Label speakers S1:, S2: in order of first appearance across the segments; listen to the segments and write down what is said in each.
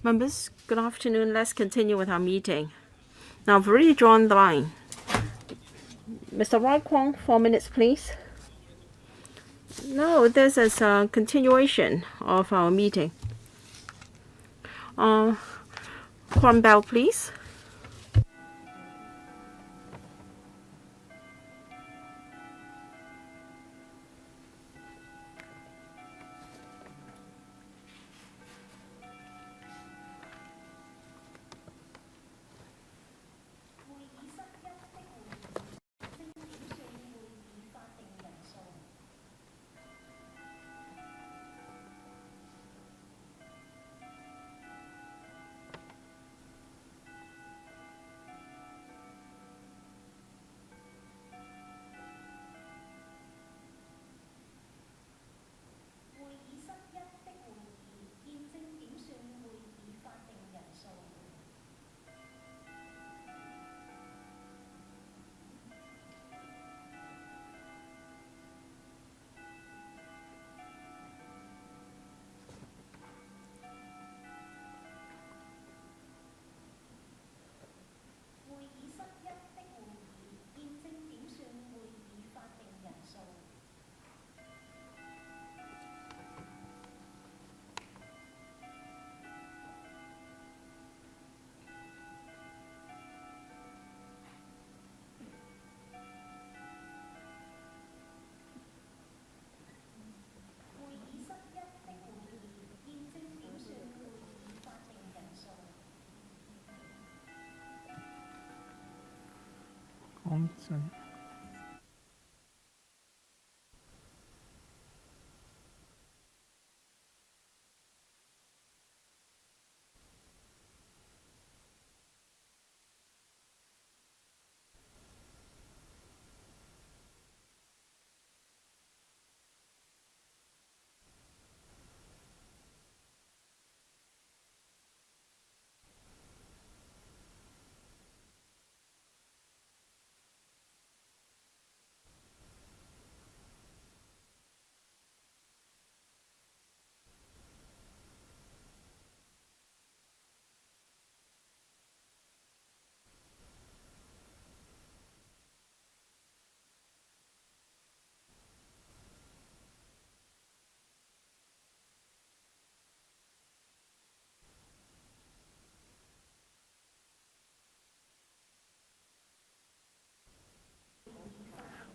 S1: Members, good afternoon. Let's continue with our meeting. Now, I've already drawn the line. Mr. Roy Kwong, 4 minutes, please. No, this is a continuation of our meeting. Quorum bell, please.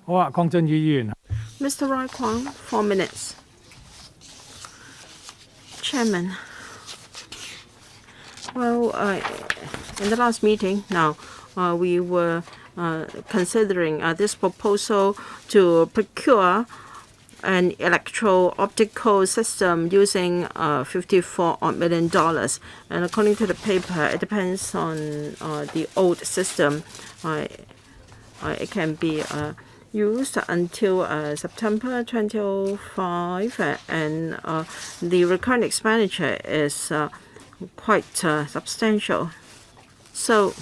S1: Mr. Roy Kwong, 4 minutes. Chairman. Well, in the last meeting, we were considering this proposal to procure an electro-optical system using $54 million. And according to the paper, it depends on the old system. It can be used until September 2005, and the recurrent expenditure is quite substantial. So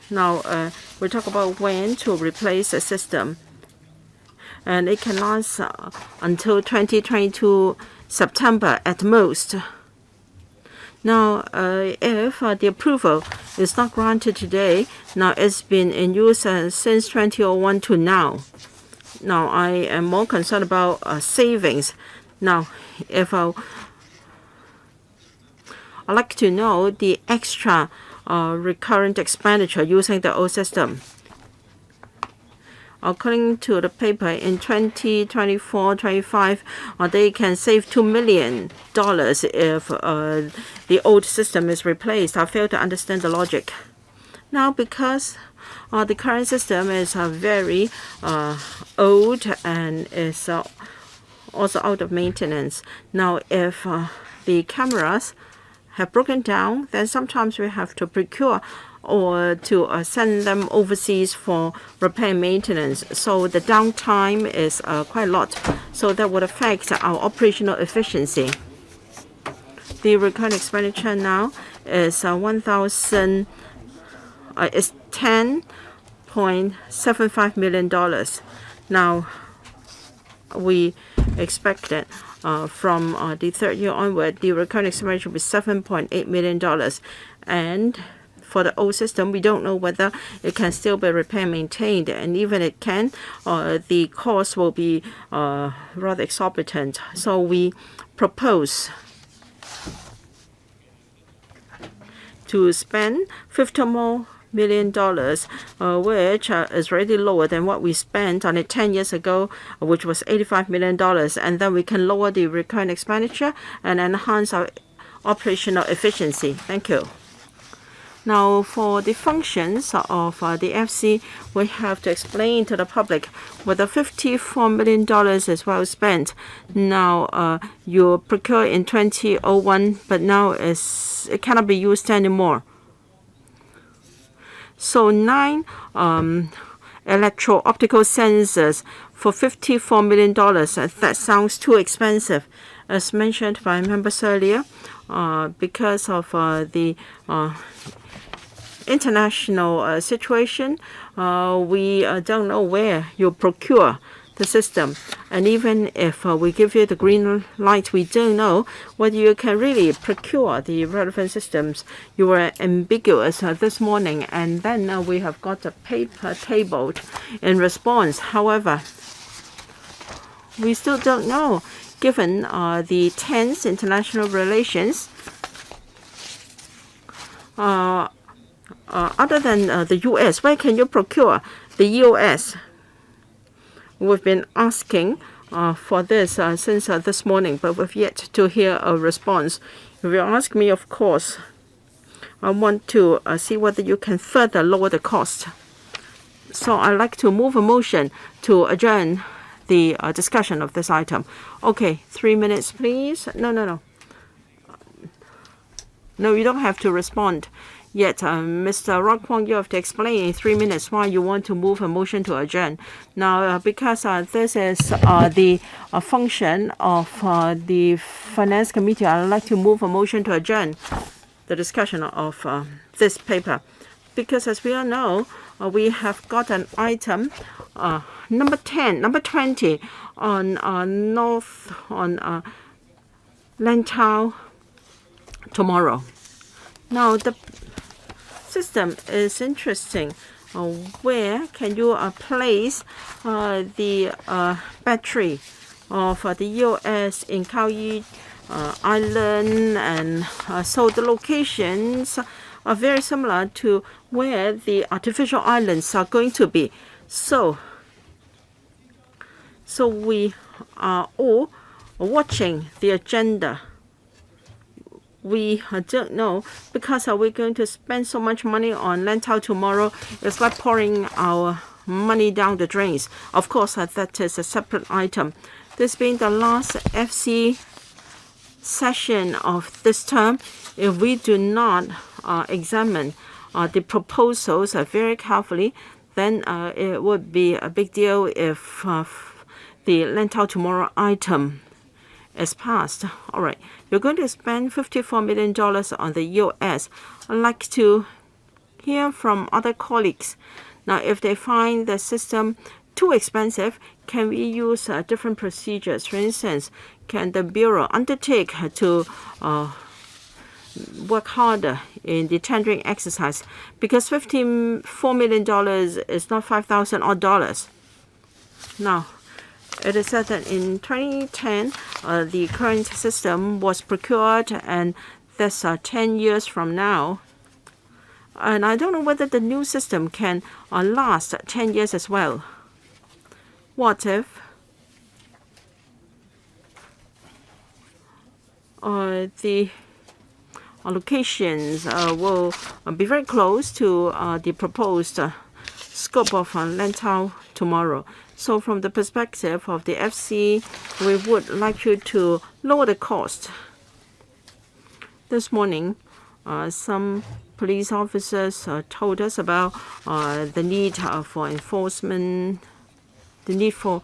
S1: now we talk about when to replace the system, and it can last until 2022 September at most. Now, if the approval is not granted today, now it's been in use since 2001 to now. Now, I am more concerned about savings. Now, if I'd like to know the extra recurrent expenditure using the old system. According to the paper, in 2024-25, they can save $2 million if the old system is replaced. I fail to understand the logic. Now, because the current system is very old and is also out of maintenance. Now, if the cameras have broken down, then sometimes we have to procure or to send them overseas for repair and maintenance. So the downtime is quite a lot. So that would affect our operational efficiency. The recurrent expenditure now is $10.75 million. Now, we expected from the third year onward, the recurrent expenditure will be $7.8 million. And for the old system, we don't know whether it can still be repaired and maintained, and even it can, the cost will be rather exorbitant. So we propose to spend $50 million, which is already lower than what we spent on it 10 years ago, which was $85 million. And then we can lower the recurrent expenditure and enhance our operational efficiency. Thank you. Now, for the functions of the FC, we have to explain to the public whether $54 million is well spent. Now, you procure in 2001, but now it cannot be used anymore. So 9 electro-optical sensors for $54 million. That sounds too expensive. As mentioned by members earlier, because of the international situation, we don't know where you procure the system. And even if we give you the green light, we don't know whether you can really procure the relevant systems. You were ambiguous this morning, and then we have got a paper tabled in response. However, we still don't know, given the tense international relations. Other than the U.S., where can you procure the U.S.? We've been asking for this since this morning, but we've yet to hear a response. If you ask me, of course, I want to see whether you can further lower the cost. So I'd like to move a motion to adjourn the discussion of this item. Okay, 3 minutes, please. No, you don't have to respond yet. Mr. Rock-Kwong, you have to explain in 3 minutes why you want to move a motion to adjourn. Now, because this is the function of the Finance Committee, I'd like to move a motion to adjourn the discussion of this paper. Because as we all know, we have got an item number 20 on Lantau tomorrow. Now, the system is interesting. Where can you place the battery of the U.S. in Kauai Island? And so the locations are very similar to where the artificial islands are going to be. So we are all watching the agenda. We don't know, because are we going to spend so much money on Lantau tomorrow? It's like pouring our money down the drains. Of course, that is a separate item. This being the last FC session of this term, if we do not examine the proposals very carefully, then it would be a big deal if the Lantau tomorrow item is passed. All right, you're going to spend $54 million on the U.S. I'd like to hear from other colleagues. Now, if they find the system too expensive, can we use different procedures? For instance, can the Bureau undertake to work harder in the tendering exercise? Because $54 million is not $5,000 odd. Now, it is said that in 2010, the current system was procured, and that's 10 years from now. And I don't know whether the new system can last 10 years as well. What if the locations will be very close to the proposed scope of Lantau tomorrow? So from the perspective of the FC, we would like you to lower the cost. This morning, some police officers told us about the need for enforcement, the need for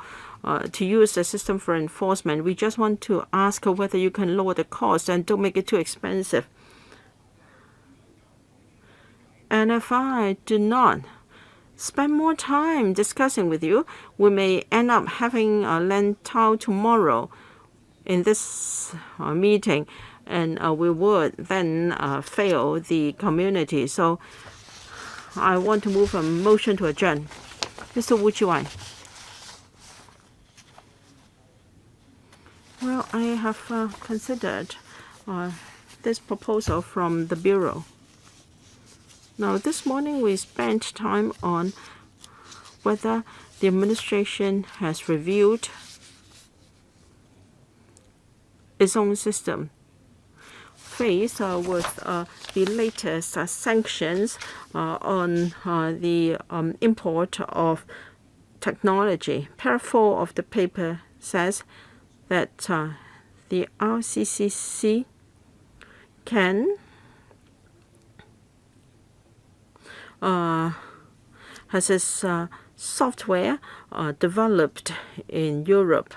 S1: to use the system for enforcement. We just want to ask whether you can lower the cost and don't make it too expensive. And if I do not spend more time discussing with you. We may end up having a Lantau tomorrow in this meeting, and we would then fail the community. So I want to move a motion to adjourn. Mr. Wu Chiwai. Well, I have considered this proposal from the Bureau. Now, this morning we spent time on whether the administration has reviewed its own system faced with the latest sanctions on the import of technology. Paragraph 4 of the paper says that the RCCC can has its software developed in Europe,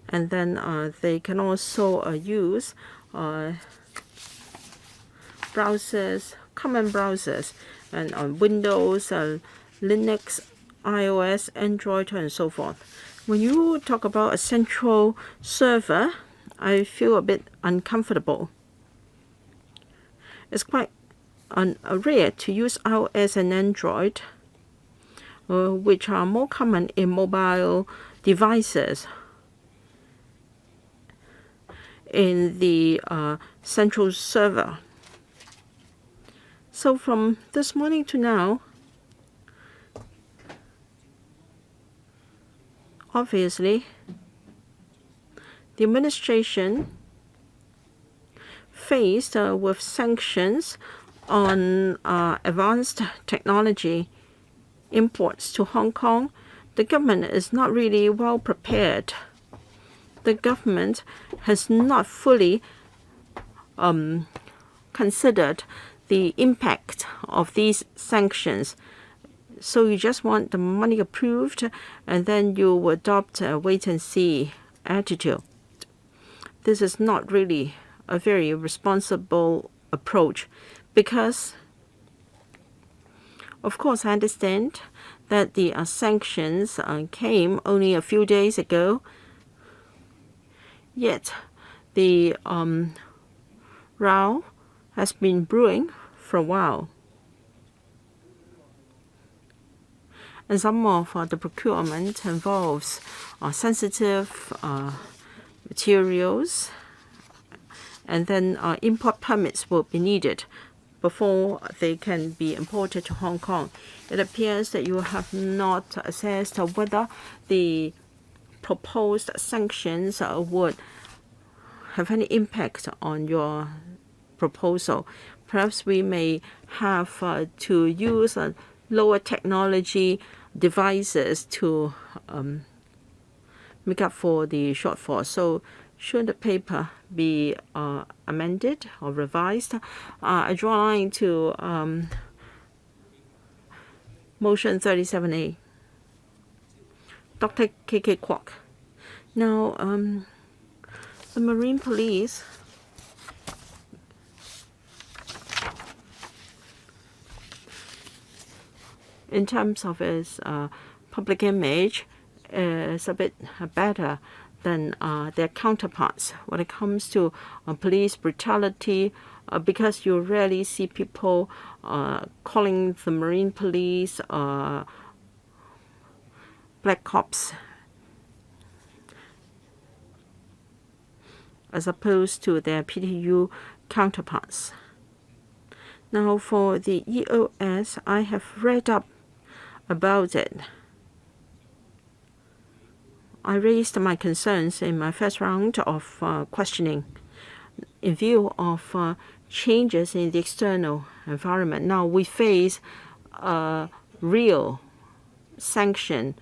S1: and then they can also use browsers, common browsers, and on Windows, Linux, iOS, Android, and so forth. When you talk about a central server, I feel a bit uncomfortable. It's quite rare to use iOS and Android, which are more common in mobile devices, in the central server. So from this morning to now, obviously, the administration faced with sanctions on advanced technology imports to Hong Kong. The government is not really well prepared. The government has not fully considered the impact of these sanctions. So you just want the money approved, and then you adopt a wait-and-see attitude. This is not really a very responsible approach, because, of course, I understand that the sanctions came only a few days ago, yet the row has been brewing for a while. And some of the procurement involves sensitive materials, and then import permits will be needed before they can be imported to Hong Kong. It appears that you have not assessed whether the proposed sanctions would have any impact on your proposal. Perhaps we may have to use lower technology devices to make up for the shortfall. So should the paper be amended or revised? I draw a line to motion 37A. Dr. K.K. Kwok. Now, the Marine Police in terms of its public image is a bit better than their counterparts when it comes to police brutality, because you rarely see people calling the Marine Police black cops, as opposed to their PTU counterparts. Now, for the EOS, I have read up about it. I raised my concerns in my first round of questioning in view of changes in the external environment. Now we face a real sanction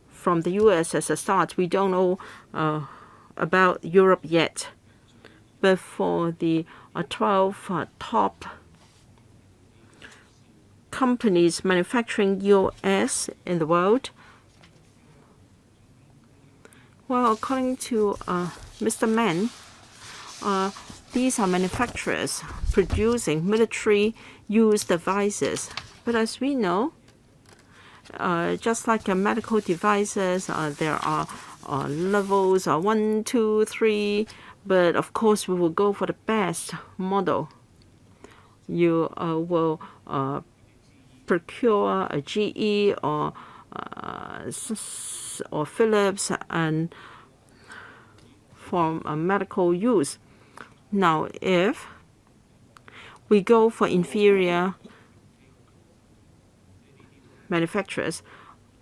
S1: from the U.S. as a start. We don't know about Europe yet, but for the 12 top companies manufacturing EOS in the world, well, according to Mr. Mann, these are manufacturers producing military use devices. But as we know, just like medical devices, there are levels 1, 2, 3, but of course we will go for the best model. You will procure a GE or Philips and for medical use. Now, if we go for inferior manufacturers,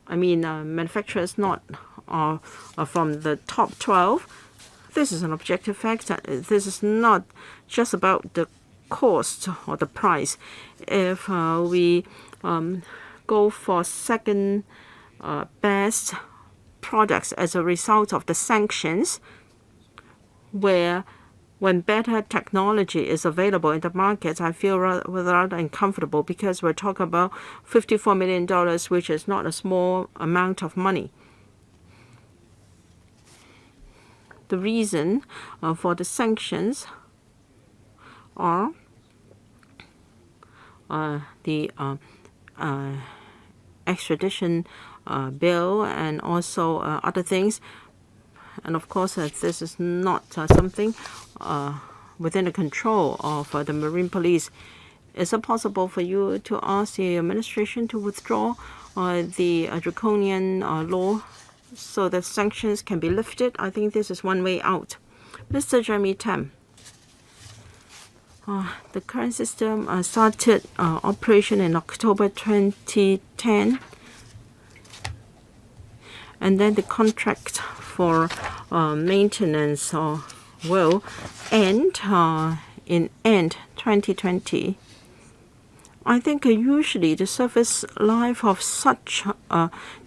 S1: manufacturers not from the top 12, this is an objective factor. This is not just about the cost or the price. If we go for second best products as a result of the sanctions, when better technology is available in the market, I feel rather uncomfortable because we're talking about $54 million, which is not a small amount of money. The reason for the sanctions are the extradition bill and also other things. And of course, this is not something within the control of the Marine Police. Is it possible for you to ask the administration to withdraw the draconian law so that sanctions can be lifted? I think this is one way out. Mr. Jeremy Tam. The current system started operation in October 2010. And then the contract for maintenance will end in end 2020. I think usually the service life of such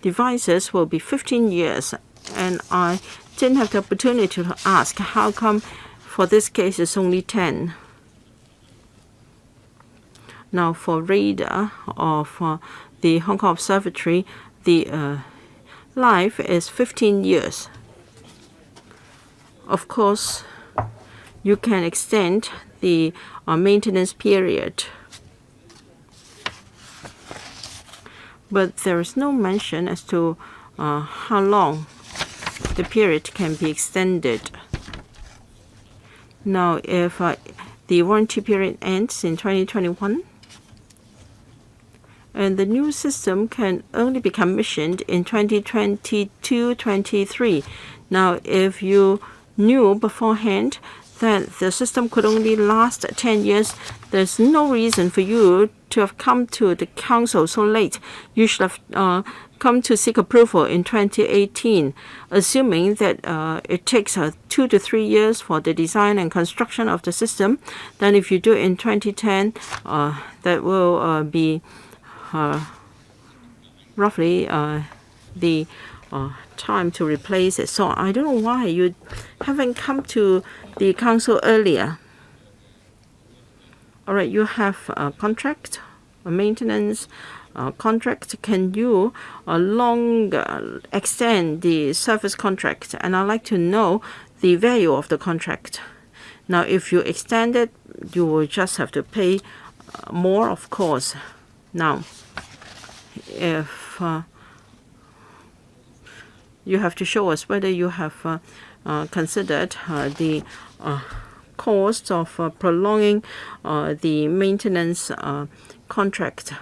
S1: devices will be 15 years. And I didn't have the opportunity to ask how come for this case it's only 10. Now for radar of the Hong Kong Observatory, the life is 15 years. Of course, you can extend the maintenance period. But there is no mention as to how long the period can be extended. Now, if the warranty period ends in 2021, and the new system can only be commissioned in 2022-23. Now, if you knew beforehand that the system could only last 10 years, there's no reason for you to have come to the council so late. You should have come to seek approval in 2018, assuming that it takes 2 to 3 years for the design and construction of the system. Then if you do it in 2010, that will be roughly the time to replace it. So I don't know why you haven't come to the council earlier. All right, you have a contract, a maintenance contract. Can you extend the service contract? And I'd like to know the value of the contract. Now, if you extend it, you will just have to pay more, of course. Now, if you have to show us whether you have considered the cost of prolonging the maintenance contract.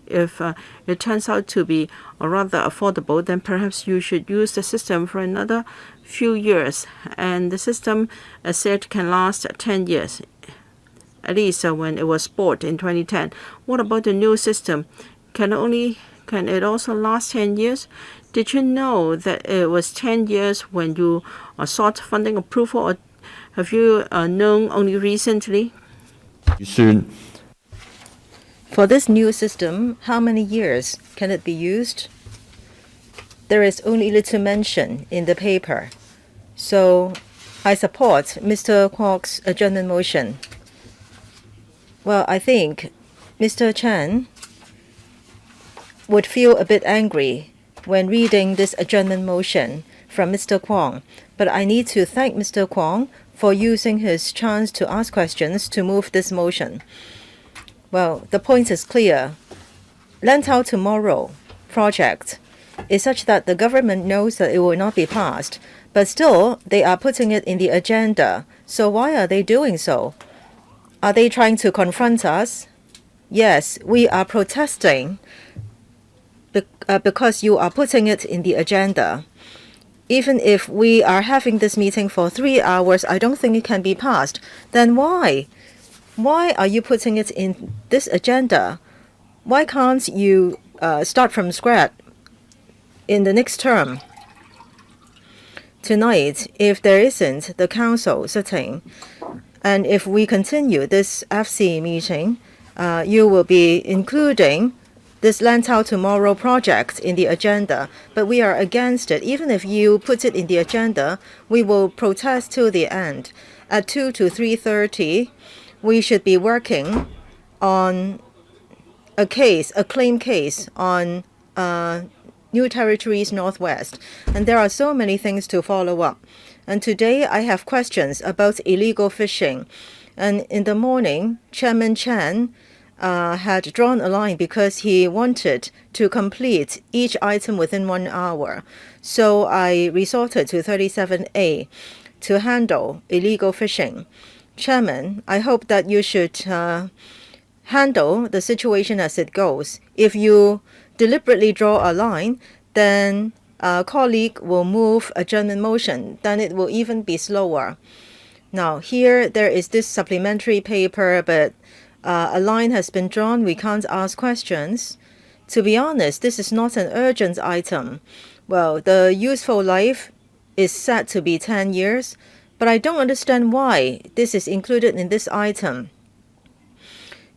S1: If it turns out to be rather affordable, then perhaps you should use the system for another few years. And the system, as said, can last 10 years, at least when it was bought in 2010. What about the new system? Can it also last 10 years? Did you know that it was 10 years when you sought funding approval, or have you known only recently?
S2: Soon.
S3: For this new system, how many years can it be used? There is only little mention in the paper. So I support Mr. Kwok's adjournment motion. Well, I think Mr. Chan would feel a bit angry when reading this adjournment motion from Mr. Kwong, but I need to thank Mr. Kwong for using his chance to ask questions to move this motion. Well, the point is clear. Lent out tomorrow, project is such that the government knows that it will not be passed, but still they are putting it in the agenda. So why are they doing so? Are they trying to confront us? Yes, we are protesting because you are putting it in the agenda. Even if we are having this meeting for 3 hours, I don't think it can be passed. Then why? Why are you putting it in this agenda? Why can't you start from scratch in the next term? Tonight, if there isn't the council sitting, and if we continue this FC meeting, you will be including this Lantau Tomorrow project in the agenda, but we are against it. Even if you put it in the agenda, we will protest till the end. At 2 to 3:30, we should be working on a claim case on New Territories Northwest, and there are so many things to follow up. And today I have questions about illegal fishing. And in the morning, Chairman Chan had drawn a line because he wanted to complete each item within 1 hour. So I resorted to 37A to handle illegal fishing. Chairman, I hope that you should handle the situation as it goes. If you deliberately draw a line, then a colleague will move adjournment motion, then it will even be slower. Now here there is this supplementary paper, but a line has been drawn. We can't ask questions. To be honest, this is not an urgent item. Well, the useful life is set to be 10 years, but I don't understand why this is included in this item.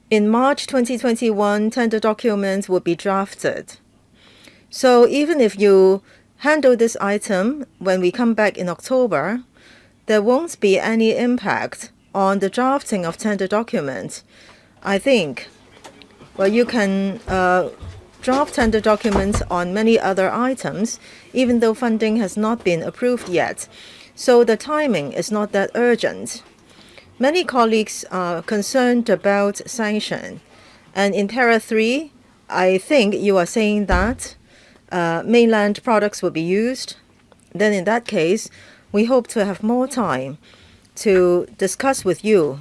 S3: In March 2021, tender documents will be drafted. So even if you handle this item when we come back in October, there won't be any impact on the drafting of tender documents. I think, well, you can draft tender documents on many other items, even though funding has not been approved yet. So the timing is not that urgent. Many colleagues are concerned about sanction. And in Pt3, I think you are saying that mainland products will be used. Then in that case, we hope to have more time to discuss with you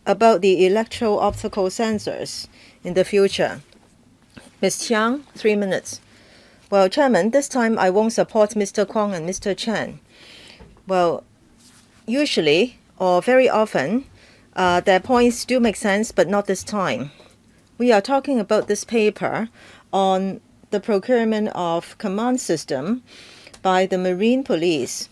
S3: about the electro-optical sensors in the future. Ms. Chiang, 3 minutes. Well, Chairman, this time I won't support Mr. Kwong and Mr. Chen. Well, usually or very often, their points do make sense, but not this time. We are talking about this paper on the procurement of command system by the Marine Police.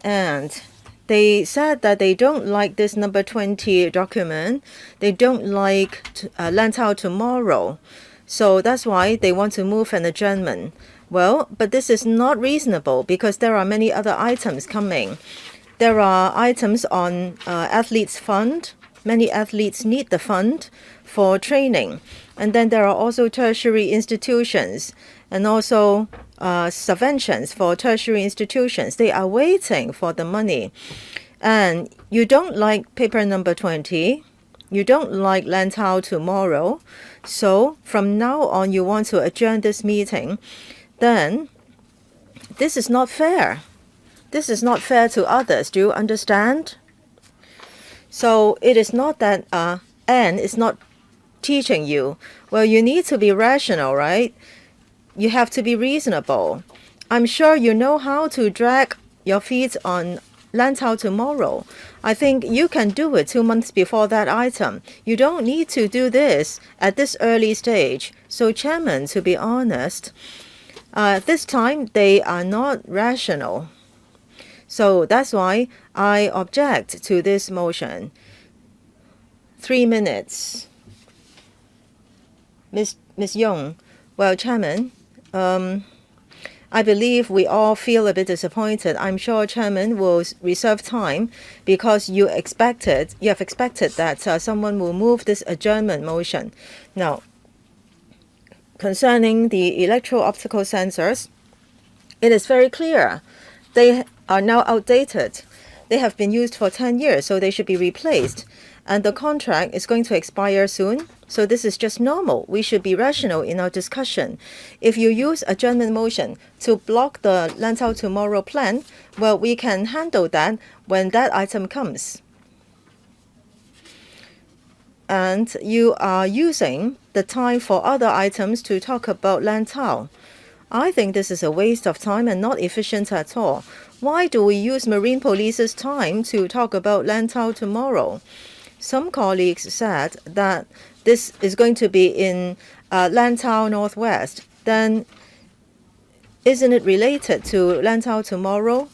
S3: And they said that they don't like this number 20 document. They don't like Lantau Tomorrow. So that's why they want to move an adjournment. Well, but this is not reasonable because there are many other items coming. There are items on athletes' fund. Many athletes need the fund for training. And then there are also tertiary institutions and also subventions for tertiary institutions. They are waiting for the money. And you don't like paper number 20. You don't like Lantau Tomorrow. So from now on, you want to adjourn this meeting. Then this is not fair. This is not fair to others. Do you understand? So it is not that Anne is not teaching you. Well, you need to be rational, right? You have to be reasonable. I'm sure you know how to drag your feet on Lantau Tomorrow. I think you can do it 2 months before that item. You don't need to do this at this early stage. So, Chairman, to be honest, this time they are not rational. So that's why I object to this motion. 3 minutes. Ms. Yong, well, Chairman, I believe we all feel a bit disappointed. I'm sure Chairman will reserve time because you have expected that someone will move this adjournment motion. Now, concerning the electro-optical sensors, it is very clear they are now outdated. They have been used for 10 years, so they should be replaced. And the contract is going to expire soon, so this is just normal. We should be rational in our discussion. If you use adjournment motion to block the Land Out Tomorrow plan, well, we can handle that when that item comes. And you are using the time for other items to talk about Land Out. I think this is a waste of time and not efficient at all. Why do we use Marine Police's time to talk about Land Out Tomorrow? Some colleagues said that this is going to be in Land Out Northwest. Then isn't it related to Land Out Tomorrow?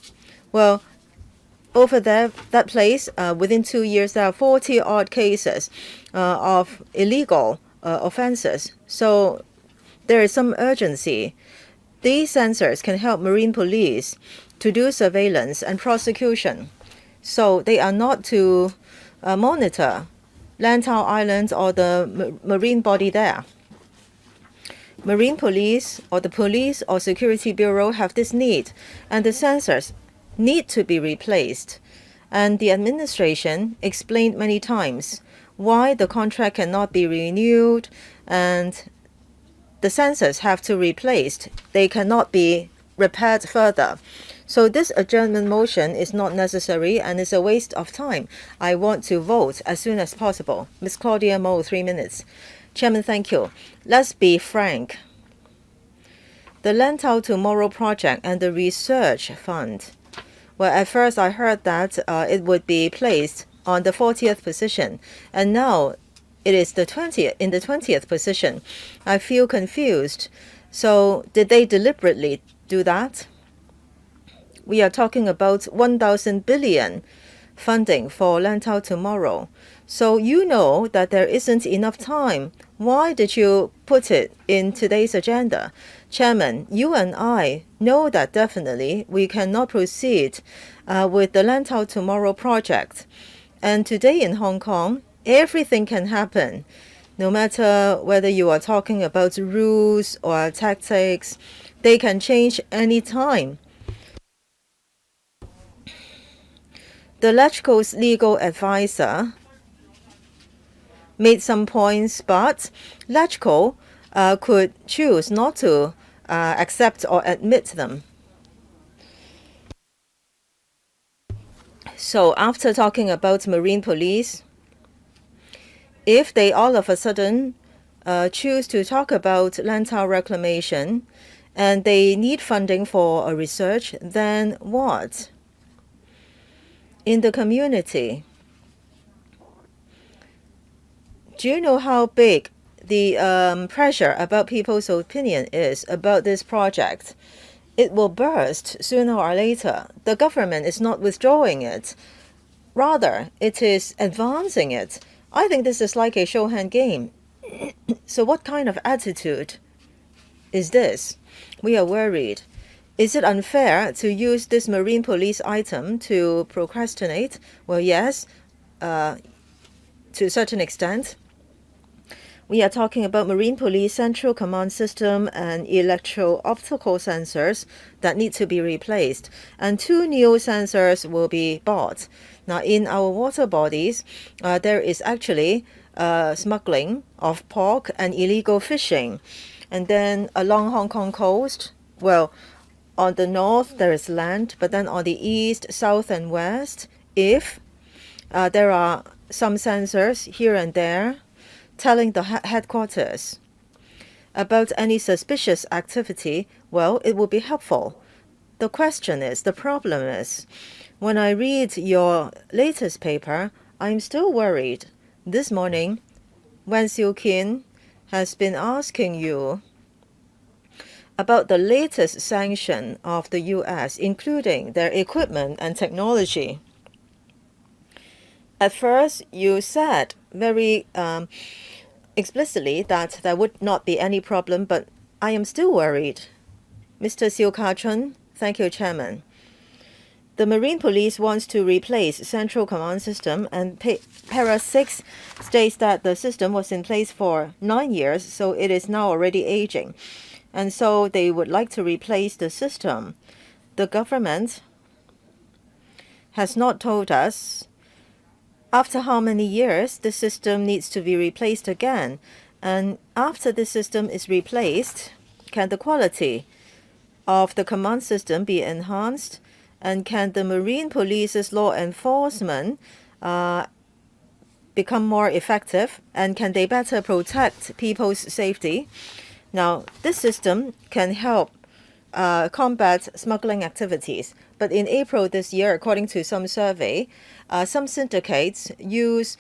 S3: Well, over there, that place, within 2 years, there are 40-odd cases of illegal offenses. So there is some urgency. These sensors can help Marine Police to do surveillance and prosecution. So they are not to monitor Lantau Island or the marine body there. Marine Police or the Police or Security Bureau have this need, and the sensors need to be replaced. And the administration explained many times why the contract cannot be renewed and the sensors have to be replaced. They cannot be repaired further. So this adjournment motion is not necessary and is a waste of time. I want to vote as soon as possible. Ms. Claudia Mo, 3 minutes. Chairman, thank you. Let's be frank. The Land Out Tomorrow project and the research fund. Well, at first I heard that it would be placed on the 40th position, and now it is the 20th position. I feel confused. So did they deliberately do that? We are talking about 1,000 billion funding for Land Out Tomorrow. So you know that there isn't enough time. Why did you put it in today's agenda? Chairman, you and I know that definitely we cannot proceed with the Land Out Tomorrow project. And today in Hong Kong, everything can happen. No matter whether you are talking about rules or tactics, they can change any time. The LegCo's legal advisor made some points, but LegCo could choose not to accept or admit them. So after talking about Marine Police, if they all of a sudden choose to talk about Lantau reclamation and they need funding for a research, then what? In the community, do you know how big the pressure about people's opinion is about this project? It will burst sooner or later. The government is not withdrawing it. Rather, it is advancing it. I think this is like a show hand game. So what kind of attitude is this? We are worried. Is it unfair to use this Marine Police item to procrastinate? Well, yes, to a certain extent. We are talking about Marine Police Central Command System and Electro-Optical sensors that need to be replaced. And 2 new sensors will be bought. Now, in our water bodies, there is actually smuggling of pork and illegal fishing. And then along Hong Kong coast, well, on the north, there is land, but then on the east, south, and west, if there are some sensors here and there telling the headquarters about any suspicious activity, well, it will be helpful. The question is, the problem is, when I read your latest paper, I'm still worried. This morning, Wen Siu-kin has been asking you about the latest sanction of the U.S., including their equipment and technology. At first, you said very explicitly that there would not be any problem, but I am still worried. Mr. Siu Ka-chun, thank you, Chairman. The Marine Police wants to replace Central Command System, and Para 6 states that the system was in place for 9 years, so it is now already aging. And so they would like to replace the system. The government has not told us after how many years the system needs to be replaced again. And after the system is replaced, can the quality of the command system be enhanced? And can the Marine Police's law enforcement become more effective? And can they better protect people's safety? Now, this system can help combat smuggling activities. But in April this year, according to some survey, some syndicates use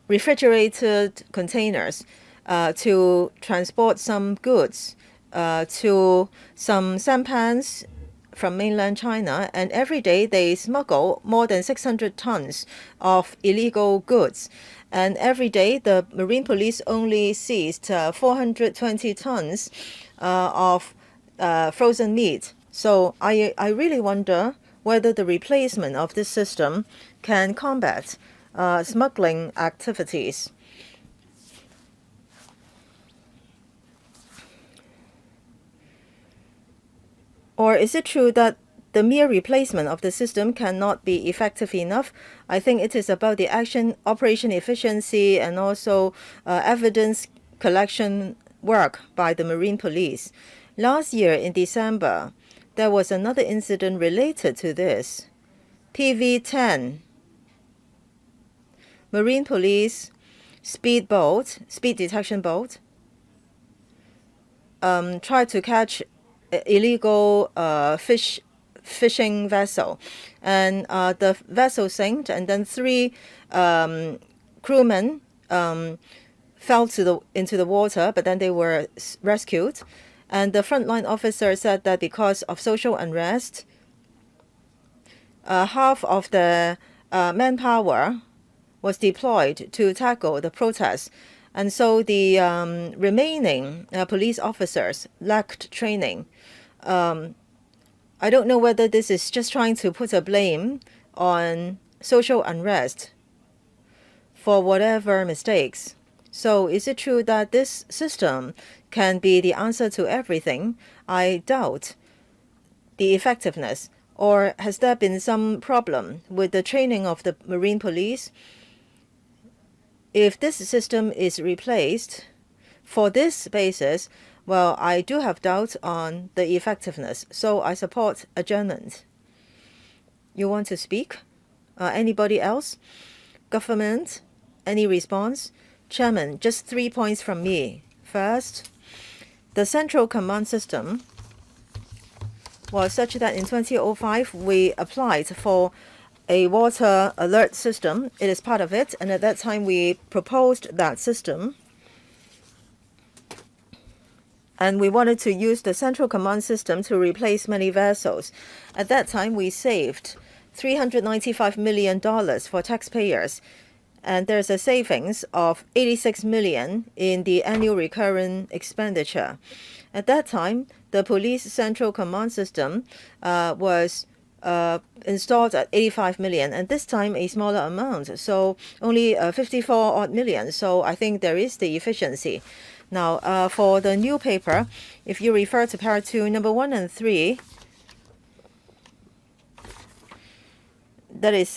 S3: refrigerated containers to transport some goods to some sampans from mainland China, and every day they smuggle more than 600 tons of illegal goods. And every day the Marine Police only seized 420 tons of frozen meat. So I really wonder whether the replacement of this system can combat smuggling activities. Or is it true that the mere replacement of the system cannot be effective enough? I think it is about the operation efficiency and also evidence collection work by the Marine Police. Last year in December, there was another incident related to this. PV-10, Marine Police speed detection boat, tried to catch illegal fishing vessel, and the vessel sank, and then 3 crewmen fell into the water, but then they were rescued. And the frontline officer said that because of social unrest, half of the manpower was deployed to tackle the protests. And so the remaining police officers lacked training. I don't know whether this is just trying to put a blame on social unrest for whatever mistakes. So is it true that this system can be the answer to everything? I doubt the effectiveness. Or has there been some problem with the training of the Marine Police? If this system is replaced for this basis, well, I do have doubts on the effectiveness, so I support adjournment. You want to speak? Anybody else? Government? Any response? Chairman, just 3 points from me. First, the central command system was such that in 2005 we applied for a water alert system. It is part of it, and at that time we proposed that system. And we wanted to use the central command system to replace many vessels. At that time, we saved $395 million for taxpayers, and there's a savings of $86 million in the annual recurrent expenditure. At that time, the police central command system was installed at 85 million, and this time a smaller amount, so only 54 odd million. So I think there is the efficiency. Now, for the new paper, if you refer to para 2, number 1 and 3, that is,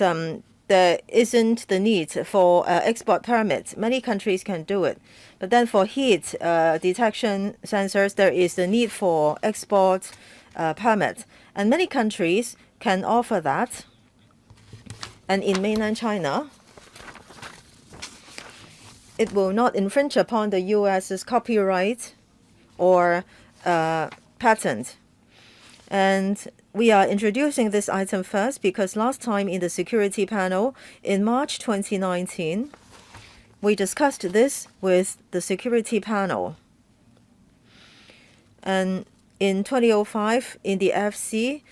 S3: there isn't the need for export permits. Many countries can do it. But then for heat detection sensors, there is the need for export permit. And many countries can offer that. And in mainland China, it will not infringe upon the U.S.'s copyright or patent. And we are introducing this item first because last time in the security panel in March 2019, we discussed this with the security panel. And in 2005, in the FC,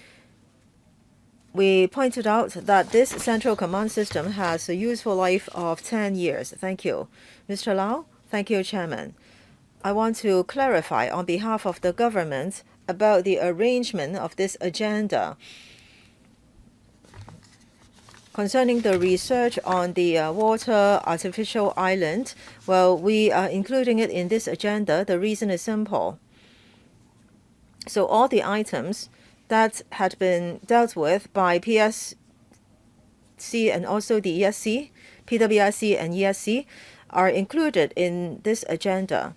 S3: we pointed out that this central command system has a useful life of 10 years. Thank you. Mr. Lau? Thank you, Chairman. I want to clarify on behalf of the government about the arrangement of this agenda. Concerning the research on the water artificial island, well, we are including it in this agenda. The reason is simple. So all the items that had been dealt with by PSC and also the ESC, PWIC and ESC, are included in this agenda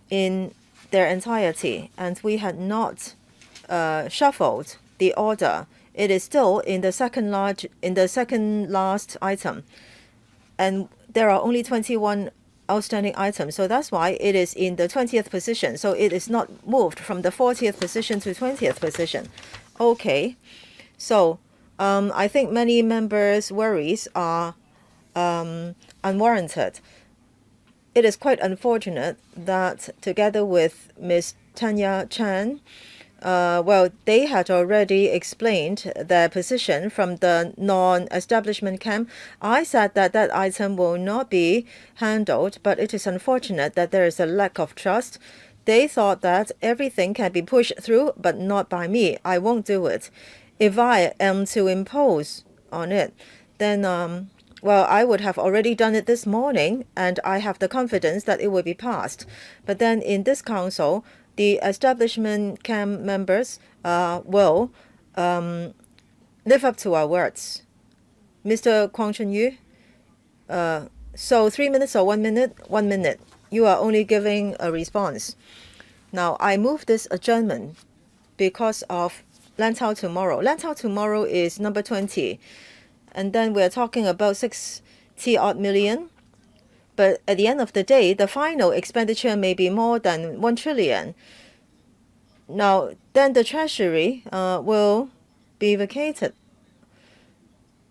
S3: in their entirety, and we had not shuffled the order. It is still in the second last item, and there are only 21 outstanding items, so that's why it is in the 20th position. So it is not moved from the 40th position to 20th position. Okay, so I think many members' worries are unwarranted. It is quite unfortunate that together with Ms. Tanya Chan, they had already explained their position from the non-establishment camp. I said that that item will not be handled, but it is unfortunate that there is a lack of trust. They thought that everything can be pushed through, but not by me. I won't do it. If I am to impose on it, then I would have already done it this morning, and I have the confidence that it will be passed. But then in this council, the establishment camp members will live up to our words. Mr. Kwang Chun-yu, so 3 minutes or 1 minute? 1 minute. You are only giving a response. Now, I move this adjournment because of Lantau tomorrow. Lantau tomorrow is number 20. And then we're talking about 60-odd million. But at the end of the day, the final expenditure may be more than 1 trillion. Now, then the treasury will be vacated.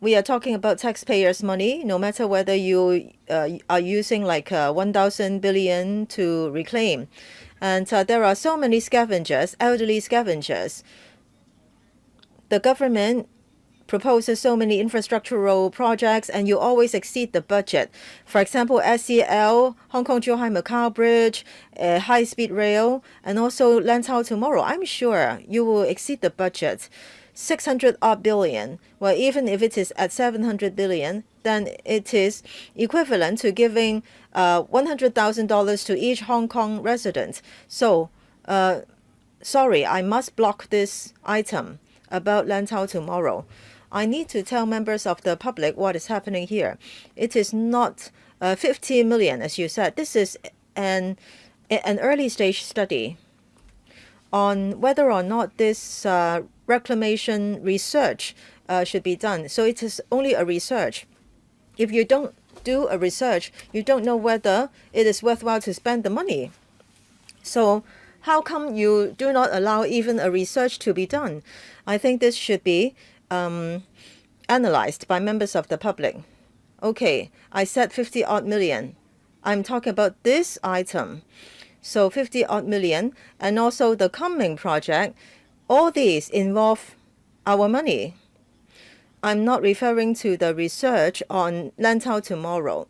S3: We are talking about taxpayers' money, no matter whether you are using like 1,000 billion to reclaim. And there are so many scavengers, elderly scavengers. The government proposes so many infrastructural projects, and you always exceed the budget. For example, SCL, Hong Kong-Zhuhai Macau Bridge, high-speed rail, and also Lantau tomorrow. I'm sure you will exceed the budget. 600-odd billion. Well, even if it is at 700 billion, then it is equivalent to giving $100,000 to each Hong Kong resident. So, sorry, I must block this item about Lantau tomorrow. I need to tell members of the public what is happening here. It is not 50 million, as you said. This is an early stage study on whether or not this reclamation research should be done. So it is only a research. If you don't do a research, you don't know whether it is worthwhile to spend the money. So how come you do not allow even a research to be done? I think this should be analyzed by members of the public. Okay, I said 50-odd million. I'm talking about this item. So 50-odd million, and also the coming project, all these involve our money. I'm not referring to the research on Lantau tomorrow.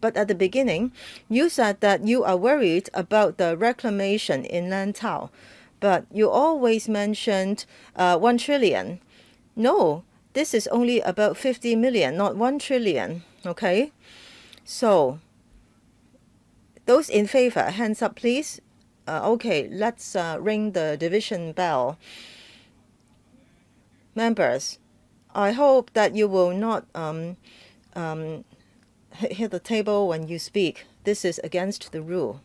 S3: But at the beginning, you said that you are worried about the reclamation in Lantau. But you always mentioned 1 trillion. No, this is only about 50 million, not 1 trillion. Okay? So, those in favor, hands up please. Okay, let's ring the division bell. Members, I hope that you will not hit the table when you speak. This is against the rule.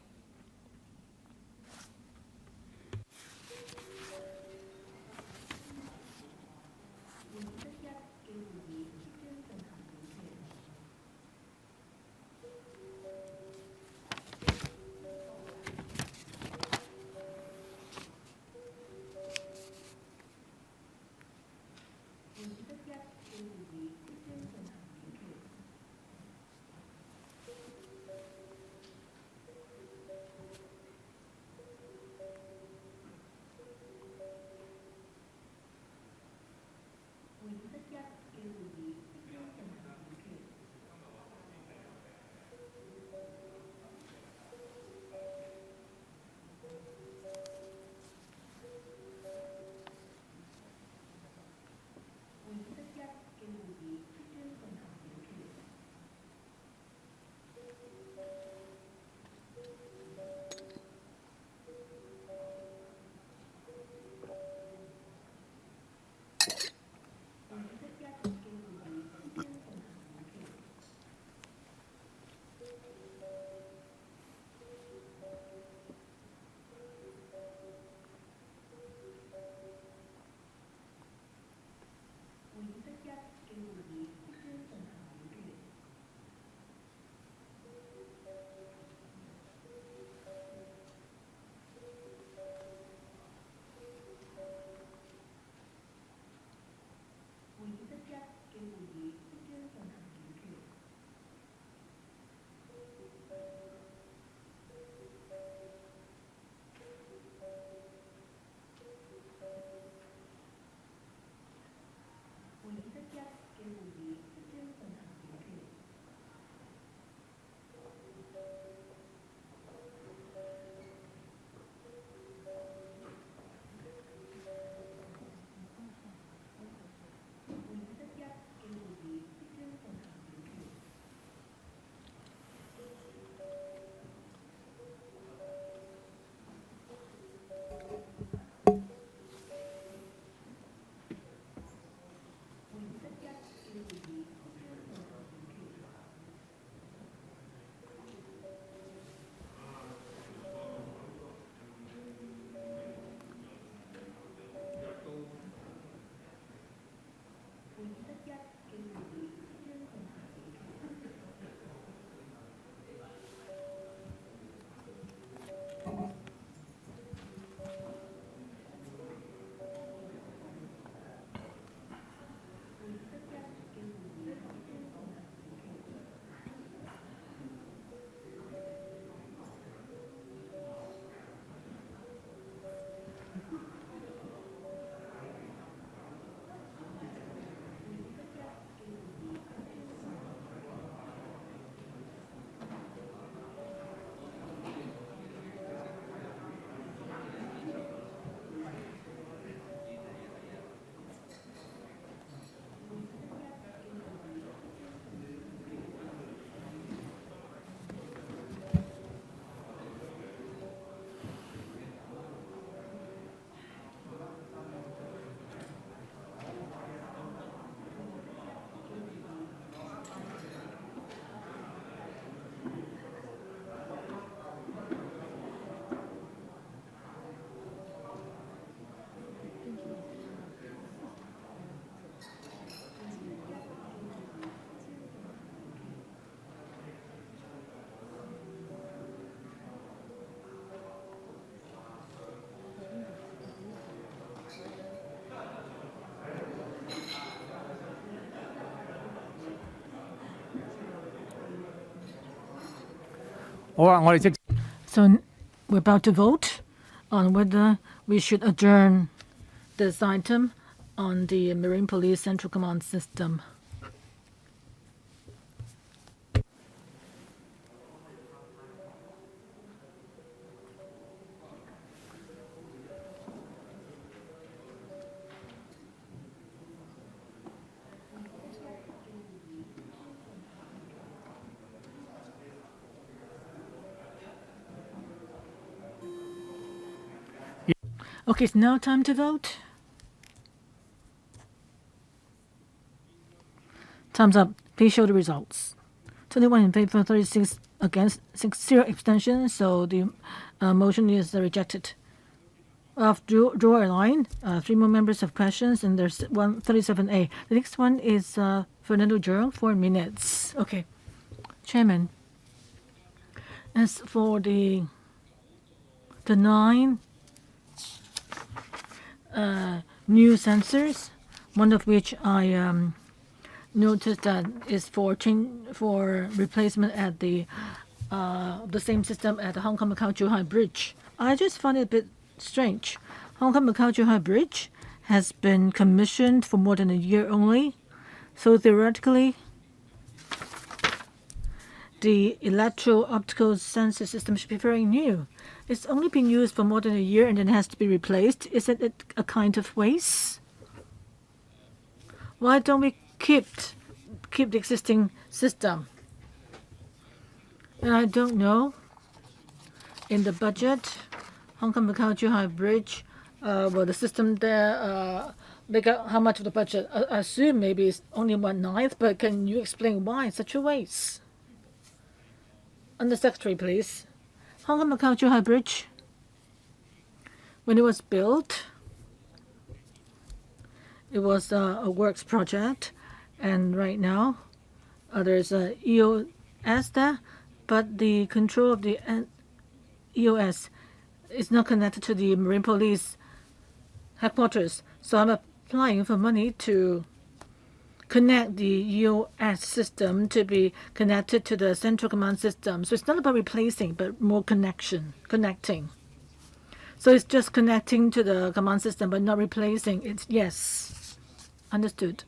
S2: So we're about to vote on whether we should adjourn this item on the Marine Police Central Command System. Okay, it's now time to vote. Time's up. Please show the results. 21 in favor, 36 against, 0 abstentions. So the motion is rejected. Draw a line. 3 more members have questions, and there's 37A. The next one is Fernando Jurong, 4 minutes. Okay, Chairman. As for the 9 new sensors, one of which I noticed that is for replacement at the same system at the Hong Kong Macau-Zhuhai Bridge. I just find it a bit strange. Hong Kong Macau-Zhuhai Bridge has been commissioned for more than a year only, so theoretically the Electro-Optical sensor system should be very new. It's only been used for more than a year and then has to be replaced. Isn't it a kind of waste? Why don't we keep the existing system? And I don't know. In the budget, Hong Kong Macau-Zhuhai Bridge, the system there, make out how much of the budget? I assume maybe it's only 1/9, but can you explain why it's such a waste? Under Secretary, please. Hong Kong Macau-Zhuhai Bridge, when it was built, it was a works project, and right now there's a EOS there, but the control of the EOS is not connected to the Marine Police headquarters. So I'm applying for money to connect the EOS system to be connected to the Central Command system. So it's not about replacing, but more connecting. So it's just connecting to the command system, but not replacing. It's yes, understood.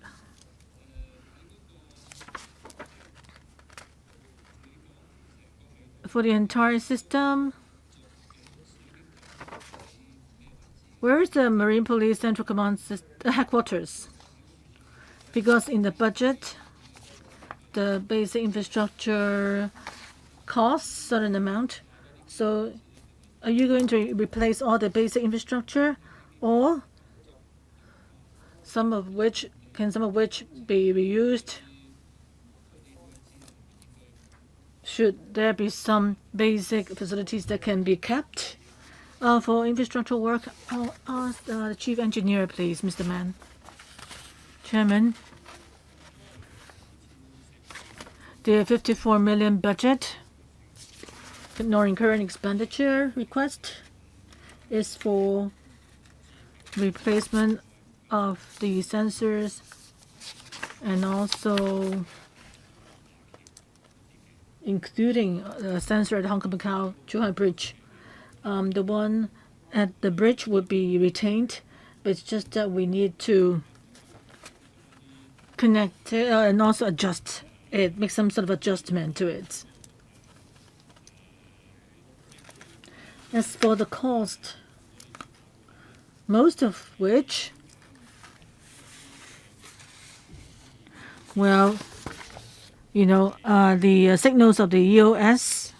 S2: For the entire system, where is the Marine Police Central Command headquarters? Because in the budget, the basic infrastructure costs certain amount. So are you going to replace all the basic infrastructure, or some of which be reused? Should there be some basic facilities that can be kept for infrastructure work? I'll ask the Chief Engineer, please, Mr. Mann. Chairman, The 54 million budget non-recurrent expenditure request is for replacement of the sensors and also including the sensor at Hong Kong Macau Zhuhai Bridge. The one at the bridge would be retained, but it's just that we need to connect it and also adjust it, make some sort of adjustment to it. As for the cost, most of which, well, the signals of the EOS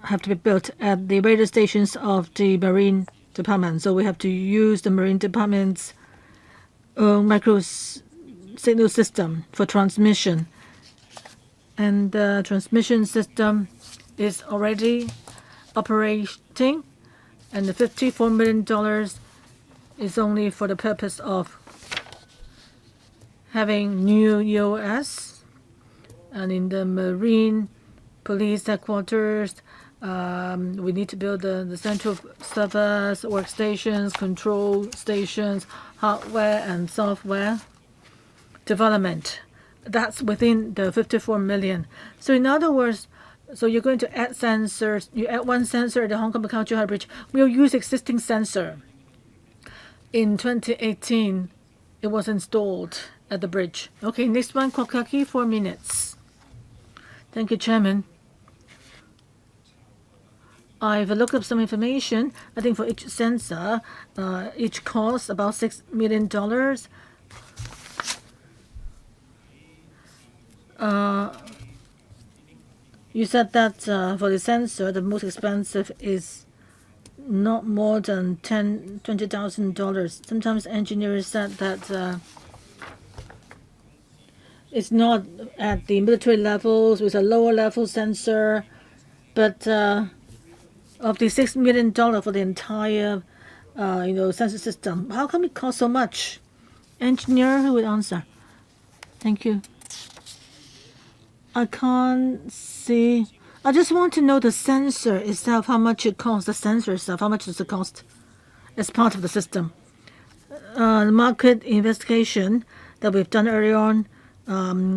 S2: have to be built at the radio stations of the Marine Department. So we have to use the Marine Department's micro signal system for transmission. And the transmission system is already operating, and the $54 million is only for the purpose of having new EOS. And in the Marine Police headquarters, we need to build the central servers, workstations, control stations, hardware and software development. That's within the 54 million. So in other words, so you're going to add sensors. You add one sensor at the Hong Kong Macau Zhuhai Bridge. We'll use existing sensor. In 2018, it was installed at the bridge. Okay, next one, Kokaki, 4 minutes. Thank you, Chairman. I've looked up some information. I think for each sensor, each costs about $6 million. You said that for the sensor, the most expensive is not more than $20,000. Sometimes engineers said that it's not at the military levels with a lower level sensor, but of the $6 million for the entire sensor system, how come it costs so much? Engineer, who would answer? Thank you. I can't see. I just want to know the sensor itself, how much it costs, the sensor itself, how much does it cost as part of the system. The market investigation that we've done earlier on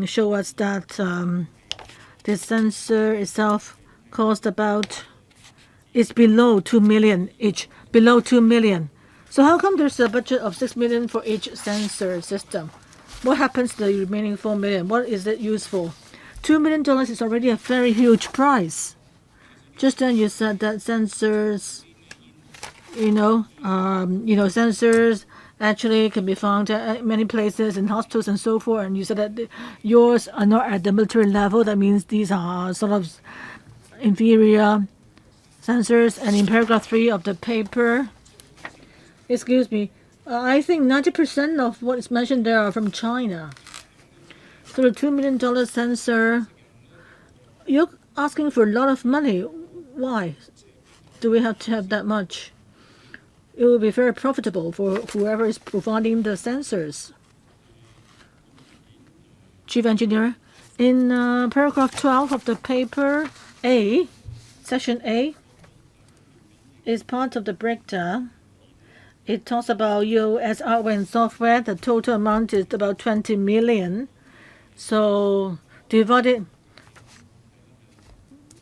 S2: show us that the sensor itself cost about, it's below 2 million each, below 2 million. So how come there's a budget of 6 million for each sensor system? What happens to the remaining 4 million? What is it used for? $2 million is already a very huge price. Just then you said that sensors, sensors actually can be found at many places in hospitals and so forth. And you said that yours are not at the military level. That means these are sort of inferior sensors. And in paragraph 3 of the paper, excuse me, I think 90% of what is mentioned there are from China. So the $2 million sensor, you're asking for a lot of money. Why do we have to have that much? It will be very profitable for whoever is providing the sensors. Chief Engineer, in paragraph 12 of the paper A, section A, is part of the breakdown. It talks about EOS hardware and software. The total amount is about 20 million. So divided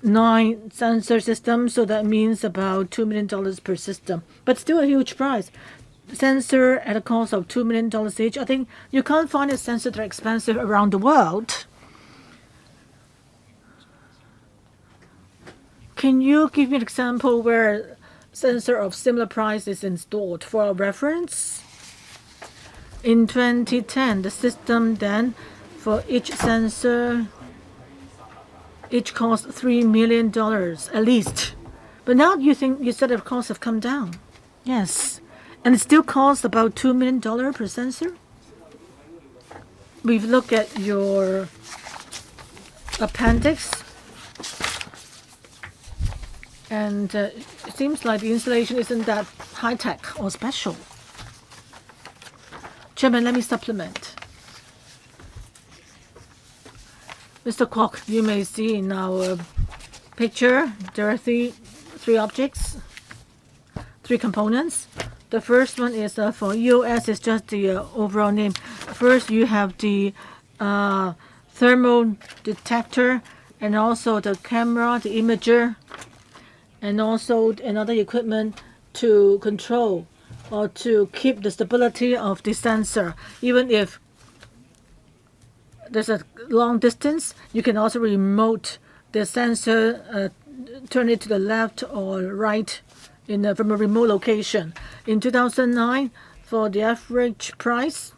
S2: 9 sensor systems, so that means about $2 million per system. But still a huge price. Sensor at a cost of $2 million each. I think you can't find a sensor that are expensive around the world. Can you give me an example where sensor of similar price is installed for a reference? In 2010, the system then for each sensor, each cost $3 million at least. But now you said the costs have come down. Yes. And it still costs about $2 million per sensor? We've looked at your appendix. And it seems like the installation isn't that high-tech or special. Chairman, let me supplement. Mr. Kwok, you may see in our picture there are three objects, three components. The first one is for EOS, is just the overall name. First, you have the thermal detector, and also the camera, the imager, and also another equipment to control or to keep the stability of the sensor. Even if there's a long distance, you can also remote the sensor, turn it to the left or right from a remote location. In 2009, for the average price,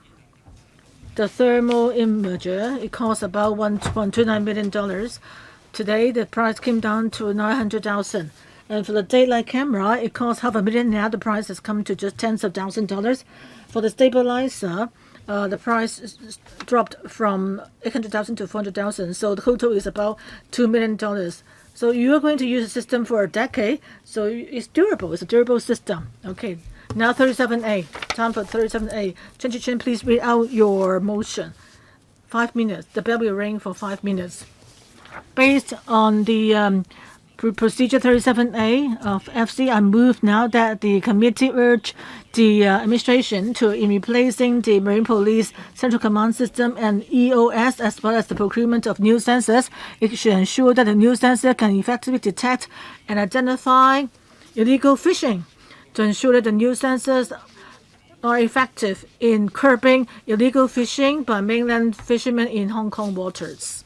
S2: the thermal imager, it costs about $1.29 million. Today, the price came down to $900,000. And for the daylight camera, it costs $500,000. Now the price has come to just tens of thousands of dollars. For the stabilizer, the price dropped from $800,000 to $400,000. So the total is about $2 million. So you are going to use the system for a decade. So it's durable. It's a durable system. Okay. Now 37A. Time for 37A. Chen Chi-Chen, please read out your motion. 5 minutes. The bell will ring for 5 minutes. Based on the Procedure 37A of FC, I move now that the committee urge the administration to, in replacing the Marine Police Central Command System and EOS, as well as the procurement of new sensors, it should ensure that the new sensor can effectively detect and identify illegal fishing, to ensure that the new sensors are effective in curbing illegal fishing by mainland fishermen in Hong Kong waters.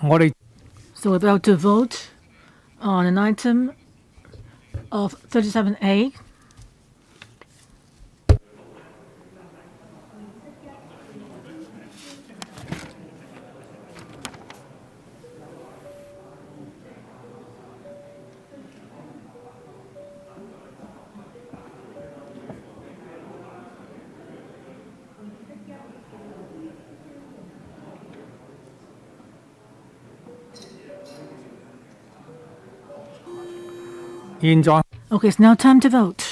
S2: So we're about to vote on an item of 37A. Okay, it's now time to vote.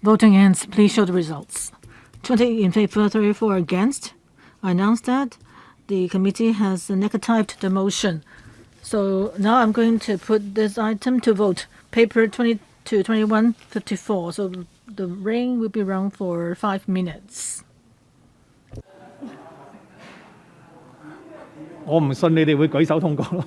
S2: Voting ends. Please show the results. 20 in favor, 34 against. I announce that the committee has negatived the motion. So now I'm going to put this item to vote. Paper 22, 21, 54. So the ring will be rung for 5 minutes.
S4: 我唔信你哋會舉手通過咯。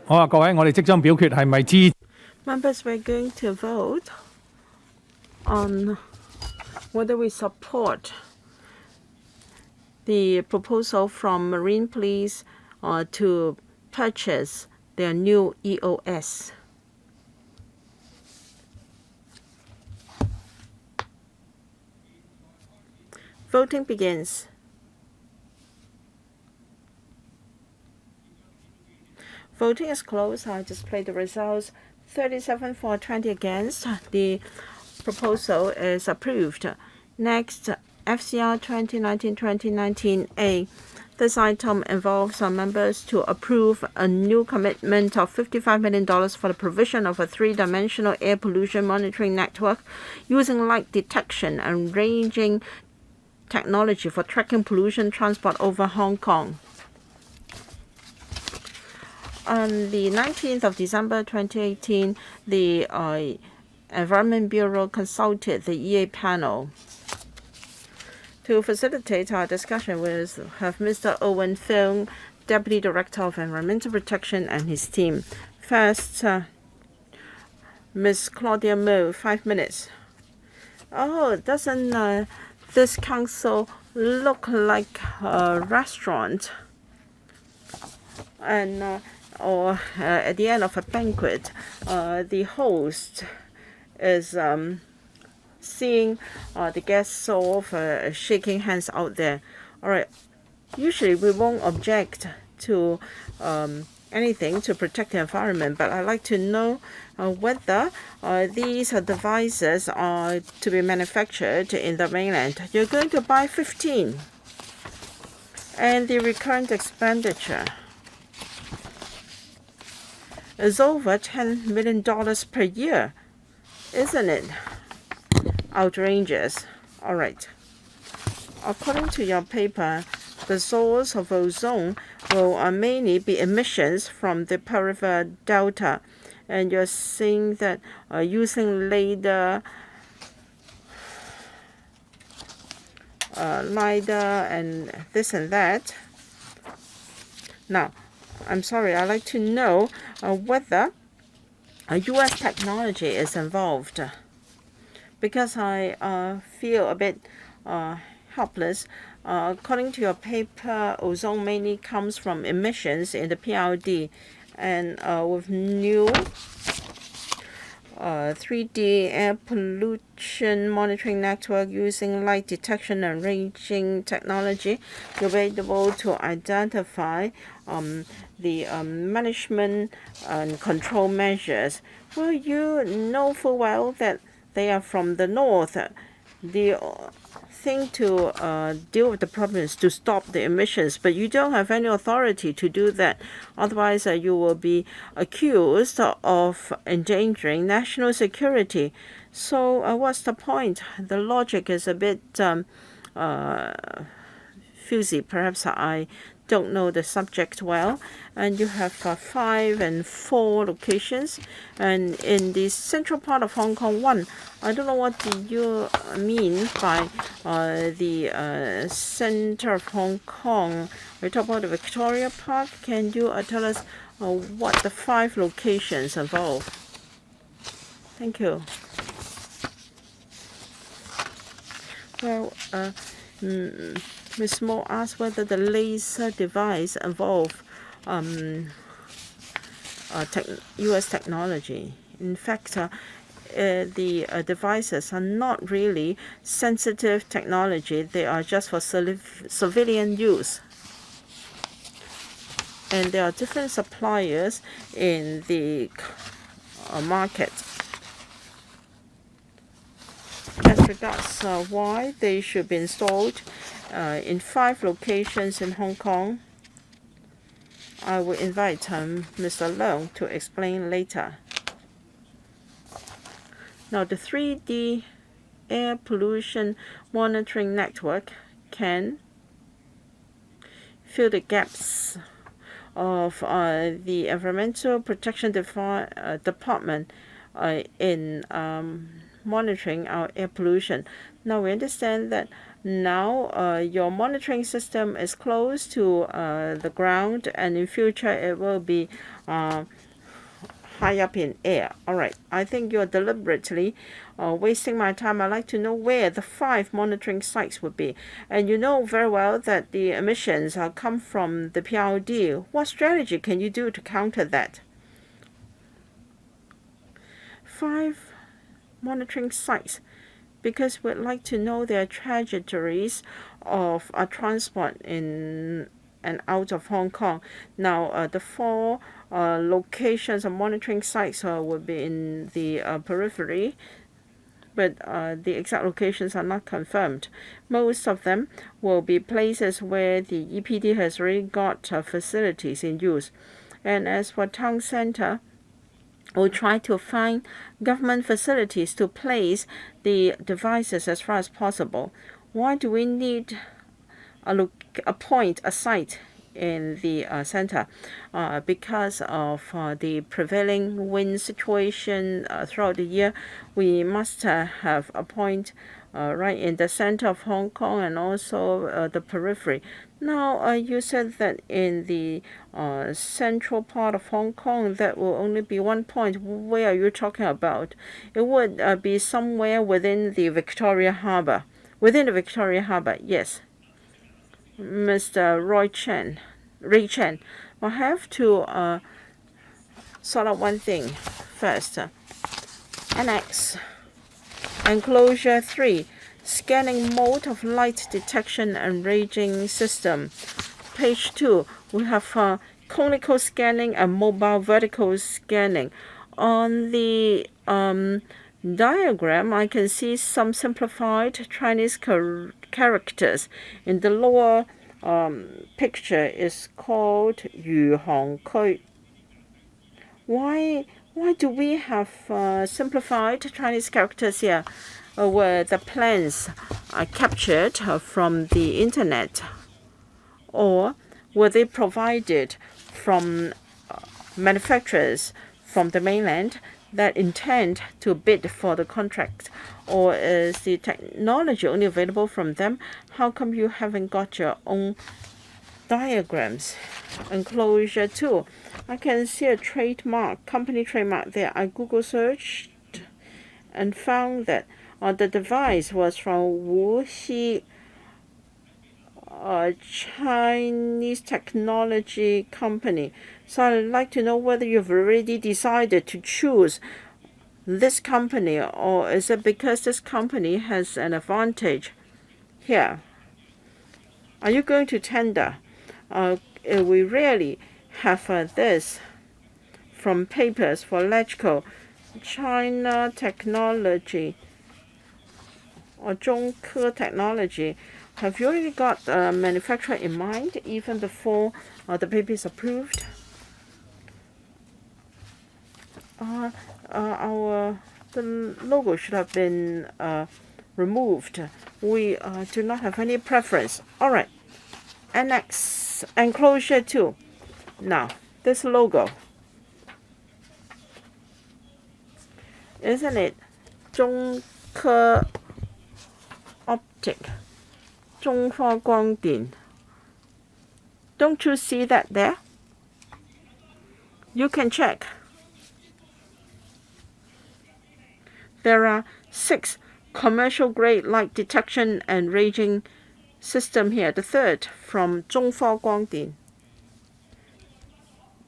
S4: 好啊，各位，我哋即將表決係咪支
S1: Members, we're going to vote on whether we support the proposal from Marine Police to purchase their new EOS. Voting begins. Voting is closed. I display the results. 37 for, 20 against. The proposal is approved. Next, FCR 2019-2019A. This item involves our members to approve a new commitment of $55 million for the provision of a three-dimensional air pollution monitoring network using light detection and ranging technology for tracking pollution transport over Hong Kong. On the 19th of December 2018, the Environment Bureau consulted the EA panel. To facilitate our discussion, we have Mr. Owen Fung, Deputy Director of Environmental Protection, and his team. First, Ms. Claudia Mo, 5 minutes. Oh, doesn't this council look like a restaurant? And or at the end of a banquet, the host is seeing the guests off, shaking hands out there. All right. Usually we won't object to anything to protect the environment, but I'd like to know whether these devices are to be manufactured in the mainland. You're going to buy 15. And the recurrent expenditure is over $10 million per year. Isn't it outrageous? All right. According to your paper, the source of ozone will mainly be emissions from the Pearl River Delta. And you're saying that using LiDAR and this and that. Now, I'm sorry, I'd like to know whether U.S. technology is involved, because I feel a bit helpless. According to your paper, ozone mainly comes from emissions in the PRD, and with new 3D air pollution monitoring network using light detection and ranging technology, you'll be able to identify the management and control measures. Well, you know full well that they are from the north. The thing to deal with the problem is to stop the emissions, but you don't have any authority to do that. Otherwise, you will be accused of endangering national security. So what's the point? The logic is a bit fuzzy. Perhaps I don't know the subject well. And you have 5 and 4 locations, and in the central part of Hong Kong, 1. I don't know what do you mean by the center of Hong Kong. We talk about the Victoria Park. Can you tell us what the 5 locations involve? Thank you. Well, Ms. Moore asked whether the laser device involve U.S. technology. In fact, the devices are not really sensitive technology. They are just for civilian use. And there are different suppliers in the market. As regards why they should be installed in 5 locations in Hong Kong, I will invite Mr. Leung to explain later. Now, the 3D air pollution monitoring network can fill the gaps of the Environmental Protection Department in monitoring our air pollution. Now, we understand that Now your monitoring system is close to the ground, and in future it will be high up in air. All right, I think you're deliberately wasting my time. I'd like to know where the 5 monitoring sites would be. And you know very well that the emissions come from the PRD. What strategy can you do to counter that? 5 monitoring sites, because we'd like to know their trajectories of transport in and out of Hong Kong. Now, the 4 locations of monitoring sites will be in the periphery, but the exact locations are not confirmed. Most of them will be places where the EPD has already got facilities in use. And as for town center, we'll try to find government facilities to place the devices as far as possible. Why do we need a site in the center? Because of the prevailing wind situation throughout the year, we must have a point right in the center of Hong Kong and also the periphery. Now, you said that in the central part of Hong Kong, that will only be one point. Where are you talking about? It would be somewhere within the Victoria Harbour. Within the Victoria Harbour, yes. Mr. Ray Chen, I have to sort out one thing first. Annex, Enclosure 3, Scanning Mode of Light Detection and Ranging System. Page 2, we have conical scanning and mobile vertical scanning. On the diagram, I can see some simplified Chinese characters. In the lower picture is called Yu Hong Kui. Why do we have simplified Chinese characters here? Were the plans captured from the internet, or were they provided from manufacturers from the mainland that intend to bid for the contract, or is the technology only available from them? How come you haven't got your own diagrams? Enclosure 2, I can see a trademark, company trademark there. I Google searched and found that the device was from Wuxi Chinese technology company. So I'd like to know whether you've already decided to choose this company, or is it because this company has an advantage here? Are you going to tender? We rarely have this from papers for LegCo. China Technology or Zhongke Technology. Have you already got a manufacturer in mind even before the paper is approved? The logo should have been removed. We do not have any preference. All right. Annex, Enclosure 2. Now, this logo, isn't it 中科 Optic, 中科光电? Don't you see that there? You can check. There are 6 commercial grade light detection and ranging system here. The 3rd from 中科光电.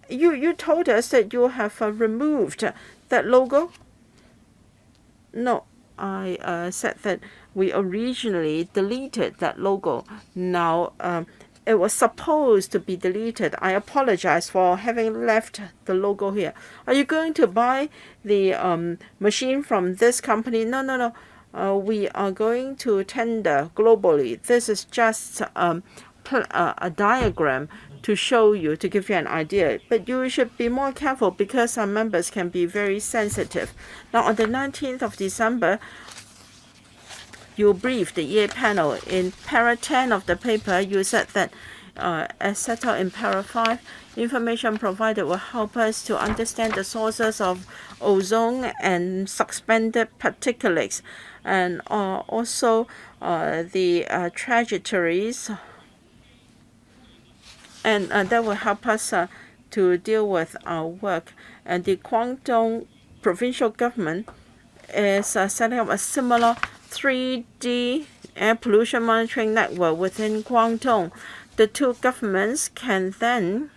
S1: You told us that you have removed that logo? No, I said that we originally deleted that logo. Now, it was supposed to be deleted. I apologize for having left the logo here. Are you going to buy the machine from this company? No. We are going to tender globally. This is just a diagram to show you, to give you an idea. But you should be more careful because our members can be very sensitive. Now, on the 19th of December, you briefed the EA panel. In para 10 of the paper, you said that as set out in paragraph 5, information provided will help us to understand the sources of ozone and suspended particulates, and also the trajectories, and that will help us to deal with our work. And the Guangdong provincial government is setting up a similar 3D air pollution monitoring network within Guangdong. The two governments can then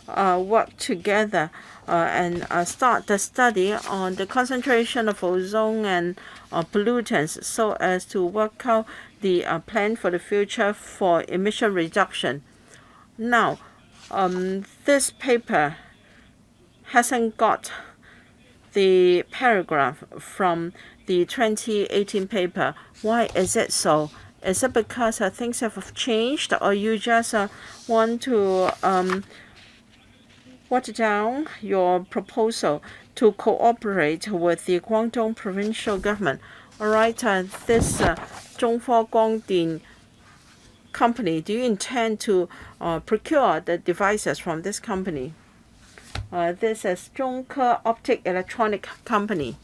S1: work together and start the study on the concentration of ozone and pollutants so as to work out the plan for the future for emission reduction. Now, this paper hasn't got the paragraph from the 2018 paper. Why is it so? Is it because things have changed, or you just want to water down your proposal to cooperate with the Guangdong provincial government? All right, this Zhonghe Guangdian company, do you intend to procure the devices from this company? This is Electro-Optic Electronic Company.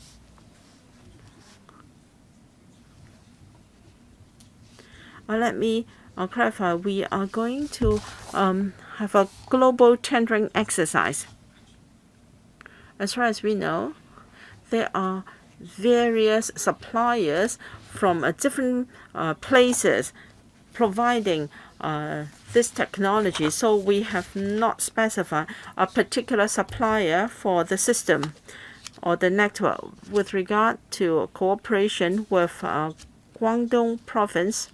S1: Let me clarify. We are going to have a global tendering exercise. As far as we know, there are various suppliers from different places providing this technology, so we have not specified a particular supplier for the system or the network. With regard to cooperation with Guangdong province,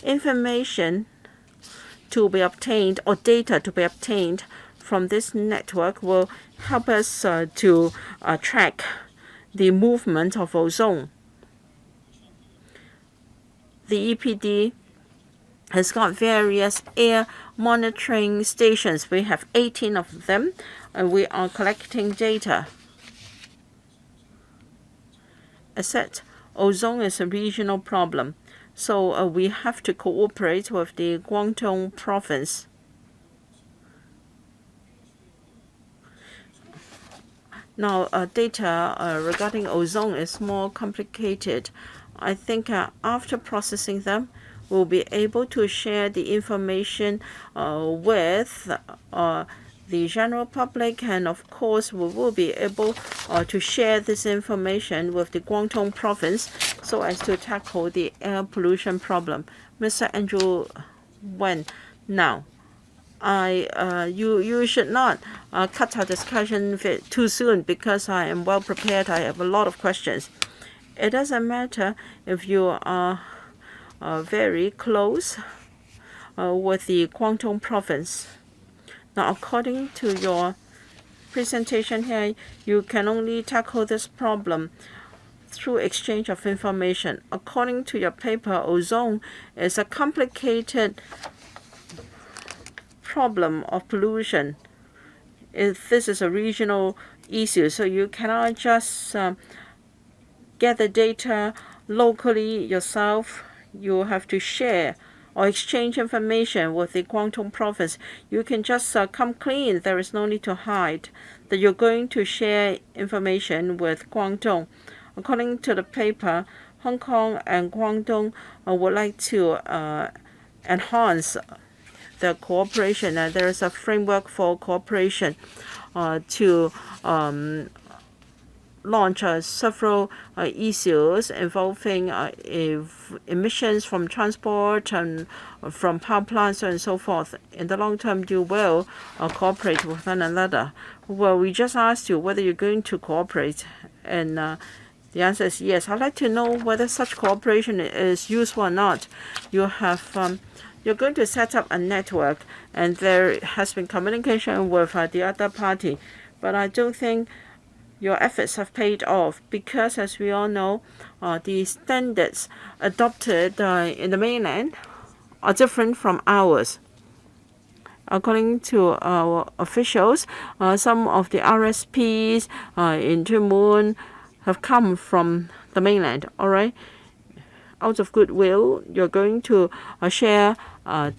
S1: information to be obtained or data to be obtained from this network will help us to track the movement of ozone. The EPD has got various air monitoring stations. We have 18 of them, and we are collecting data. As said, ozone is a regional problem, so we have to cooperate with the Guangdong province. Now, data regarding ozone is more complicated. I think after processing them, we'll be able to share the information with the general public, and of course we will be able to share this information with the Guangdong province so as to tackle the air pollution problem. Mr. Andrew Wen, now you should not cut our discussion too soon, because I am well prepared. I have a lot of questions. It doesn't matter if you are very close with the Guangdong province. Now, according to your presentation here, you can only tackle this problem through exchange of information. According to your paper, ozone is a complicated problem of pollution. This is a regional issue, so you cannot just gather data locally yourself. You have to share or exchange information with the Guangdong province. You can just come clean. There is no need to hide that you're going to share information with Guangdong. According to the paper, Hong Kong and Guangdong would like to enhance the cooperation. There is a framework for cooperation to launch several issues involving emissions from transport and from power plants and so forth. In the long term, you will cooperate with one another. Well, we just asked you whether you're going to cooperate, and the answer is yes. I'd like to know whether such cooperation is useful or not. You're going to set up a network, and there has been communication with the other party, but I don't think your efforts have paid off, because as we all know, the standards adopted in the mainland are different from ours. According to our officials, some of the RSPs in Tuen Mun have come from the mainland. All right, out of goodwill, you're going to share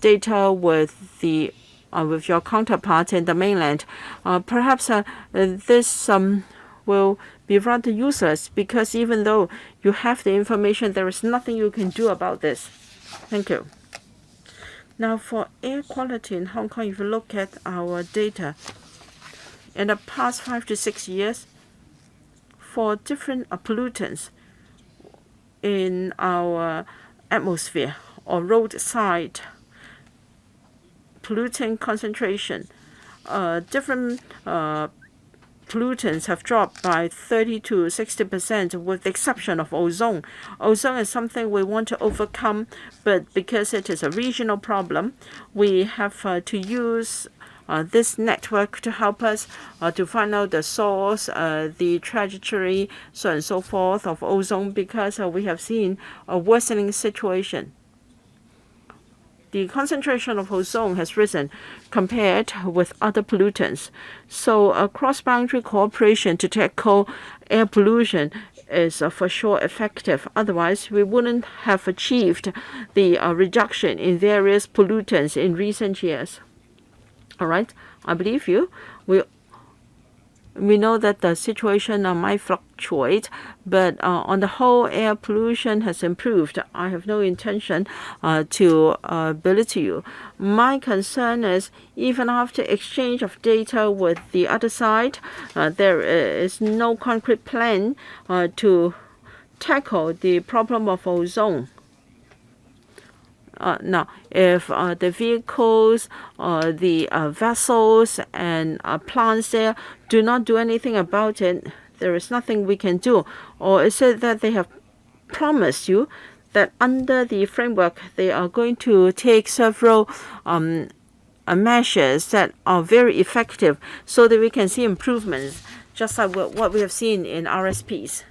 S1: data with your counterpart in the mainland. Perhaps this will be rather useless, because even though you have the information, there is nothing you can do about this. Thank you. Now, for air quality in Hong Kong, if you look at our data, in the past 5 to 6 years, for different pollutants in our atmosphere or roadside pollutant concentration, different pollutants have dropped by 30 to 60%, with the exception of ozone. Ozone is something we want to overcome, but because it is a regional problem, we have to use this network to help us to find out the source, the trajectory, so on and so forth of ozone, because we have seen a worsening situation. The concentration of ozone has risen compared with other pollutants. So a cross-boundary cooperation to tackle air pollution is for sure effective. Otherwise, we wouldn't have achieved the reduction in various pollutants in recent years. All right, I believe you. We know that the situation might fluctuate, but on the whole, air pollution has improved. I have no intention to belittle you. My concern is, even after exchange of data with the other side, there is no concrete plan to tackle the problem of ozone. Now, if the vehicles, the vessels and plants there do not do anything about it, there is nothing we can do. Or is it that they have promised you that under the framework they are going to take several measures that are very effective, so that we can see improvements, just like what we have seen in RSPs?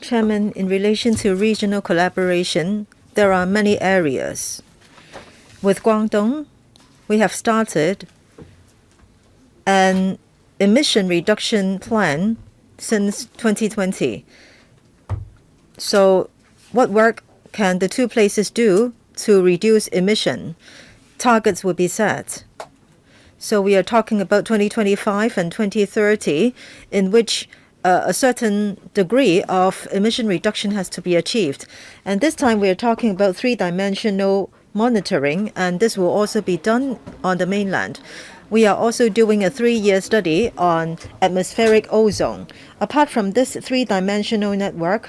S3: Chairman, in relation to regional collaboration, there are many areas. With Guangdong, we have started an emission reduction plan since 2020. So what work can the two places do to reduce emission? Targets will be set. So we are talking about 2025 and 2030, in which a certain degree of emission reduction has to be achieved. And this time we are talking about three-dimensional monitoring, and this will also be done on the mainland. We are also doing a 3-year study on atmospheric ozone. Apart from this three-dimensional network,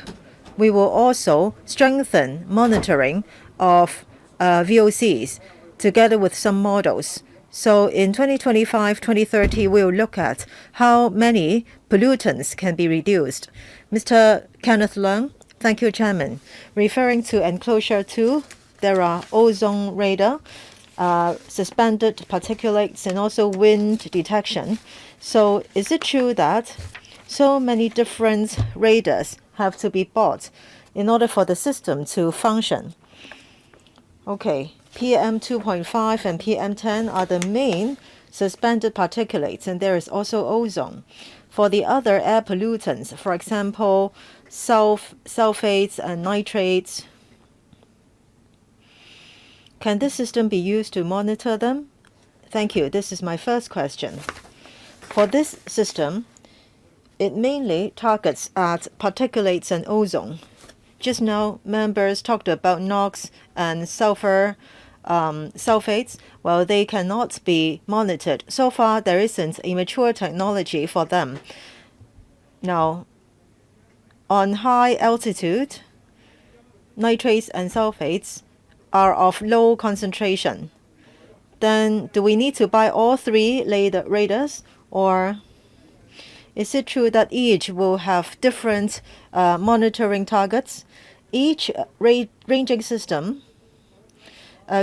S3: we will also strengthen monitoring of VOCs together with some models. So in 2025, 2030, we'll look at how many pollutants can be reduced. Mr. Kenneth Leung, thank you, Chairman. Referring to enclosure 2, there are ozone radar, suspended particulates, and also wind detection. So is it true that so many different radars have to be bought in order for the system to function? Okay. PM 2.5 and PM 10 are the main suspended particulates, and there is also ozone. For the other air pollutants, for example, sulfates and nitrates, can this system be used to monitor them? Thank you. This is my first question. For this system, it mainly targets at particulates and ozone. Just now, members talked about NOx and sulfur sulfates. Well, they cannot be monitored. So far, there isn't a mature technology for them. Now, on high altitude, nitrates and sulfates are of low concentration. Then, do we need to buy all 3 radars, or is it true that each will have different monitoring targets? Each ranging system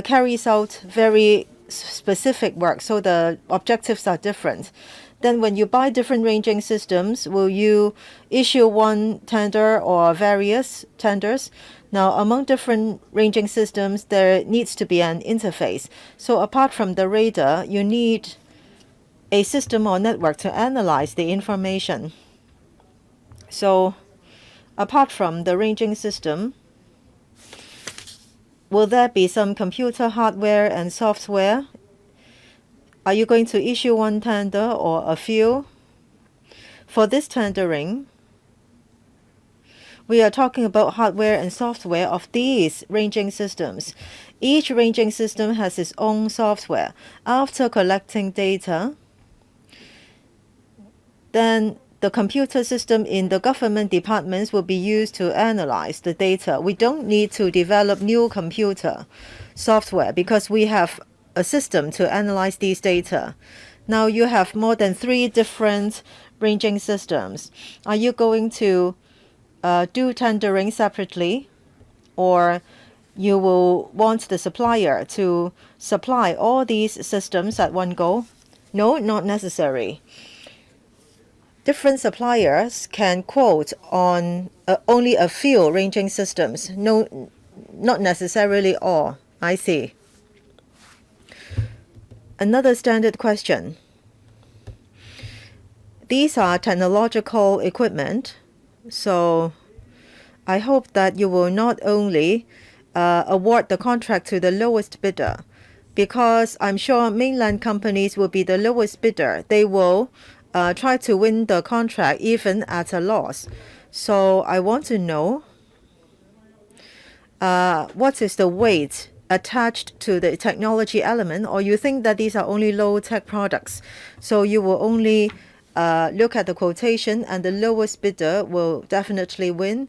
S3: carries out very specific work, so the objectives are different. Then when you buy different ranging systems, will you issue one tender or various tenders? Now, among different ranging systems, there needs to be an interface. So apart from the radar, you need a system or network to analyze the information. So Apart from the ranging system, will there be some computer hardware and software? Are you going to issue one tender or a few? For this tendering, we are talking about hardware and software of these ranging systems. Each ranging system has its own software. After collecting data, then the computer system in the government departments will be used to analyze the data. We don't need to develop new computer software because we have a system to analyze these data. Now you have more than 3 different ranging systems. Are you going to do tendering separately, or you will want the supplier to supply all these systems at one go? No, not necessary. Different suppliers can quote on only a few ranging systems. No, not necessarily all. I see. Another standard question. These are technological equipment, so I hope that you will not only award the contract to the lowest bidder, because I'm sure mainland companies will be the lowest bidder. They will try to win the contract even at a loss. So I want to know what is the weight attached to the technology element, or you think that these are only low-tech products. So you will only look at the quotation and the lowest bidder will definitely win.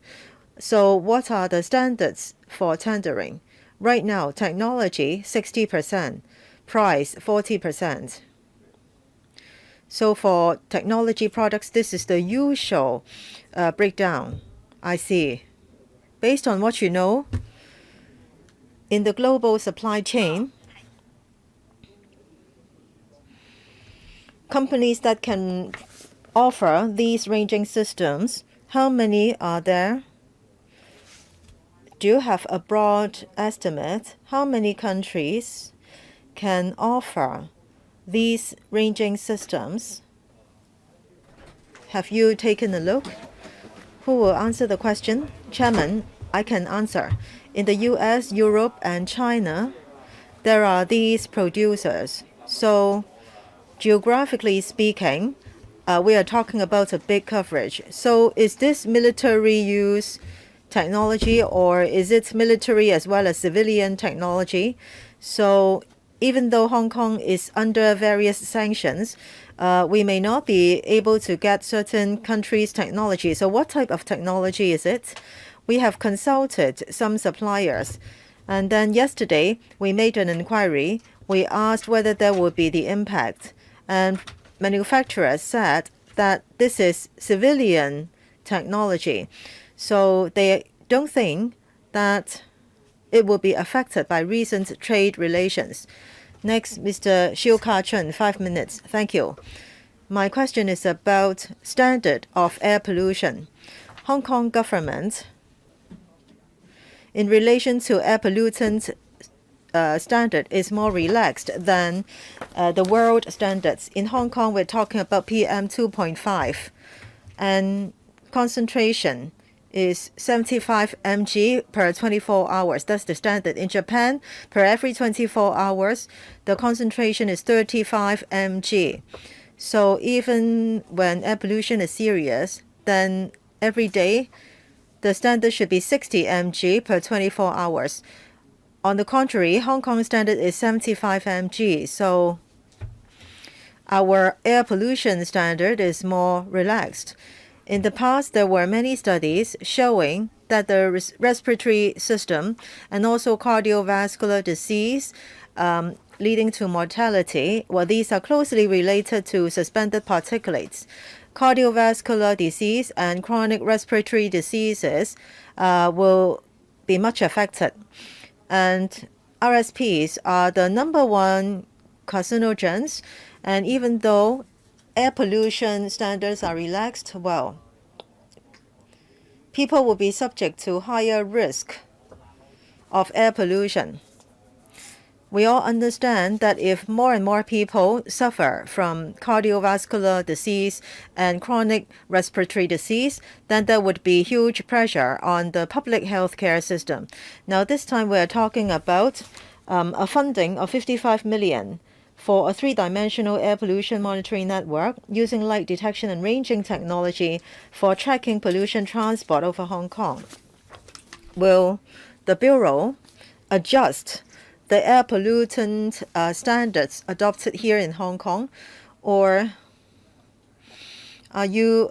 S3: So what are the standards for tendering? Right now, technology 60%, price 40%. So for technology products, this is the usual breakdown. I see. Based on what you know, in the global supply chain, companies that can offer these ranging systems, how many are there? Do you have a broad estimate? How many countries can offer these ranging systems? Have you taken a look? Who will answer the question? Chairman, I can answer. In the US, Europe, and China, there are these producers. So geographically speaking, we are talking about a big coverage. So is this military use technology, or is it military as well as civilian technology? So even though Hong Kong is under various sanctions, we may not be able to get certain countries' technology. So what type of technology is it? We have consulted some suppliers. And then yesterday, we made an inquiry. We asked whether there would be the impact. And manufacturers said that this is civilian technology. So they don't think that it will be affected by recent trade relations. Next, Mr. Xiu Ka-chun, 5 minutes. Thank you. My question is about standard of air pollution. Hong Kong government, in relation to air pollutant standard, is more relaxed than the world standards. In Hong Kong, we're talking about PM 2.5, and concentration is 75 mg per 24 hours. That's the standard. In Japan, per every 24 hours, the concentration is 35 mg. So even when air pollution is serious, then every day the standard should be 60 mg per 24 hours. On the contrary, Hong Kong standard is 75 mg. So our air pollution standard is more relaxed. In the past, there were many studies showing that the respiratory system and also cardiovascular disease leading to mortality, well, these are closely related to suspended particulates. Cardiovascular disease and chronic respiratory diseases will be much affected. And RSPs are the #1 carcinogens, and even though air pollution standards are relaxed, well, people will be subject to higher risk of air pollution. We all understand that if more and more people suffer from cardiovascular disease and chronic respiratory disease, then there would be huge pressure on the public healthcare system. Now, this time we are talking about a funding of 55 million for a three-dimensional air pollution monitoring network using light detection and ranging technology for tracking pollution transport over Hong Kong. Will the Bureau adjust the air pollutant standards adopted here in Hong Kong, or are you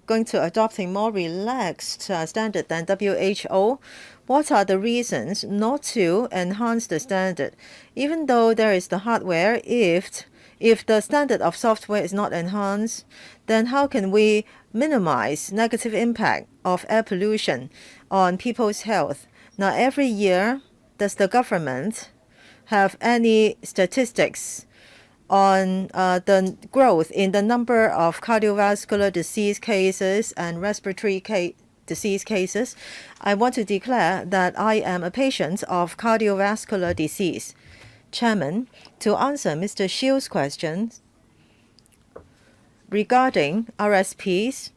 S3: going to adopt a more relaxed standard than WHO? What are the reasons not to enhance the standard? Even though there is the hardware, if the standard of software is not enhanced, then how can we minimize negative impact of air pollution on people's health? Now, every year, does the government have any statistics on the growth in the number of cardiovascular disease cases and respiratory disease cases? I want to declare that I am a patient of cardiovascular disease. Chairman, to answer Mr. Shiu's question regarding RSPs,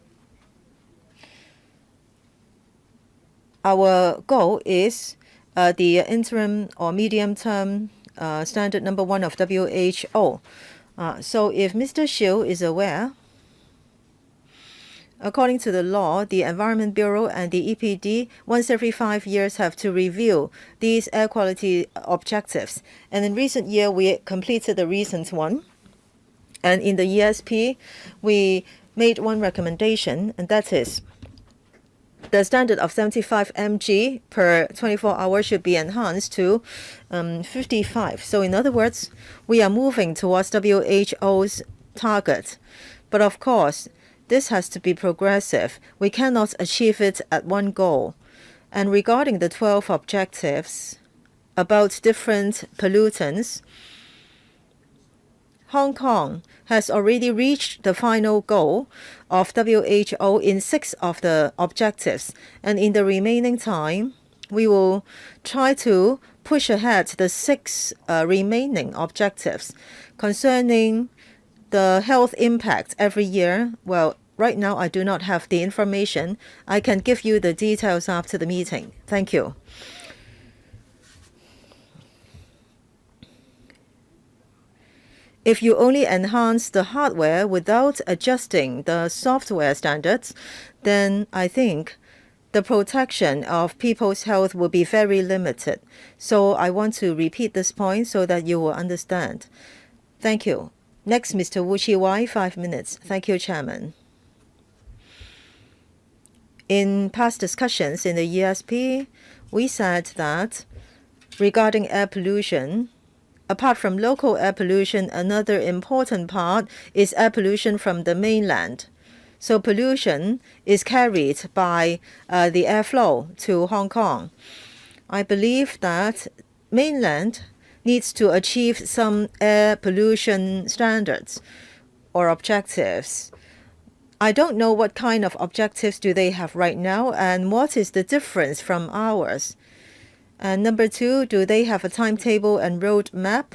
S3: our goal is the interim or medium-term standard number 1 of WHO. So if Mr. Shiu is aware, according to the law, the Environment Bureau and the EPD once every 5 years have to review these air quality objectives. And in recent year, we completed the recent one. And in the ESP, we made one recommendation, and that is the standard of 75 mg per 24 hours should be enhanced to 55. So in other words, we are moving towards WHO's target. But of course, this has to be progressive. We cannot achieve it at one go. And regarding the 12 objectives about different pollutants, Hong Kong has already reached the final goal of WHO in 6 of the objectives. And in the remaining time, we will try to push ahead the 6 remaining objectives. Concerning the health impact every year, well, right now I do not have the information. I can give you the details after the meeting. Thank you. If you only enhance the hardware without adjusting the software standards, then I think the protection of people's health will be very limited. So I want to repeat this point so that you will understand. Thank you. Next, Mr. Wu Chi-wai, 5 minutes. Thank you, Chairman. In past discussions in the ESP, we said that regarding air pollution, apart from local air pollution, another important part is air pollution from the mainland. So pollution is carried by the airflow to Hong Kong. I believe that mainland needs to achieve some air pollution standards or objectives. I don't know what kind of objectives do they have right now and what is the difference from ours. And number 2, do they have a timetable and roadmap?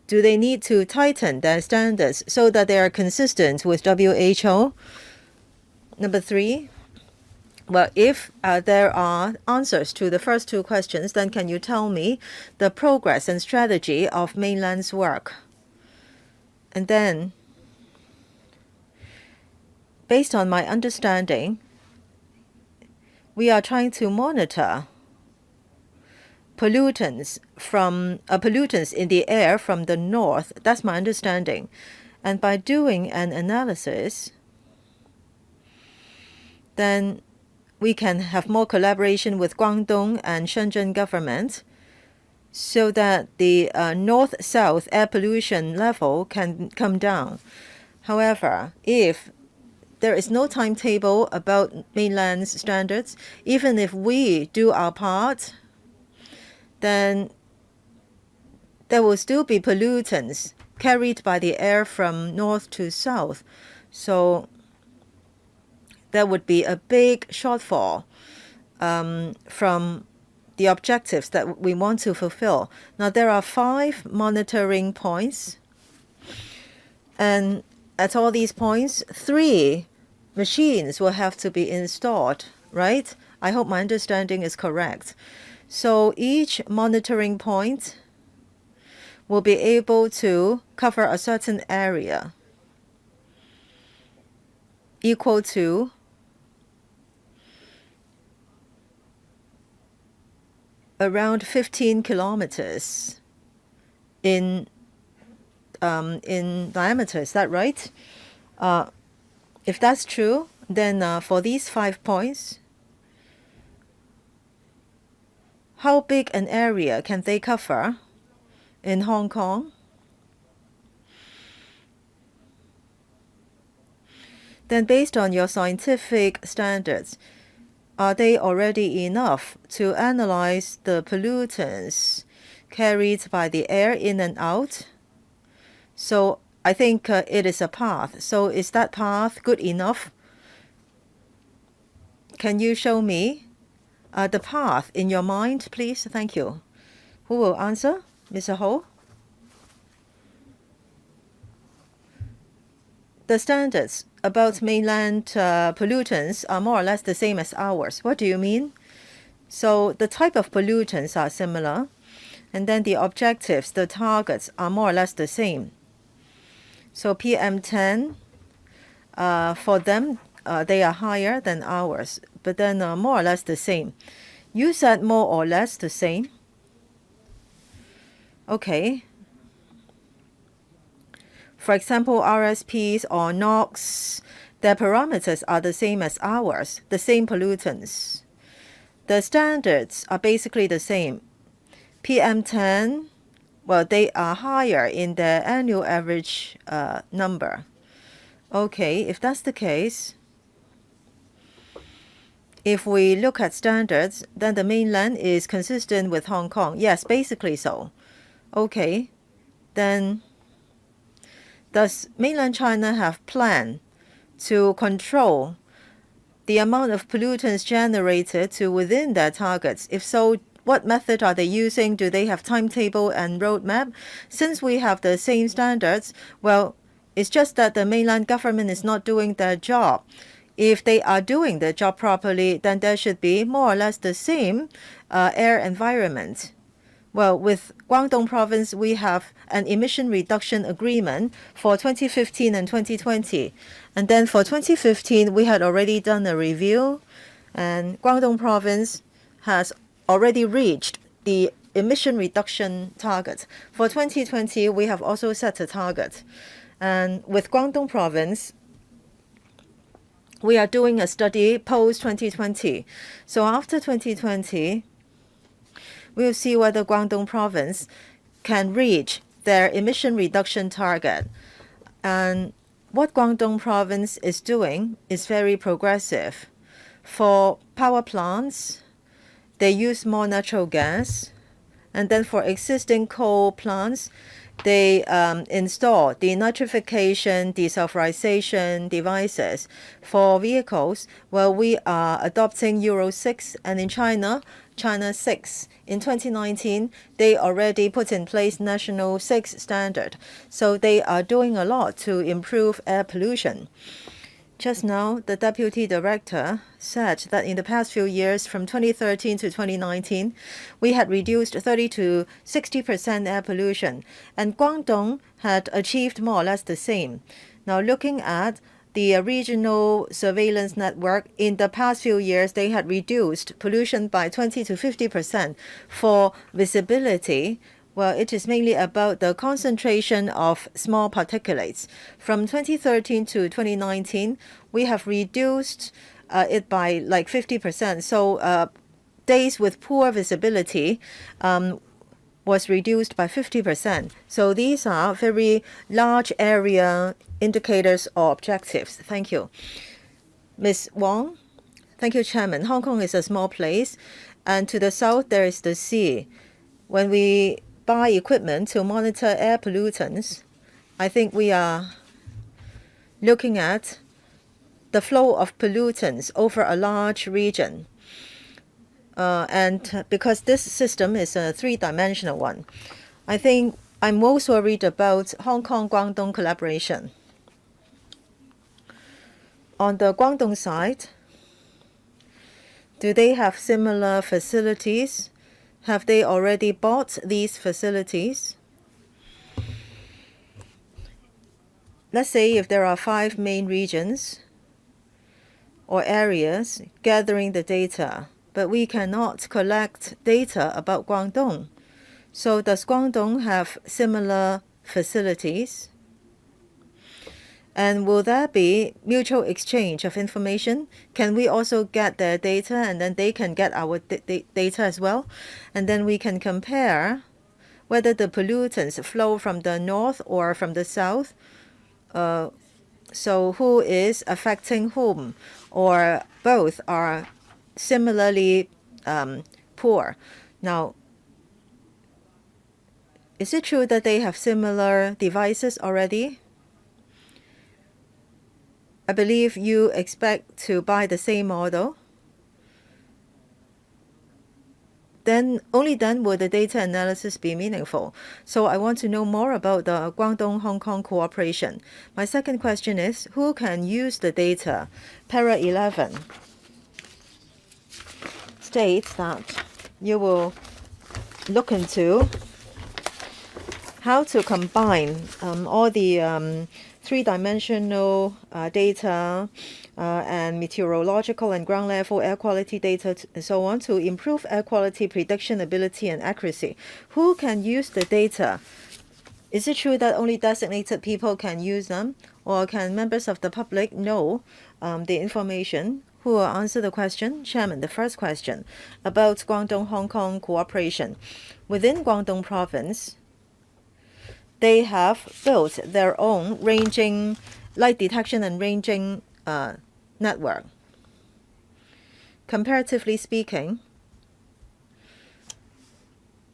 S3: Do they need to tighten their standards so that they are consistent with WHO? Number 3, well, if there are answers to the first 2 questions, then can you tell me the progress and strategy of mainland's work? And then, based on my understanding, we are trying to monitor pollutants in the air from the north. That's my understanding. And by doing an analysis, then we can have more collaboration with Guangdong and Shenzhen government so that the north-south air pollution level can come down. However, if there is no timetable about mainland's standards, even if we do our part, then there will still be pollutants carried by the air from north to south. So there would be a big shortfall from the objectives that we want to fulfill. Now, there are 5 monitoring points. And at all these points, 3 machines will have to be installed, right? I hope my understanding is correct. So each monitoring point will be able to cover a certain area equal to around 15 kilometers in diameter. Is that right? If that's true, then for these 5 points, how big an area can they cover in Hong Kong? Then based on your scientific standards, are they already enough to analyze the pollutants carried by the air in and out? So I think it is a path. So is that path good enough? Can you show me the path in your mind, please? Thank you. Who will answer? Mr. Ho? The standards about mainland pollutants are more or less the same as ours. What do you mean? So the type of pollutants are similar, and then the objectives, the targets are more or less the same. So PM10, for them, they are higher than ours, but then more or less the same. You said more or less the same. Okay. For example, RSPs or NOx, their parameters are the same as ours, the same pollutants. The standards are basically the same. PM10, well, they are higher in their annual average number. Okay, if that's the case, if we look at standards, then the mainland is consistent with Hong Kong. Yes, basically so. Okay, then does mainland China have plan to control the amount of pollutants generated to within their targets? If so, what method are they using? Do they have timetable and roadmap? Since we have the same standards, well, it's just that the mainland government is not doing their job. If they are doing their job properly, then there should be more or less the same air environment. Well, with Guangdong province, we have an emission reduction agreement for 2015 and 2020. And then for 2015, we had already done a review, and Guangdong province has already reached the emission reduction target. For 2020, we have also set a target. And with Guangdong province, we are doing a study post-2020. So after 2020, we'll see whether Guangdong province can reach their emission reduction target. And what Guangdong province is doing is very progressive. For power plants, they use more natural gas. And then for existing coal plants, they install the nitrification, desulfurization devices. For vehicles, well, we are adopting Euro 6, and in China 6. In 2019, they already put in place National 6 standard. So they are doing a lot to improve air pollution. Just now, the Deputy Director said that in the past few years, from 2013 to 2019, we had reduced 30 to 60% air pollution, and Guangdong had achieved more or less the same. Now, looking at the regional surveillance network, in the past few years, they had reduced pollution by 20 to 50%. For visibility, well, it is mainly about the concentration of small particulates. From 2013 to 2019, we have reduced it by like 50%. So days with poor visibility was reduced by 50%. So these are very large area indicators or objectives. Thank you. Ms. Wong? Thank you, Chairman. Hong Kong is a small place, and to the south there is the sea. When we buy equipment to monitor air pollutants, I think we are looking at the flow of pollutants over a large region. And because this system is a three-dimensional one, I think I'm most worried about Hong Kong-Guangdong collaboration. On the Guangdong side, do they have similar facilities? Have they already bought these facilities? Let's say if there are 5 main regions or areas gathering the data, but we cannot collect data about Guangdong. So does Guangdong have similar facilities? And will there be mutual exchange of information? Can we also get their data and then they can get our data as well? And then we can compare whether the pollutants flow from the north or from the south. So who is affecting whom? Or both are similarly poor. Now, is it true that they have similar devices already? I believe you expect to buy the same model. Then only then will the data analysis be meaningful. So I want to know more about the Guangdong-Hong Kong cooperation. My second question is, who can use the data? Para 11 states that you will look into how to combine all the three-dimensional data and meteorological and ground level air quality data and so on to improve air quality prediction ability and accuracy. Who can use the data? Is it true that only designated people can use them, or can members of the public know the information? Who will answer the question? Chairman, the first question about Guangdong-Hong Kong cooperation. Within Guangdong province, they have built their own ranging, light detection and ranging network. Comparatively speaking,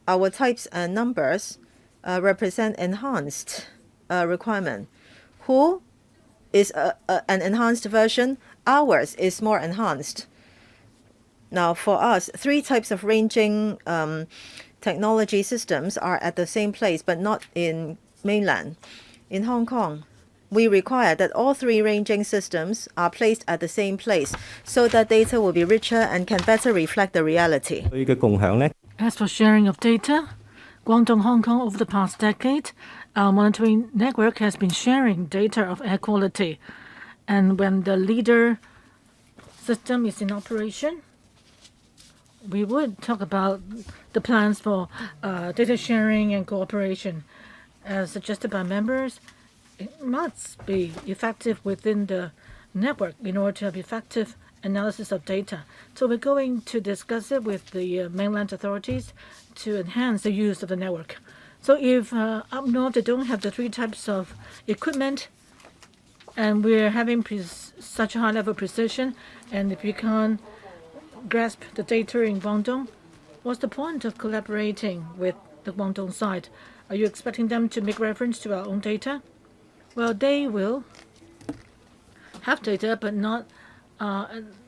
S3: our types and numbers represent enhanced requirement. Who is an enhanced version? Ours is more enhanced. Now, for us, 3 types of ranging technology systems are at the same place, but not in mainland. In Hong Kong, we require that all 3 ranging systems are placed at the same place so that data will be richer and can better reflect the reality.
S2: As for sharing of data, Guangdong, Hong Kong, over the past decade, our monitoring network has been sharing data of air quality. And when the leader system is in operation, we would talk about the plans for data sharing and cooperation. As suggested by members, it must be effective within the network in order to have effective analysis of data. So we're going to discuss it with the mainland authorities to enhance the use of the network. So if up north they don't have the 3 types of equipment, and we're having such a high level of precision, and if you can't grasp the data in Guangdong, what's the point of collaborating with the Guangdong side? Are you expecting them to make reference to our own data? Well, they will have data, but not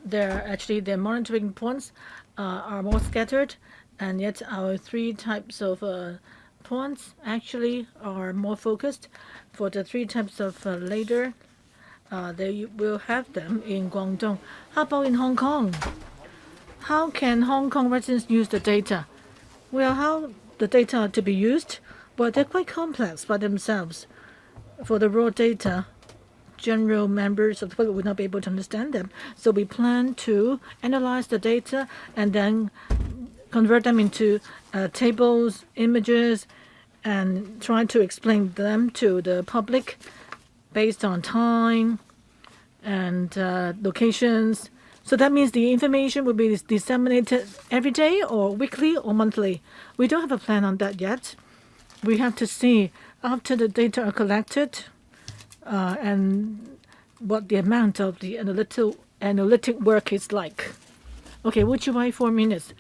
S2: their monitoring points are more scattered, and yet our 3 types of points actually are more focused. For the 3 types of later, they will have them in Guangdong. How about in Hong Kong? How can Hong Kong residents use the data? Well, how the data are to be used? Well, they're quite complex by themselves. For the raw data, general members of the public would not be able to understand them. So we plan to analyze the data and then convert them into tables, images, and try to explain them to the public based on time and locations. So that means the information will be disseminated every day or weekly or monthly. We don't have a plan on that yet. We have to see after the data are collected and what the amount of the analytic work is like. Okay, would you wait 4 minutes?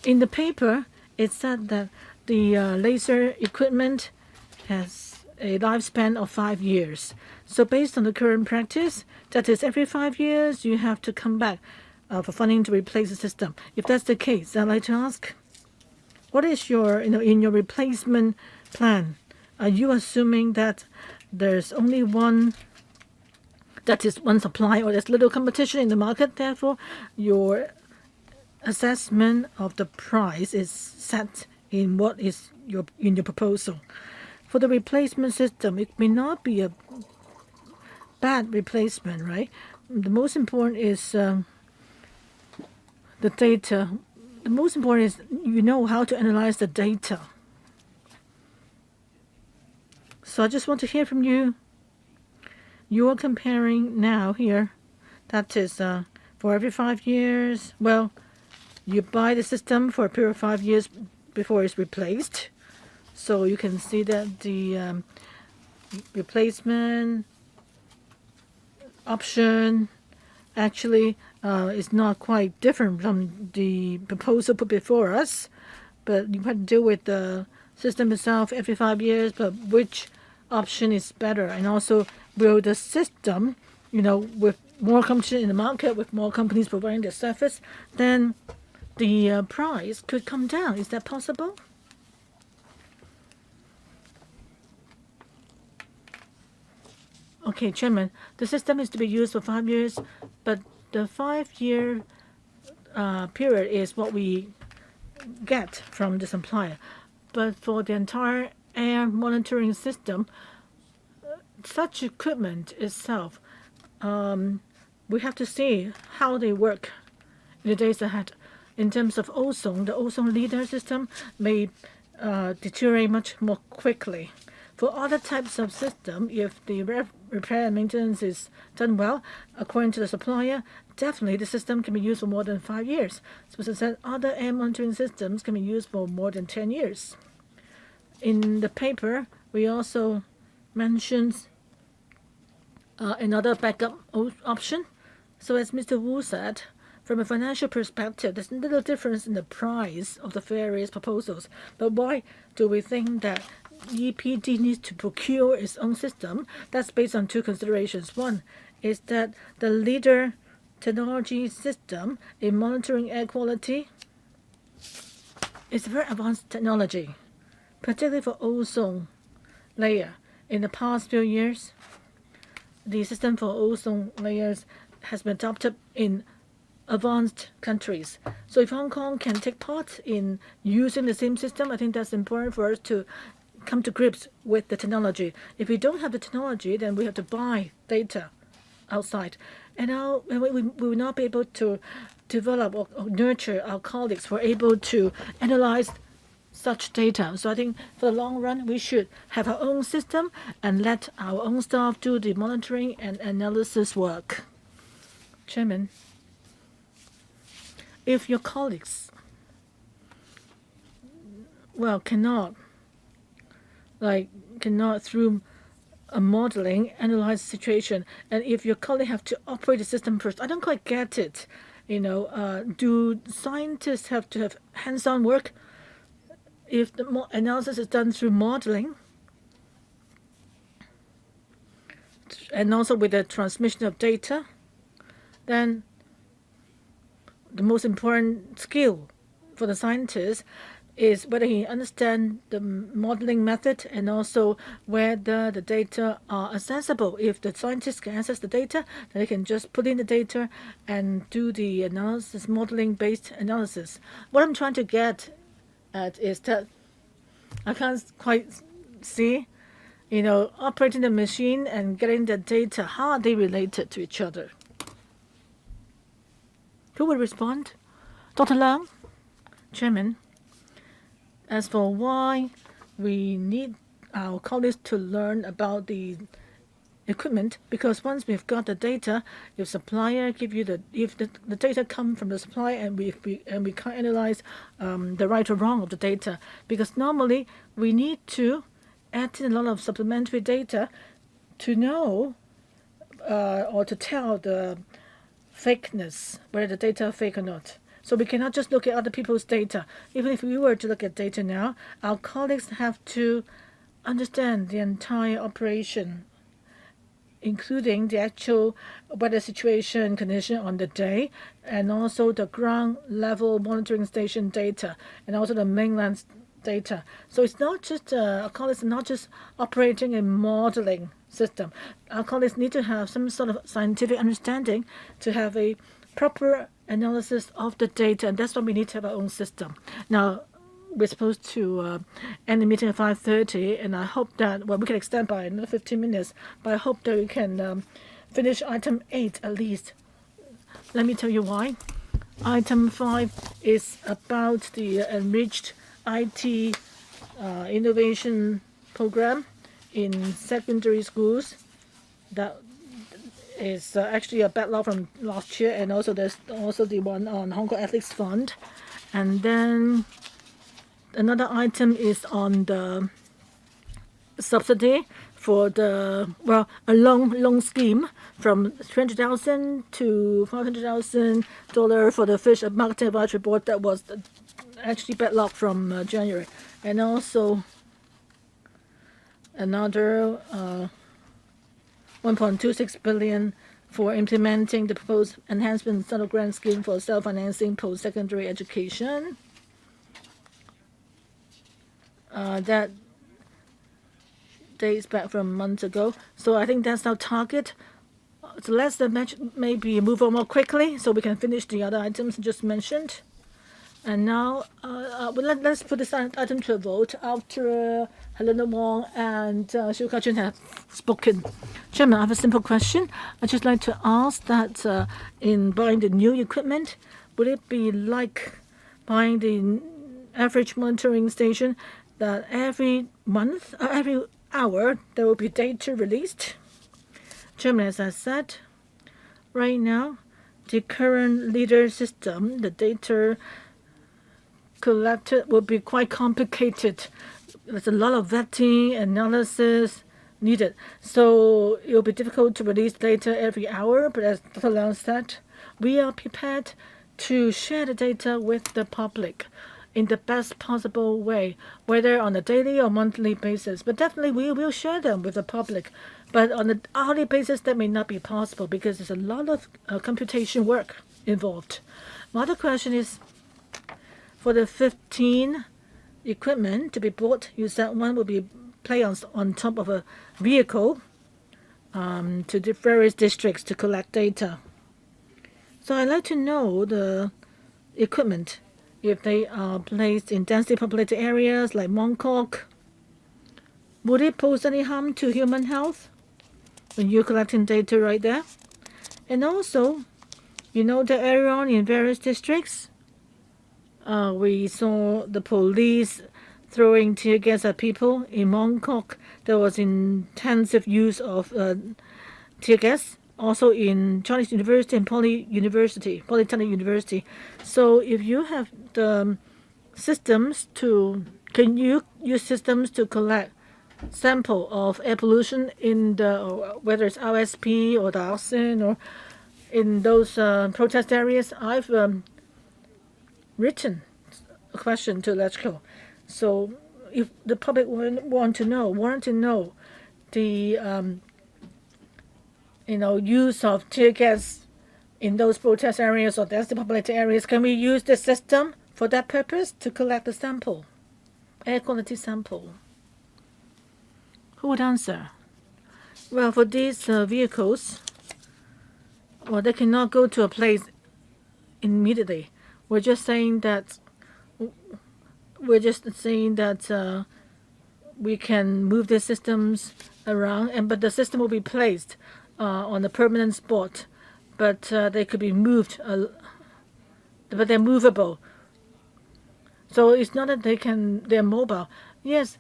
S2: In the paper, it said that the laser equipment has a lifespan of 5 years. So based on the current practice, that is every 5 years you have to come back for funding to replace the system. If that's the case, I'd like to ask, what is your, in your replacement plan, are you assuming that there's only one, that is one supply, or there's little competition in the market, therefore your assessment of the price is set in what is in your proposal? For the replacement system, it may not be a bad replacement, right? The most important is the data. The most important is you know how to analyze the data. So I just want to hear from you. You're comparing now here. That is for every 5 years. Well, you buy the system for a period of 5 years before it's replaced. So you can see that the replacement option actually is not quite different from the proposal put before us. But you have to deal with the system itself every 5 years, but which option is better? And also, will the system, with more competition in the market, with more companies providing their service, then the price could come down. Is that possible? Okay, Chairman, the system is to be used for 5 years, but the 5-year period is what we get from the supplier. But for the entire air monitoring system, such equipment itself, we have to see how they work in the days ahead. In terms of ozone, the ozone leader system may deteriorate much more quickly. For other types of system, if the repair and maintenance is done well, according to the supplier, definitely the system can be used for more than 5 years. So as I said, other air monitoring systems can be used for more than 10 years. In the paper, we also mentioned another backup option. So as Mr. Wu said, from a financial perspective, there's little difference in the price of the various proposals. But why do we think that EPD needs to procure its own system? That's based on two considerations. One is that the leader technology system in monitoring air quality is a very advanced technology, particularly for ozone layer. In the past few years, the system for ozone layers has been adopted in advanced countries. So if Hong Kong can take part in using the same system, I think that's important for us to come to grips with the technology. If we don't have the technology, then we have to buy data outside. And now we will not be able to develop or nurture our colleagues who are able to analyze such data. So I think for the long run, we should have our own system and let our own staff do the monitoring and analysis work. Chairman, if your colleagues, cannot through a modeling analyze the situation, and if your colleague have to operate the system first, I don't quite get it. Do scientists have to have hands-on work? If the analysis is done through modeling, and also with the transmission of data, then the most important skill for the scientist is whether he understands the modeling method and also whether the data are accessible. If the scientist can access the data, then they can just put in the data and do the analysis, modeling-based analysis. What I'm trying to get at is that I can't quite see, operating the machine and getting the data, how are they related to each other? Who will respond? Dr. Leung? Chairman, as for why we need our colleagues to learn about the equipment, because once we've got the data, if supplier give you if the data come from the supplier and we can't analyze the right or wrong of the data, because normally we need to add in a lot of supplementary data to know or to tell the fakeness, whether the data are fake or not. So we cannot just look at other people's data. Even if we were to look at data now, our colleagues have to understand the entire operation including the actual weather situation condition on the day, and also the ground level monitoring station data, and also the mainland data. So it's not just our colleagues not just operating a modeling system. Our colleagues need to have some sort of scientific understanding to have a proper analysis of the data, and that's why we need to have our own system. Now, we're supposed to end the meeting at 5:30, and I hope that, well, we can extend by another 15 minutes, but I hope that we can finish item 8 at least. Let me tell you why. Item 5 is about the enriched IT innovation program in secondary schools. That is actually a backlog from last year, and also there's also the one on Hong Kong Ethics Fund. And then another item is on the subsidy for the, well, a loan scheme from $300,000 to $500,000 for the fish marketing advisory board that was actually backlogged from January. And also another 1.26 billion for implementing the proposed enhancement federal grant scheme for self-financing post-secondary education. That dates back from months ago. So I think that's our target. So let's maybe move on more quickly so we can finish the other items just mentioned. And now let's put this item to a vote after Helena Wong and Xiu Ka-chun have spoken. Chairman, I have a simple question. I'd just like to ask that in buying the new equipment, would it be like buying the average monitoring station that every month, every hour, there will be data released? Chairman, as I said, right now, the current leader system, the data collected will be quite complicated. There's a lot of vetting, analysis needed. So it will be difficult to release data every hour, but as Dr. Leung said, we are prepared to share the data with the public in the best possible way, whether on a daily or monthly basis. But definitely we will share them with the public. But on an hourly basis, that may not be possible because there's a lot of computation work involved. My other question is, for the 15 equipment to be bought, you said one will be placed on top of a vehicle to the various districts to collect data. So I'd like to know the equipment, if they are placed in densely populated areas like Mongkok, would it pose any harm to human health when you're collecting data right there? And also, you know that earlier on in various districts, we saw the police throwing tear gas at people. In Mongkok, there was intensive use of tear gas. Also in Chinese University and Polytechnic University. So if you have the systems can you use systems to collect sample of air pollution in whether it's RSP or dioxin or in those protest areas? I've written a question to LegCo. So if the public want to know the use of tear gas in those protest areas or densely populated areas, can we use the system for that purpose to collect the sample, air quality sample? Who would answer? Well, for these vehicles, well, they cannot go to a place immediately. We're just saying that we can move the systems around, but the system will be placed on a permanent spot, but they could be moved, but they're movable. So it's not that they're mobile. Yes,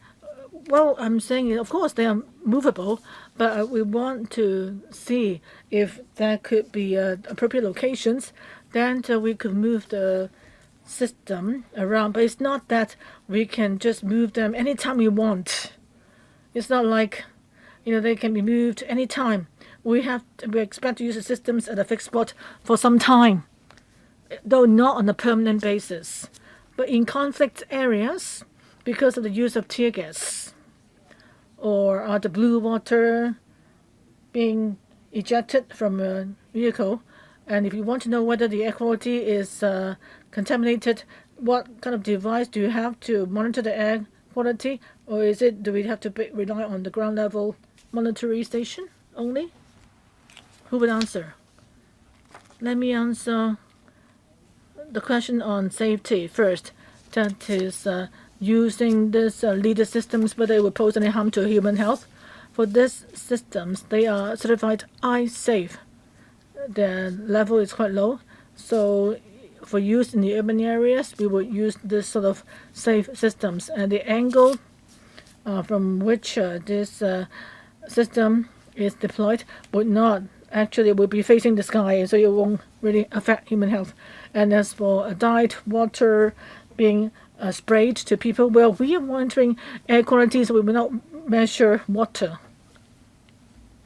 S2: well, I'm saying, of course, they are movable, but we want to see if there could be appropriate locations, then we could move the system around. But it's not that we can just move them anytime we want. It's not like, they can be moved anytime. We expect to use the systems at a fixed spot for some time, though not on a permanent basis. But in conflict areas, because of the use of tear gas or the blue water being ejected from a vehicle, and if you want to know whether the air quality is contaminated, what kind of device do you have to monitor the air quality, or do we have to rely on the ground level monitoring station only? Who would answer? Let me answer the question on safety first. That is using this leader systems, whether it will pose any harm to human health. For these systems, they are certified I-safe. The level is quite low, so for use in the urban areas, we would use this sort of safe systems. And the angle from which this system is deployed will be facing the sky, so it won't really affect human health. And as for diet water being sprayed to people, well, we are monitoring air quality, so we will not measure water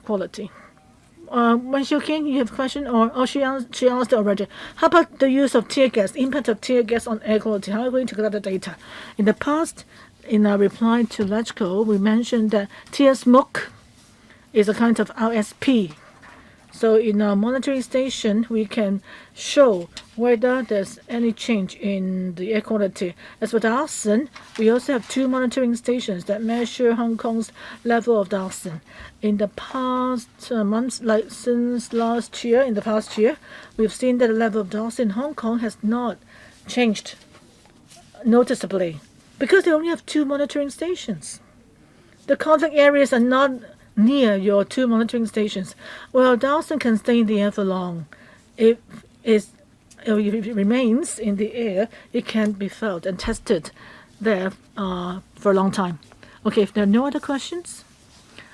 S2: quality. Wen Xiuqing, you have a question? She asked already. How about the use of tear gas, impact of tear gas on air quality? How are we going to collect the data? In the past, in our reply to LegCo, we mentioned that tear smoke is a kind of RSP. So in our monitoring station, we can show whether there's any change in the air quality. As for dioxin, we also have 2 monitoring stations that measure Hong Kong's level of dioxin. In the past months, like since last year, in the past year, we've seen that the level of dioxin in Hong Kong has not changed noticeably because they only have 2 monitoring stations. The conflict areas are not near your 2 monitoring stations. Well, dioxin can stay in the air for long. If it remains in the air, it can be felt and tested there for a long time. Okay, if there are no other questions,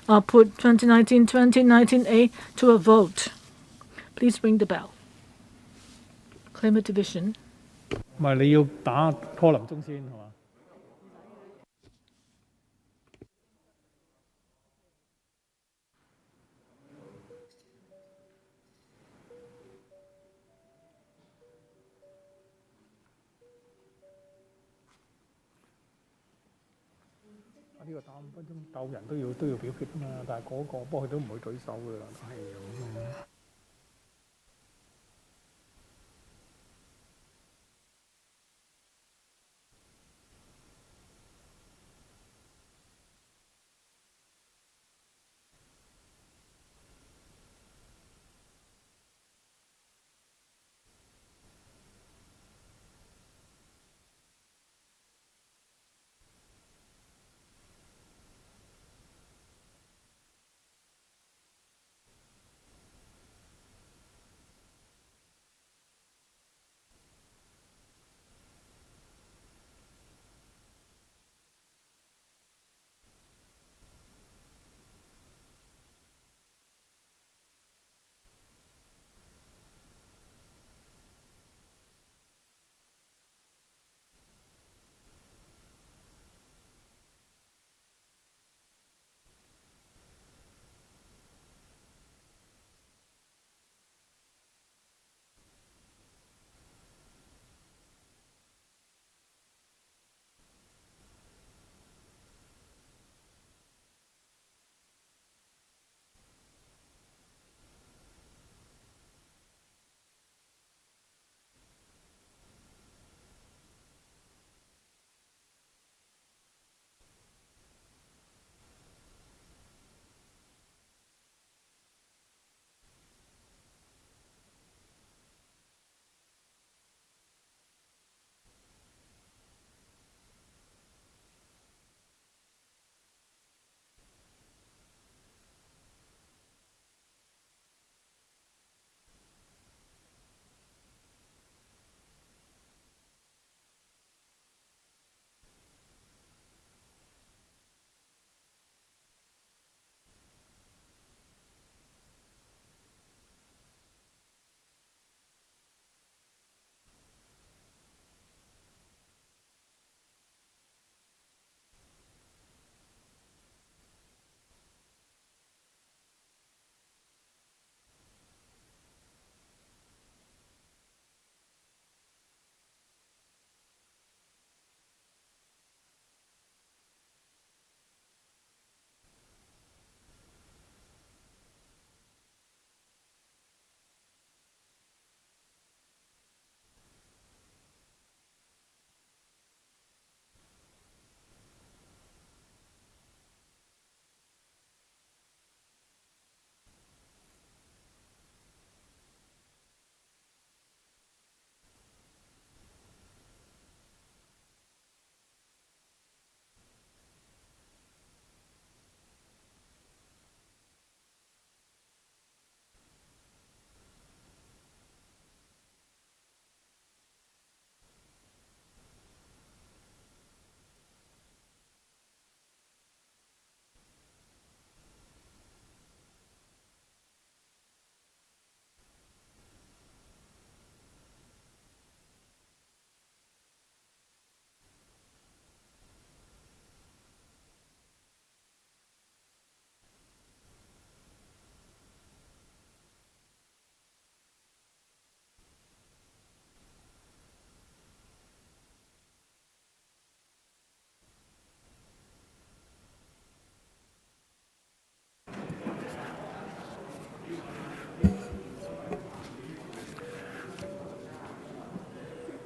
S2: I'll put 2019-2019A to a vote. Please ring the bell. Claimant Division.
S4: 唔係你要打拖林鐘先係嘛？呢個打5分鐘鬥人都要表決㗎嘛，但係嗰個不過佢都唔會舉手㗎啦，係咁。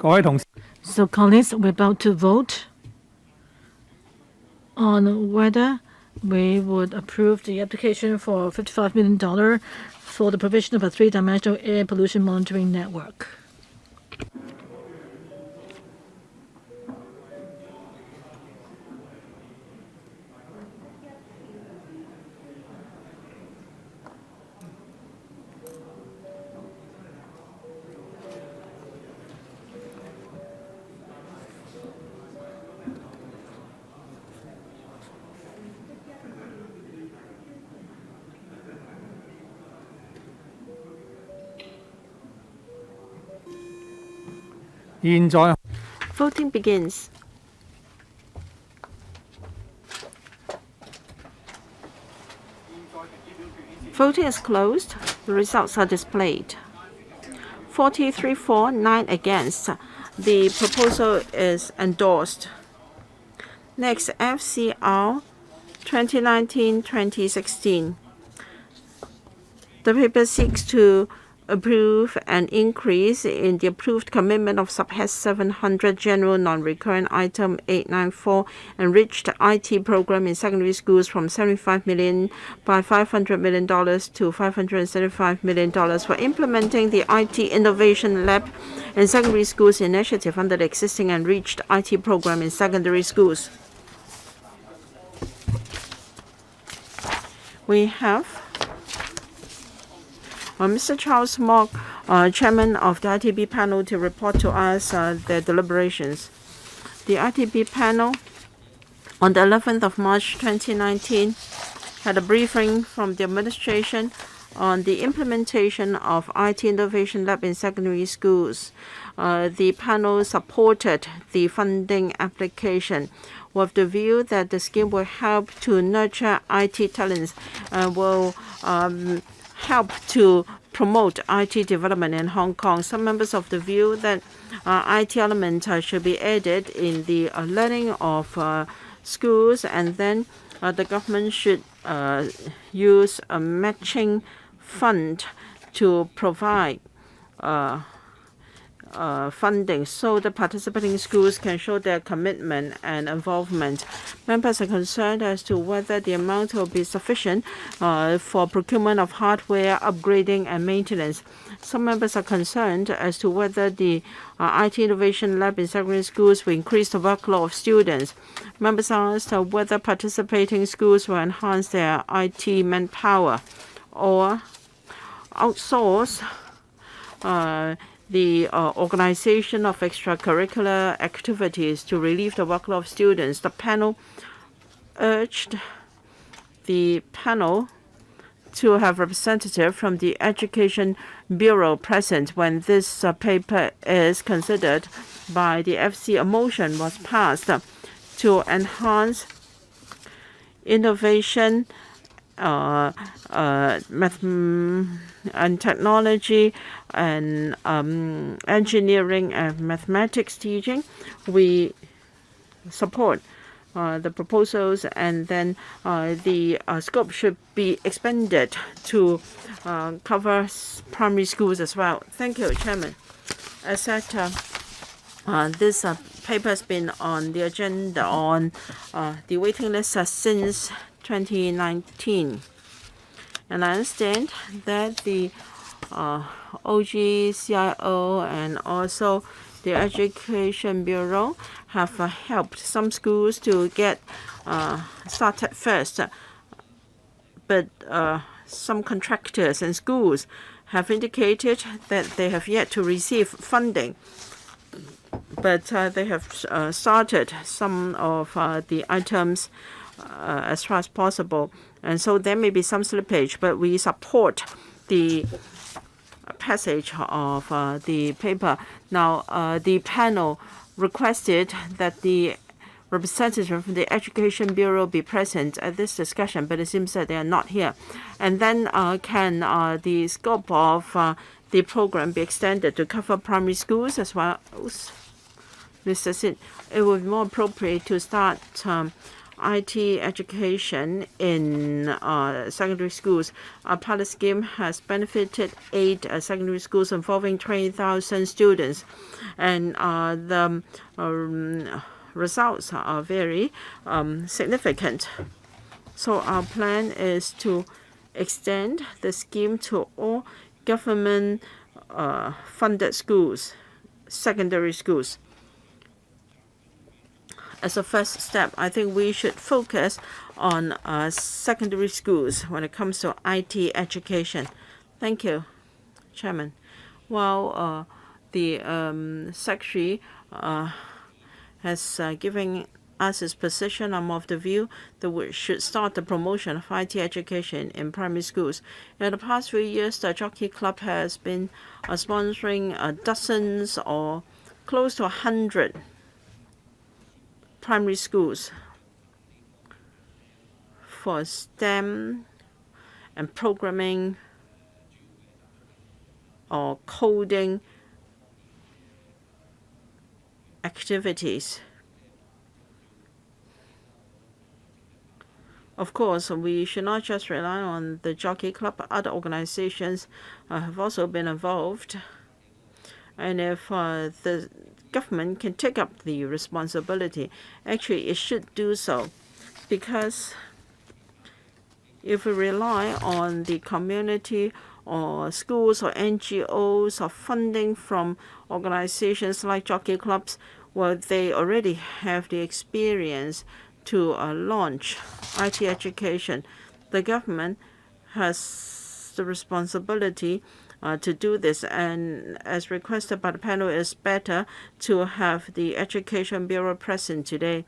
S4: 各位同事，
S2: So, colleagues, we're about to vote on whether we would approve the application for $55 million for the provision of a three-dimensional air pollution monitoring network.
S1: Voting begins. Voting is closed. The results are displayed. 43 for, 9 against. The proposal is endorsed. Next, FCR 2019-2016. The paper seeks to approve an increase in the approved commitment of Subhead 700 General Non-Recurrent Item 894 Enriched IT Program in Secondary Schools from $75 million by $500 million to $575 million for implementing the IT Innovation Lab in Secondary Schools initiative under the existing Enriched IT Program in Secondary Schools. We have Mr. Charles Mock, Chairman of the ITB panel, to report to us their deliberations. The ITB panel on the 11th of March 2019 had a briefing from the administration on the implementation of IT Innovation Lab in secondary schools. The panel supported the funding application with the view that the scheme will help to nurture IT talents and will help to promote IT development in Hong Kong. Some members of the view that IT element should be added in the learning of schools, and then the government should use a matching fund to provide funding so the participating schools can show their commitment and involvement. Members are concerned as to whether the amount will be sufficient for procurement of hardware, upgrading, and maintenance. Some members are concerned as to whether the IT Innovation Lab in secondary schools will increase the workload of students. Members asked whether participating schools will enhance their IT manpower or outsource the organization of extracurricular activities to relieve the workload of students. The panel urged the panel to have representative from the Education Bureau present when this paper is considered by the FC. A motion was passed to enhance innovation and technology and engineering and mathematics teaching. We support the proposals, and then the scope should be expanded to cover primary schools as well. Thank you, Chairman. As said, this paper has been on the agenda on the waiting list since 2019. And I understand that the OGCIO and also the Education Bureau have helped some schools to get started first. But some contractors and schools have indicated that they have yet to receive funding. But they have started some of the items as far as possible. And so there may be some slippage, but we support the passage of the paper. Now, the panel requested that the representative from the Education Bureau be present at this discussion, but it seems that they are not here. And then can the scope of the program be extended to cover primary schools as well? Mr. Sid, it would be more appropriate to start IT education in secondary schools. Our pilot scheme has benefited 8 secondary schools involving 20,000 students, and the results are very significant. So our plan is to extend the scheme to all government funded schools, secondary schools. As a first step, I think we should focus on secondary schools when it comes to IT education. Thank you, Chairman. While the Secretary has given us his position, I'm of the view that we should start the promotion of IT education in primary schools. In the past few years, the Jockey Club has been sponsoring dozens or close to 100 primary schools for STEM and programming or coding activities. Of course, we should not just rely on the Jockey Club. Other organizations have also been involved. And if the government can take up the responsibility, actually it should do so, because if we rely on the community or schools or NGOs or funding from organizations like jockey clubs, well, they already have the experience to launch IT education. The government has the responsibility to do this, and as requested by the panel, it's better to have the Education Bureau present today.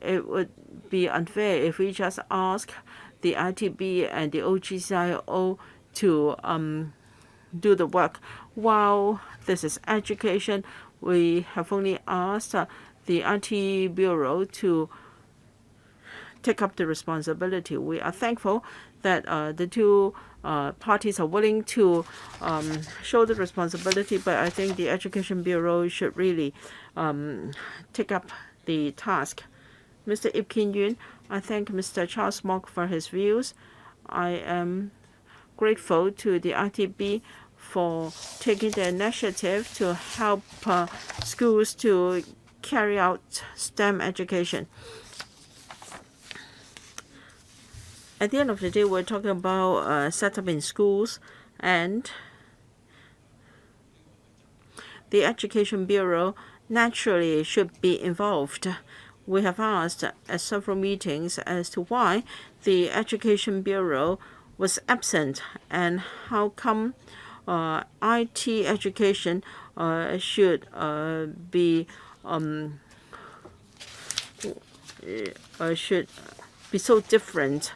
S1: It would be unfair if we just ask the ITB and the OGCIO to do the work. While this is education, we have only asked the IT Bureau to take up the responsibility. We are thankful that the two parties are willing to show the responsibility, but I think the Education Bureau should really take up the task. Mr. Ip Kin Yuen, I thank Mr. Charles Mock for his views. I am grateful to the ITB for taking the initiative to help schools to carry out STEM education. At the end of the day, we're talking about setup in schools, and the Education Bureau naturally should be involved. We have asked at several meetings as to why the Education Bureau was absent and how come IT education should be so different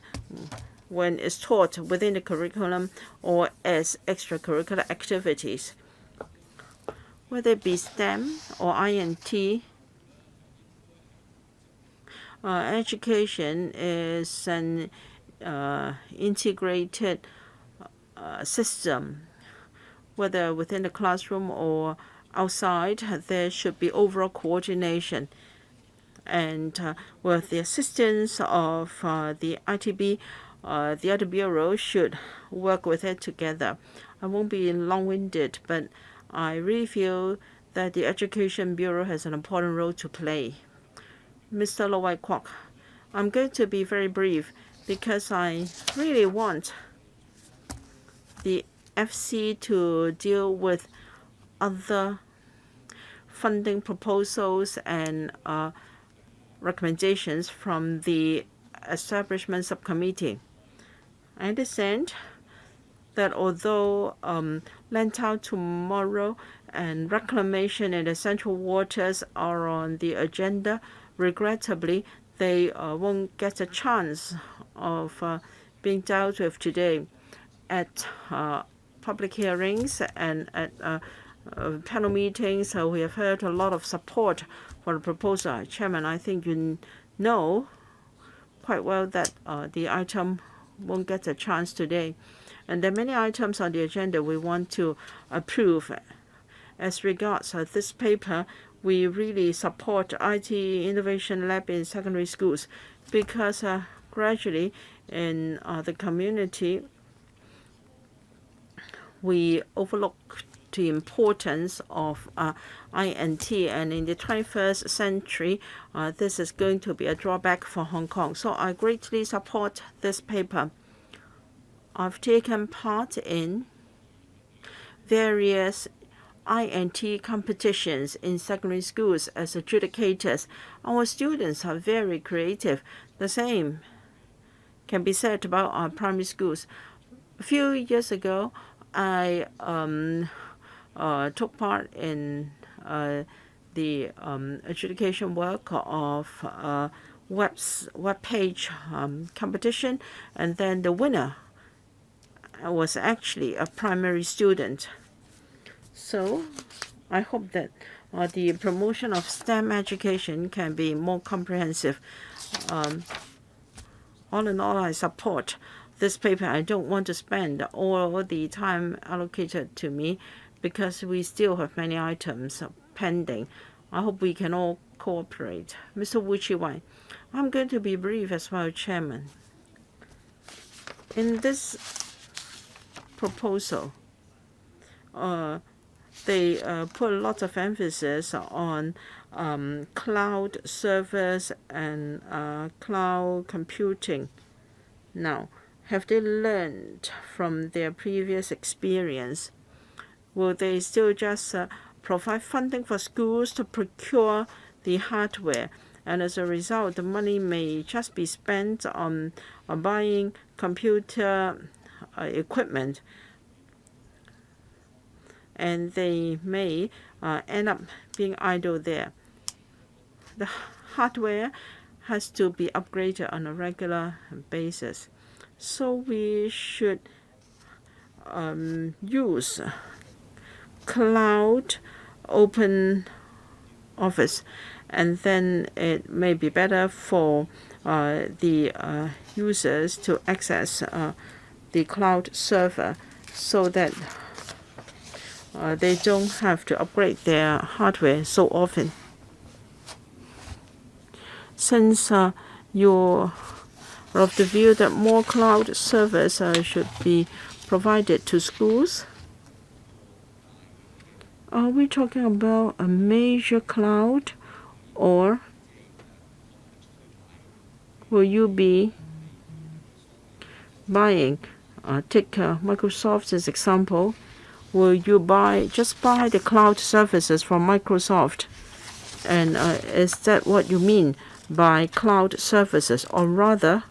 S1: when it's taught within the curriculum or as extracurricular activities. Whether it be STEM or INT, education is an integrated system. Whether within the classroom or outside, there should be overall coordination. And with the assistance of the ITB, the other bureau should work with it together. I won't be long-winded, but I really feel that the Education Bureau has an important role to play. Mr. Lo Kwok, I'm going to be very brief because I really want the FC to deal with other funding proposals and recommendations from the Establishment Subcommittee. I understand that although Lantau tomorrow and reclamation in the central waters are on the agenda, regrettably, they won't get a chance of being dealt with today. At public hearings and at panel meetings, so we have heard a lot of support for the proposal. Chairman, I think you know quite well that the item won't get a chance today. And there are many items on the agenda we want to approve. As regards this paper, we really support IT Innovation Lab in secondary schools. because gradually in the community we overlook the importance of INT, and in the 21st century this is going to be a drawback for Hong Kong. So I greatly support this paper. I've taken part in various INT competitions in secondary schools as adjudicators. Our students are very creative. The same can be said about our primary schools. A few years ago, I took part in the adjudication work of web page competition, and then the winner was actually a primary student. So I hope that the promotion of STEM education can be more comprehensive. All in all, I support this paper. I don't want to spend all the time allocated to me because we still have many items pending. I hope we can all cooperate. Mr. Wu Chi-wai, I'm going to be brief as well, Chairman. In this proposal, they put a lot of emphasis on cloud servers and cloud computing. Now, have they learned from their previous experience? Will they still just provide funding for schools to procure the hardware, and as a result, the money may just be spent on buying computer equipment, and they may end up being idle there. The hardware has to be upgraded on a regular basis. So we should use cloud open office, and then it may be better for the users to access the cloud server so that they don't have to upgrade their hardware so often. Since you're of the view that more cloud servers should be provided to schools, are we talking about a major cloud, or will you be buying, take Microsoft as example, will you just buy the cloud services from Microsoft? And is that what you mean by cloud services? Or rather,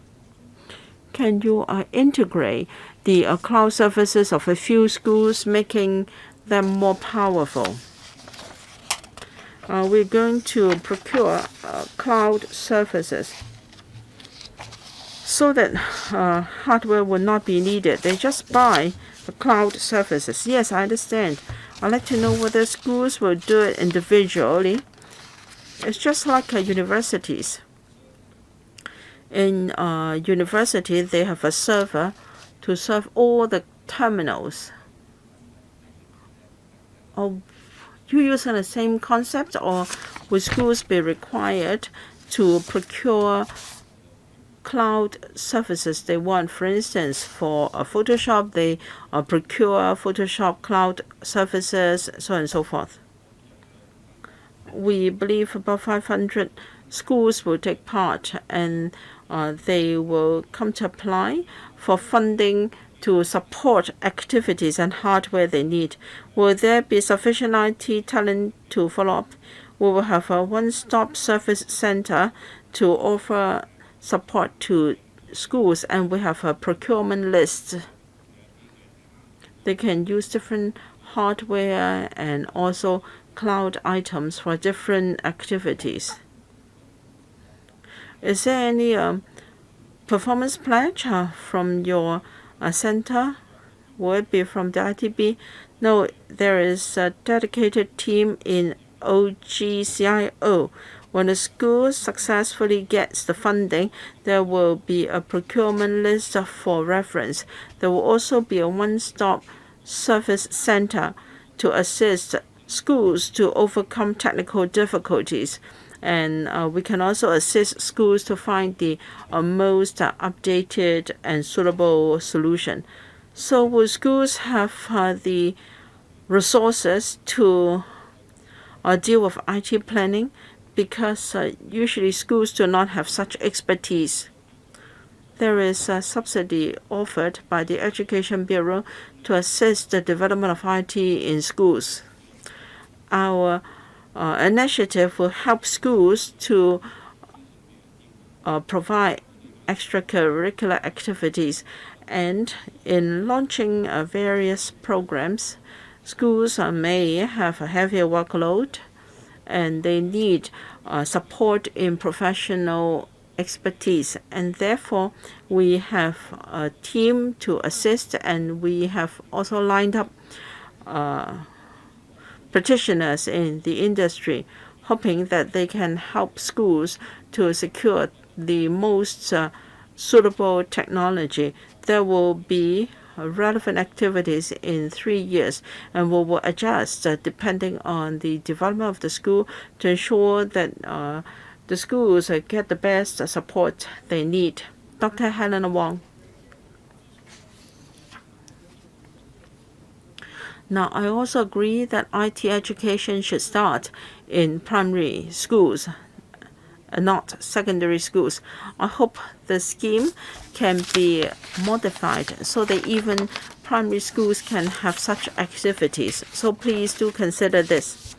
S1: can you integrate the cloud services of a few schools, making them more powerful? We're going to procure cloud services so that hardware will not be needed. They just buy the cloud services. Yes, I understand. I'd like to know whether schools will do it individually. It's just like universities. In university, they have a server to serve all the terminals. Are you using the same concept, or will schools be required to procure cloud services they want? For instance, for Photoshop, they procure Photoshop cloud services, so on and so forth. We believe about 500 schools will take part, and they will come to apply for funding to support activities and hardware they need. Will there be sufficient IT talent to follow up? We will have a one-stop service center to offer support to schools, and we have a procurement list. They can use different hardware and also cloud items for different activities. Is there any performance pledge from your center? Will it be from the ITB? No, there is a dedicated team in OGCIO. When a school successfully gets the funding, there will be a procurement list for reference. There will also be a one-stop service center to assist schools to overcome technical difficulties. And we can also assist schools to find the most updated and suitable solution. So will schools have the resources to deal with IT planning? Because usually schools do not have such expertise. There is a subsidy offered by the Education Bureau to assist the development of IT in schools. Our initiative will help schools to provide extracurricular activities, and in launching various programs, schools may have a heavier workload and they need support in professional expertise, and therefore we have a team to assist, and we have also lined up practitioners in the industry, hoping that they can help schools to secure the most suitable technology. There will be relevant activities in 3 years, and we will adjust depending on the development of the school to ensure that the schools get the best support they need. Dr. Helena Wong. Now, I also agree that IT education should start in primary schools, not secondary schools. I hope the scheme can be modified so that even primary schools can have such activities. So please do consider this.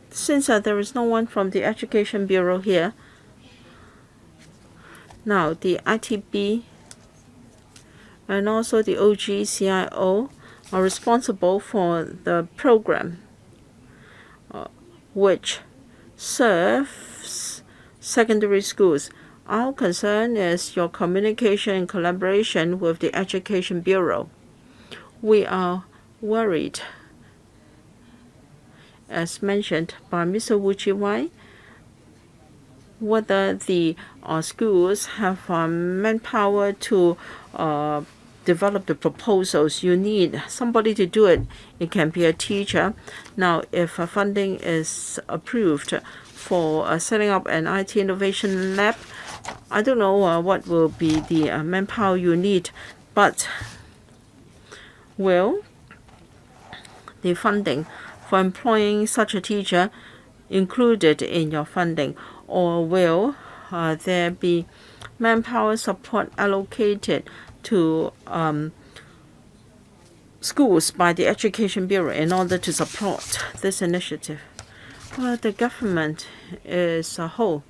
S1: Since there is no one from the Education Bureau here, now the ITB and also the OGCIO are responsible for the program which serves secondary schools. Our concern is your communication and collaboration with the Education Bureau. We are worried, as mentioned by Mr. Wu Chi-wai, whether the schools have manpower to develop the proposals. You need somebody to do it. It can be a teacher. Now, if funding is approved for setting up an IT innovation lab, I don't know what will be the manpower you need, but will the funding for employing such a teacher included in your funding, or will there be manpower support allocated to schools by the Education Bureau in order to support this initiative? Well, the government is a whole.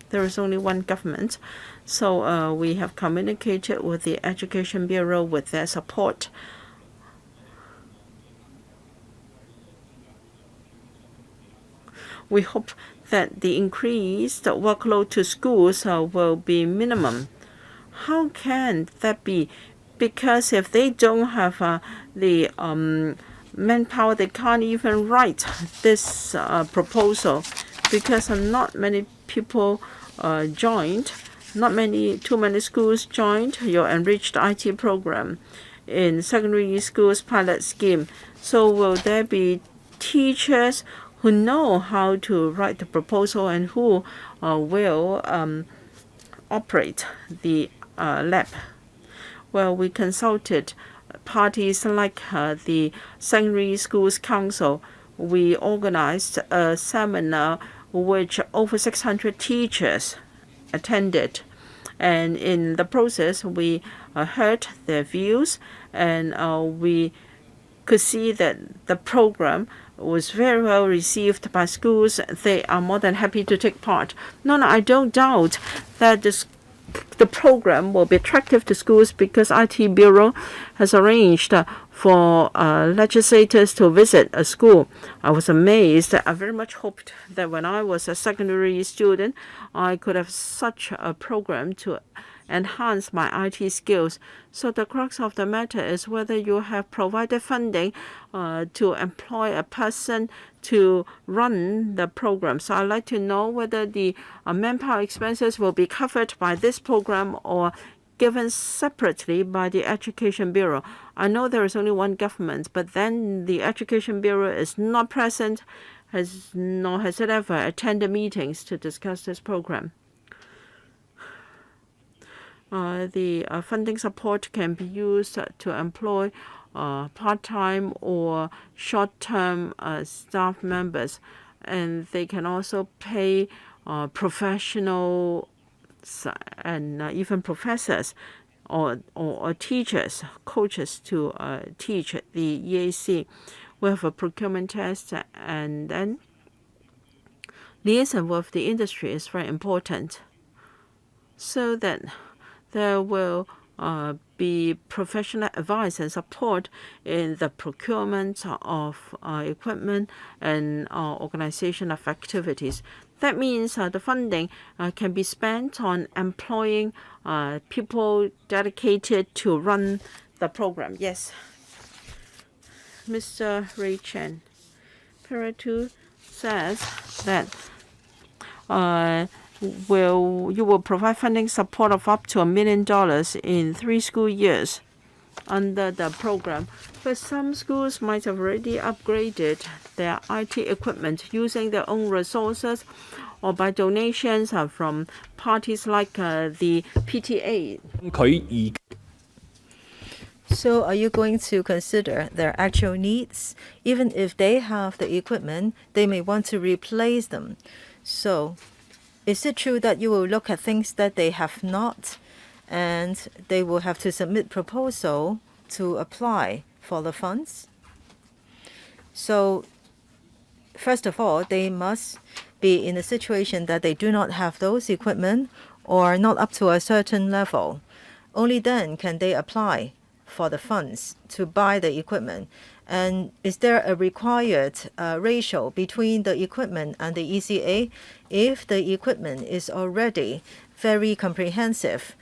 S1: There is only one government, so we have communicated with the Education Bureau with their support. We hope that the increased workload to schools will be minimum. How can that be? Because if they don't have the manpower, they can't even write this proposal, because not many people joined, too many schools joined your enriched IT program in secondary schools pilot scheme. So will there be teachers who know how to write the proposal and who will operate the lab? Well, we consulted parties like the Secondary Schools Council. We organized a seminar which over 600 teachers attended. And in the process, we heard their views, and we could see that the program was very well received by schools. They are more than happy to take part. No, I don't doubt that the program will be attractive to schools, because IT Bureau has arranged for legislators to visit a school. I was amazed. I very much hoped that when I was a secondary student, I could have such a program to enhance my IT skills. So the crux of the matter is whether you have provided funding to employ a person to run the program. So I'd like to know whether the manpower expenses will be covered by this program or given separately by the Education Bureau. I know there is only one government, but then the Education Bureau is not present, nor has it ever attended meetings to discuss this program. The funding support can be used to employ part-time or short-term staff members, and they can also pay professional and even professors or teachers, coaches to teach the EAC. We have a procurement test, and then liaison with the industry is very important, so that there will be professional advice and support in the procurement of equipment and organization of activities. That means the funding can be spent on employing people dedicated to run the program. Yes. Mr. Ray Chen. Paragraph 2 says that you will provide funding support of up to $1 million in 3 school years under the program. But some schools might have already upgraded their IT equipment using their own resources or by donations from parties like the Pt3.
S3: So are you going to consider their actual needs? Even if they have the equipment, they may want to replace them. So is it true that you will look at things that they have not, and they will have to submit proposal to apply for the funds? So first of all, they must be in a situation that they do not have those equipment or not up to a certain level. Only then can they apply for the funds to buy the equipment. And is there a required ratio between the equipment and the ECA? If the equipment is already very comprehensive,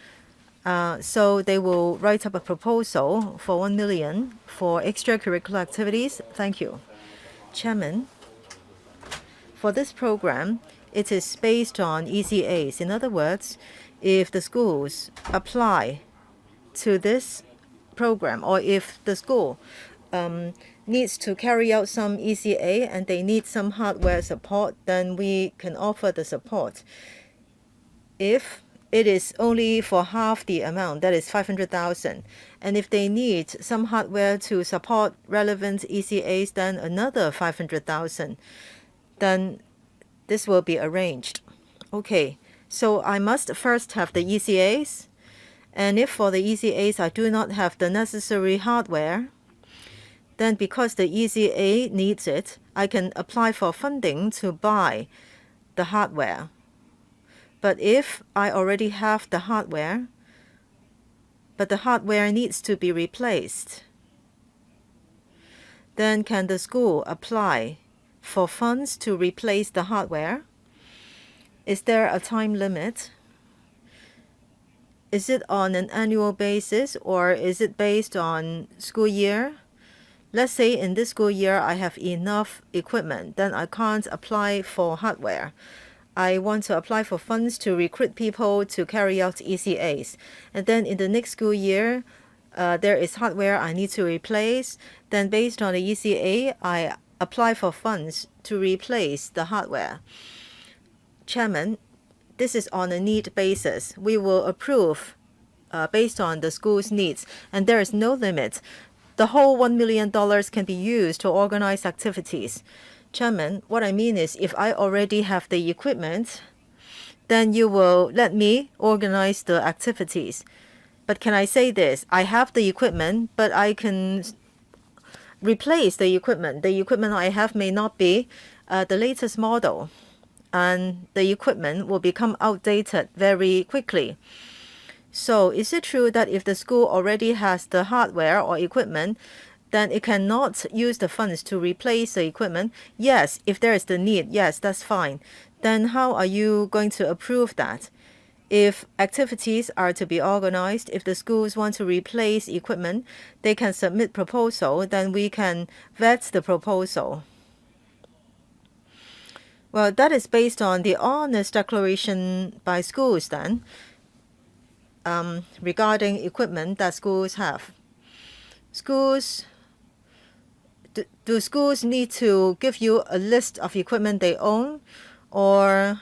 S3: so they will write up a proposal for $1 million for extracurricular activities. Thank you. Chairman, for this program, it is based on ECAs. In other words, if the schools apply to this program, or if the school needs to carry out some ECA and they need some hardware support, then we can offer the support. If it is only for half the amount, that is 500,000, and if they need some hardware to support relevant ECAs, then another 500,000, then this will be arranged. Okay, so I must first have the ECAs, and if for the ECAs I do not have the necessary hardware, then because the ECA needs it, I can apply for funding to buy the hardware. But if I already have the hardware, but the hardware needs to be replaced, then can the school apply for funds to replace the hardware? Is there a time limit? Is it on an annual basis, or is it based on school year? Let's say in this school year I have enough equipment, then I can't apply for hardware. I want to apply for funds to recruit people to carry out ECAs. And then in the next school year, there is hardware I need to replace. Then based on the ECA, I apply for funds to replace the hardware. Chairman, this is on a need basis. We will approve based on the school's needs, and there is no limit. The whole $1 million can be used to organize activities. Chairman, what I mean is if I already have the equipment, then you will let me organize the activities. But can I say this? I have the equipment, but I can replace the equipment. The equipment I have may not be the latest model, and the equipment will become outdated very quickly. So is it true that if the school already has the hardware or equipment, then it cannot use the funds to replace the equipment? Yes, if there is the need, yes, that's fine. Then how are you going to approve that? If activities are to be organized, if the schools want to replace equipment, they can submit proposal, then we can vet the proposal. Well, that is based on the honest declaration by schools then, regarding equipment that schools have. schools, do schools need to give you a list of equipment they own, or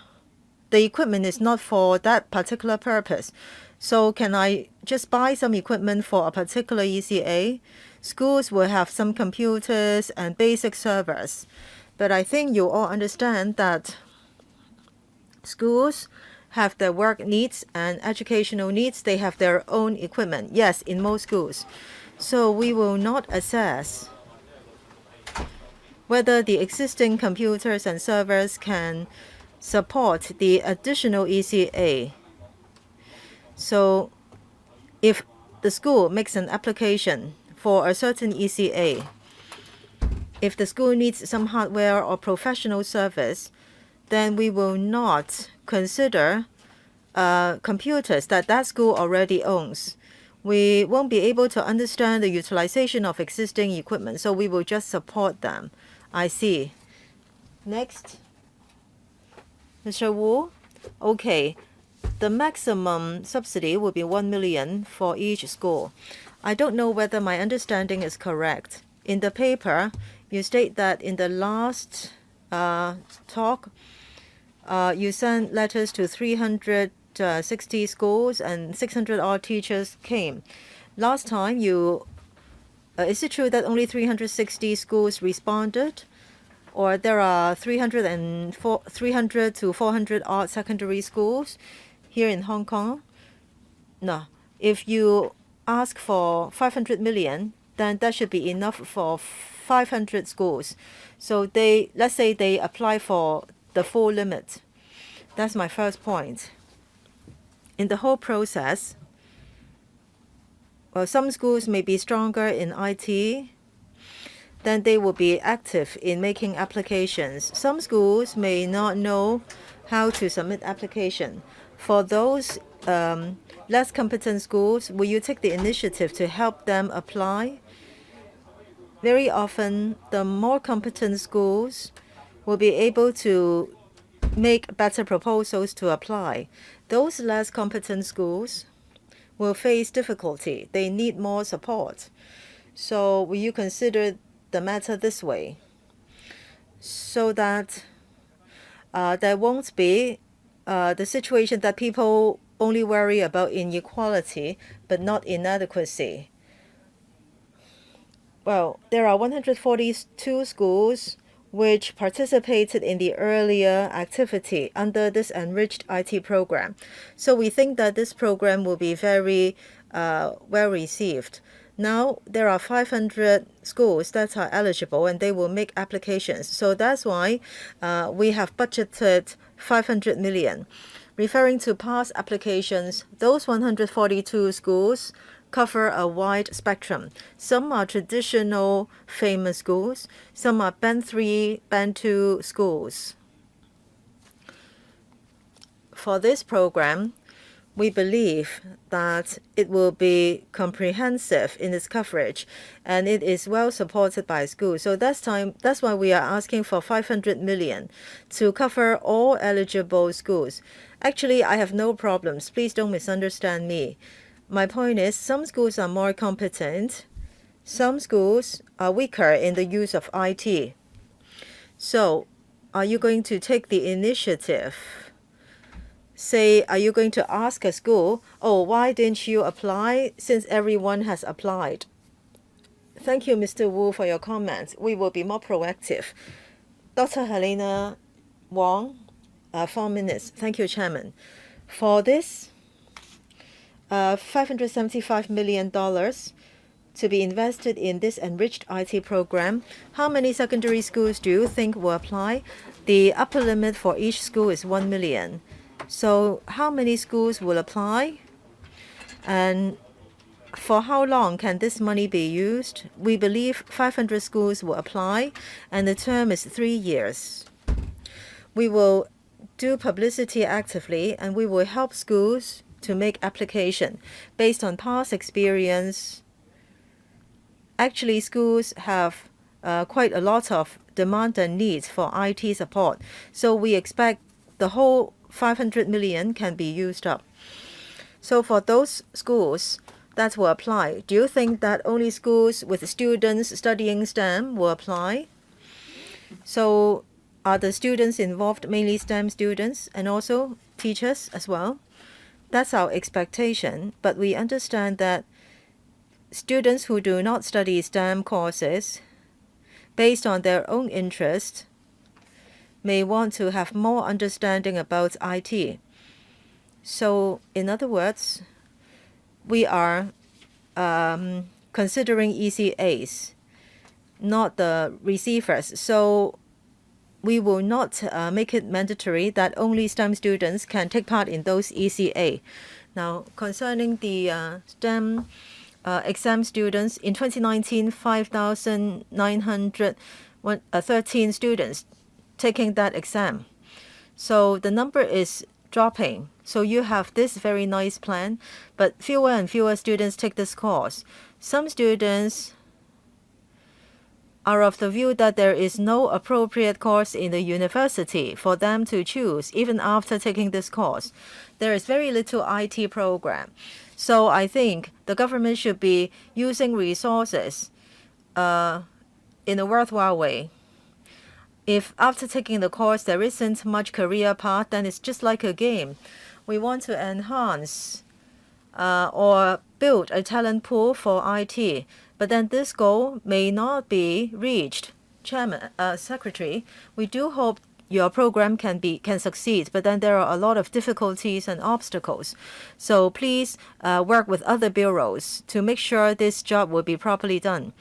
S3: the equipment is not for that particular purpose? So can I just buy some equipment for a particular ECA? Schools will have some computers and basic servers. But I think you all understand that schools have their work needs and educational needs. They have their own equipment. Yes, in most schools. So we will not assess whether the existing computers and servers can support the additional ECA. So if the school makes an application for a certain ECA, if the school needs some hardware or professional service, then we will not consider computers that school already owns. We won't be able to understand the utilization of existing equipment, so we will just support them. I see. Next. Mr. Wu? Okay. The maximum subsidy will be 1 million for each school. I don't know whether my understanding is correct. In the paper, you state that in the last talk, you sent letters to 360 schools and 600 odd teachers came. Last time, is it true that only 360 schools responded? Or there are 300 to 400 odd secondary schools here in Hong Kong? No. If you ask for 500 million, then that should be enough for 500 schools. So let's say they apply for the full limit. That's my first point. In the whole process, some schools may be stronger in IT, then they will be active in making applications. Some schools may not know how to submit application. For those less competent schools, will you take the initiative to help them apply? Very often, the more competent schools will be able to make better proposals to apply. Those less competent schools will face difficulty. They need more support. So will you consider the matter this way, so that there won't be the situation that people only worry about inequality but not inadequacy? Well, there are 142 schools which participated in the earlier activity under this enriched IT program. So we think that this program will be very well received. Now there are 500 schools that are eligible and they will make applications. So that's why we have budgeted 500 million. Referring to past applications, those 142 schools cover a wide spectrum. Some are traditional famous schools. Some are Band 3, Band 2 schools. For this program, we believe that it will be comprehensive in its coverage and it is well supported by schools. So that's why we are asking for 500 million to cover all eligible schools. Actually, I have no problems. Please don't misunderstand me. My point is, some schools are more competent. Some schools are weaker in the use of IT. So, are you going to take the initiative? Say, are you going to ask a school, oh, why didn't you apply since everyone has applied? Thank you, Mr. Wu, for your comments. We will be more proactive. Dr. Helena Wong, 4 minutes. Thank you, Chairman. For this, $575 million to be invested in this enriched IT program. How many secondary schools do you think will apply? The upper limit for each school is 1 million. So how many schools will apply? And for how long can this money be used? We believe 500 schools will apply, and the term is 3 years. We will do publicity actively, and we will help schools to make application based on past experience. Actually, schools have quite a lot of demand and needs for IT support. So we expect the whole 500 million can be used up. So for those schools that will apply. Do you think that only schools with students studying STEM will apply? So are the students involved mainly STEM students and also teachers as well? That's our expectation, but we understand that students who do not study STEM courses, based on their own interest, may want to have more understanding about IT. So, in other words, we are considering ECAs, not the receivers. So, we will not make it mandatory that only STEM students can take part in those ECA. Now, concerning the STEM exam students, in 2019, 5,913 students taking that exam. So the number is dropping. So you have this very nice plan, but fewer and fewer students take this course. Some students are of the view that there is no appropriate course in the university for them to choose even after taking this course. There is very little IT program. So I think the government should be using resources in a worthwhile way. If after taking the course there isn't much career path, then it's just like a game. We want to enhance or build a talent pool for IT, but then this goal may not be reached. Chairman, Secretary, we do hope your program can succeed, but then there are a lot of difficulties and obstacles. So please work with other bureaus to make sure this job will be properly done.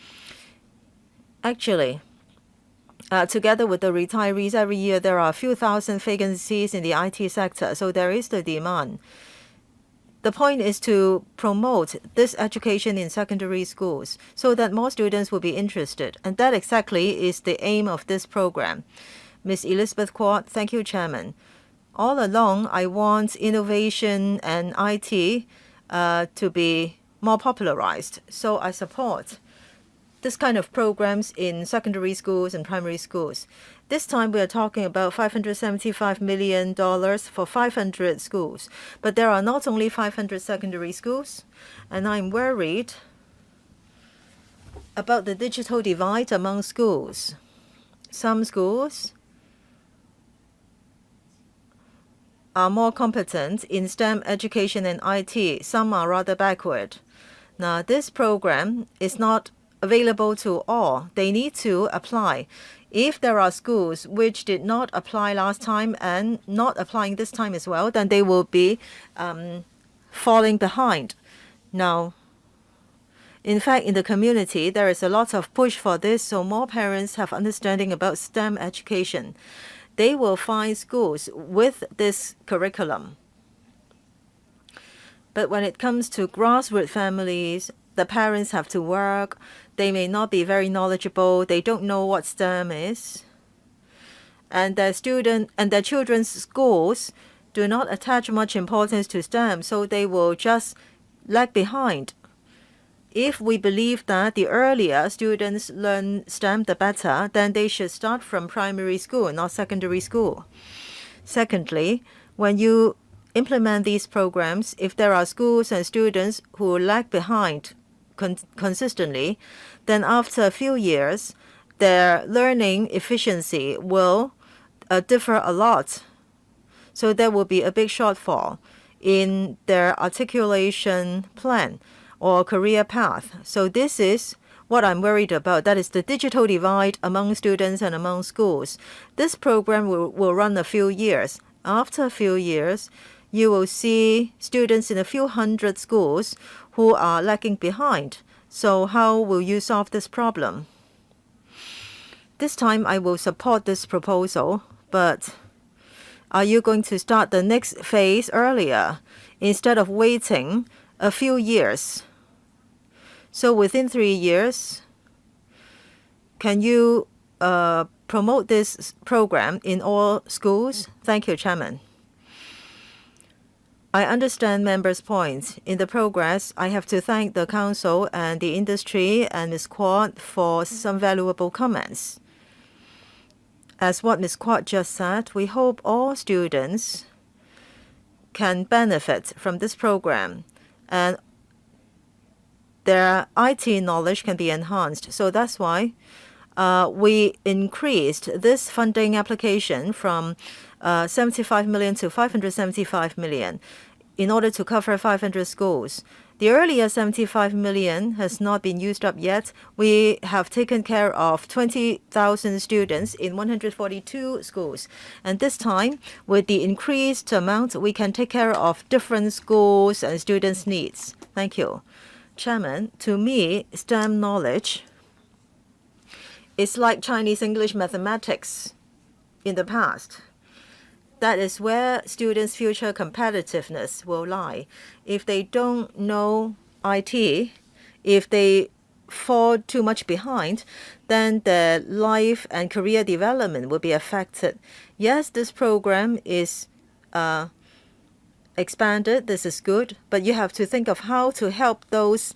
S3: Actually, together with the retirees, every year there are a few thousand vacancies in the IT sector, so there is the demand. The point is to promote this education in secondary schools so that more students will be interested, and that exactly is the aim of this program. Ms. Elizabeth Kwok, thank you, Chairman. All along, I want innovation and IT to be more popularized, so I support this kind of programs in secondary schools and primary schools. This time we are talking about $575 million for 500 schools. But there are not only 500 secondary schools, and I'm worried about the digital divide among schools. Some schools are more competent in STEM education and IT. Some are rather backward. Now, this program is not available to all. They need to apply. If there are schools which did not apply last time and not applying this time as well, then they will be falling behind. Now, in fact, in the community, there is a lot of push for this, so more parents have understanding about STEM education. They will find schools with this curriculum. But when it comes to grassroots families, the parents have to work. They may not be very knowledgeable. They don't know what STEM is. And their children's schools do not attach much importance to STEM, so they will just lag behind. If we believe that the earlier students learn STEM, the better, then they should start from primary school, not secondary school. Secondly, when you implement these programs, if there are schools and students who lag behind consistently, then after a few years, their learning efficiency will differ a lot. So there will be a big shortfall in their articulation plan or career path. So this is what I'm worried about. That is the digital divide among students and among schools. This program will run a few years. After a few years, you will see students in a few hundred schools who are lagging behind. So how will you solve this problem? This time I will support this proposal, but are you going to start the next phase earlier instead of waiting a few years? So within 3 years, can you promote this program in all schools? Thank you, Chairman. I understand members' points. In the progress, I have to thank the Council and the industry and Ms. Kwok for some valuable comments. As what Ms. Kwok just said, we hope all students can benefit from this program. And their IT knowledge can be enhanced. So that's why we increased this funding application from 75 million to 575 million in order to cover 500 schools. The earlier 75 million has not been used up yet. We have taken care of 20,000 students in 142 schools. And this time, with the increased amount, we can take care of different schools and students' needs. Thank you. Chairman, to me, STEM knowledge is like Chinese, English, mathematics in the past. That is where students' future competitiveness will lie. If they don't know IT, if they fall too much behind, then their life and career development will be affected. Yes, this program is expanded. This is good, but you have to think of how to help those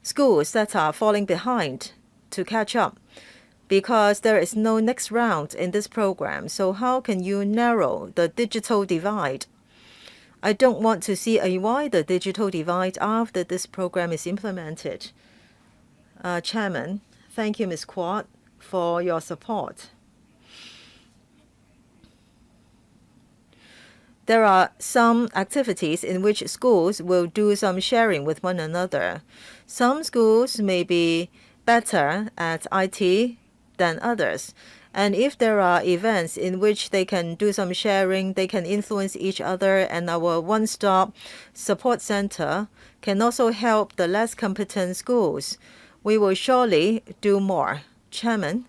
S3: schools that are falling behind to catch up, because there is no next round in this program. So how can you narrow the digital divide? I don't want to see a wider digital divide after this program is implemented. Chairman, thank you, Ms. Quad, for your support. There are some activities in which schools will do some sharing with one another. Some schools may be better at IT than others. And if there are events in which they can do some sharing, they can influence each other, and our one-stop support center can also help the less competent schools, we will surely do more. Chairman,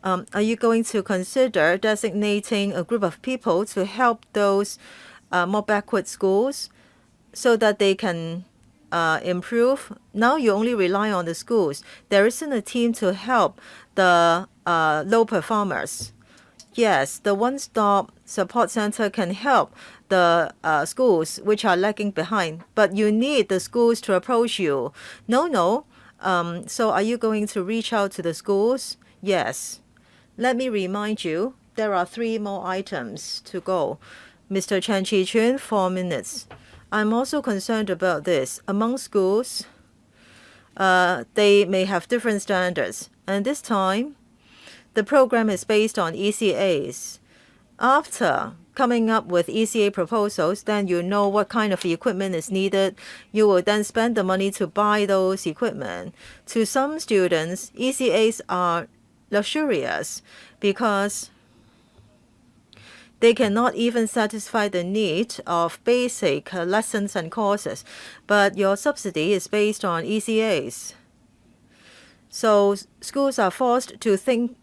S3: are you going to consider designating a group of people to help those more backward schools so that they can improve? Now you only rely on the schools. There isn't a team to help the low performers. Yes, the one-stop support center can help the schools which are lagging behind, but you need the schools to approach you. No. So are you going to reach out to the schools? Yes. Let me remind you, there are 3 more items to go. Mr. Chen Chi-chun, 4 minutes. I'm also concerned about this. Among schools, they may have different standards. And this time, the program is based on ECAs. After coming up with ECA proposals, then you know what kind of equipment is needed. You will then spend the money to buy those equipment. To some students, ECAs are luxurious because they cannot even satisfy the need of basic lessons and courses. But your subsidy is based on ECAs. So schools are forced to think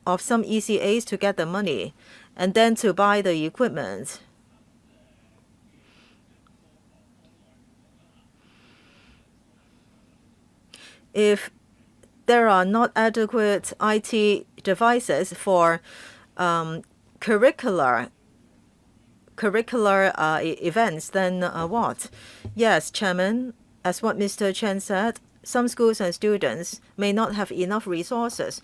S3: of some ECAs to get the money and then to buy the equipment. If there are not adequate IT devices for curricular events, then what? Yes, Chairman, as what Mr. Chen said, some schools and students may not have enough resources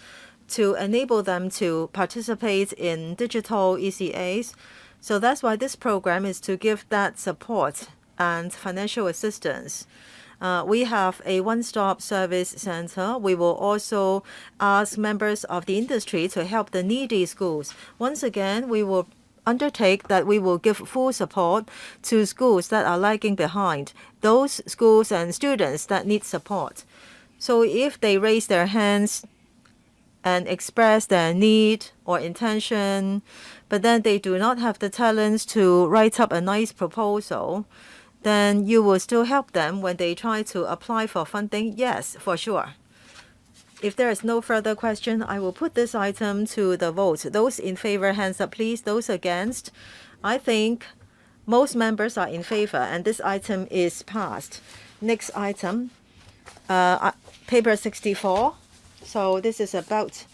S3: to enable them to participate in digital ECAs. So that's why this program is to give that support and financial assistance. We have a one-stop service center. We will also ask members of the industry to help the needy schools. Once again, we will undertake that we will give full support to schools that are lagging behind, those schools and students that need support. So if they raise their hands and express their need or intention, but then they do not have the talents to write up a nice proposal, then you will still help them when they try to apply for funding? Yes, for sure. If there is no further question, I will put this item to the vote. Those in favor, hands up please. Those against? I think most members are in favor, and this item is passed. Next item, paper 64. So this is about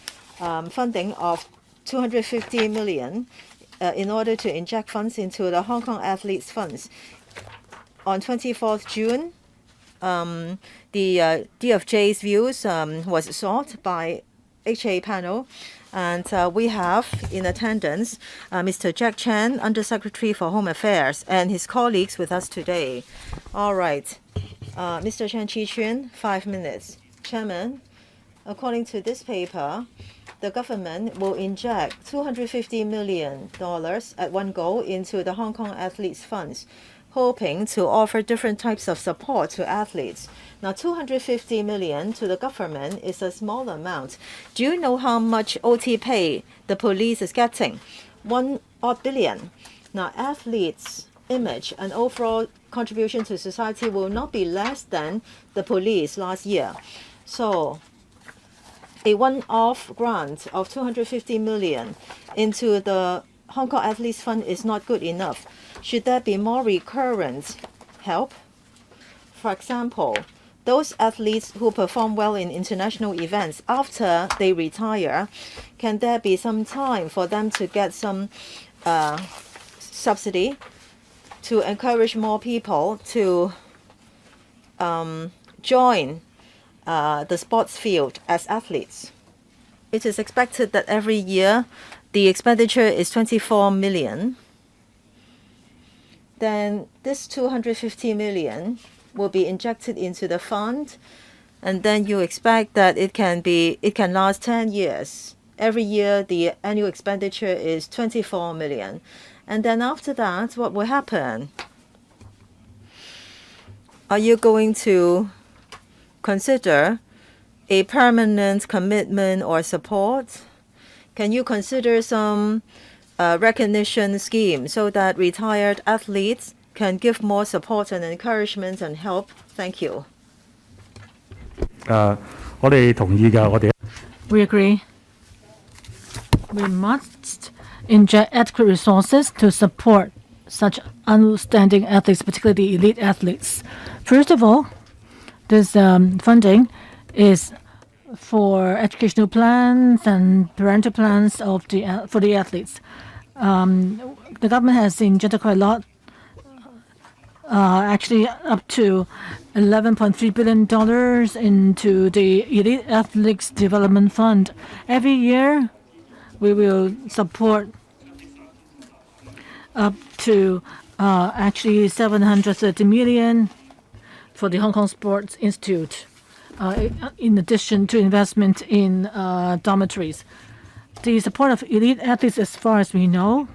S3: funding of 250 million in order to inject funds into the Hong Kong Athletes Funds. On 24th June, the DFJ's views was sought by HA panel. And we have in attendance Mr. Jack Chan, Undersecretary for Home Affairs, and his colleagues with us today. All right. Mr. Chan Chi-chun, 5 minutes. Chairman, according to this paper, the government will inject $250 million at one go into the Hong Kong Athletes Funds, hoping to offer different types of support to athletes. Now, $250 million to the government is a small amount. Do you know how much OT pay the police is getting? $1 billion. Now, athletes' image and overall contribution to society will not be less than the police last year. So, a one-off grant of $250 million into the Hong Kong Athletes Fund is not good enough. Should there be more recurrent help? For example, those athletes who perform well in international events after they retire, can there be some time for them to get some subsidy to encourage more people to join the sports field as athletes? It is expected that every year the expenditure is $24 million. Then this $250 million will be injected into the fund, and then you expect that it can last 10 years. Every year the annual expenditure is $24 million. And then after that, what will happen? Are you going to consider a permanent commitment or support? Can you consider some recognition scheme so that retired athletes can give more support and encouragement and help? Thank you.
S2: We agree. We must inject adequate resources to support such outstanding athletes, particularly elite athletes. First of all, this funding is for educational plans and parental plans for the athletes. The government has injected quite a lot, actually up to $11.3 billion into the Elite Athletes Development Fund. Every year, we will support up to actually $730 million for the Hong Kong Sports Institute, in addition to investment in dormitories. The support of elite athletes, as far as we know,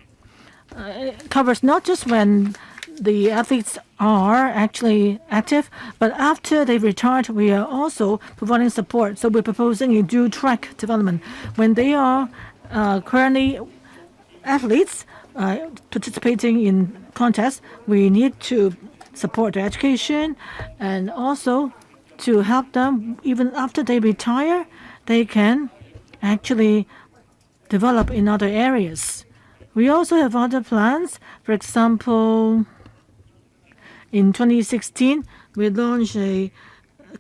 S2: covers not just when the athletes are actually active, but after they've retired, we are also providing support. So we're proposing a dual-track development. When they are currently athletes participating in contests, we need to support their education and also to help them even after they retire, they can actually develop in other areas. We also have other plans. For example, in 2016, we launched a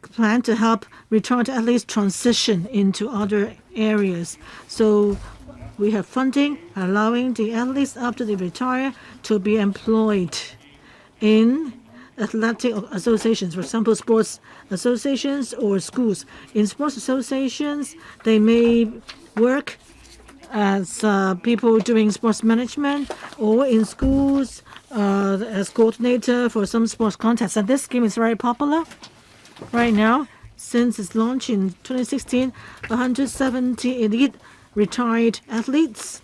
S2: plan to help retired athletes transition into other areas. So we have funding allowing the athletes after they retire to be employed in athletic associations, for example, sports associations or schools. In sports associations, they may work as people doing sports management, or in schools as coordinator for some sports contests. And this scheme is very popular right now. Since its launch in 2016, 170 elite retired athletes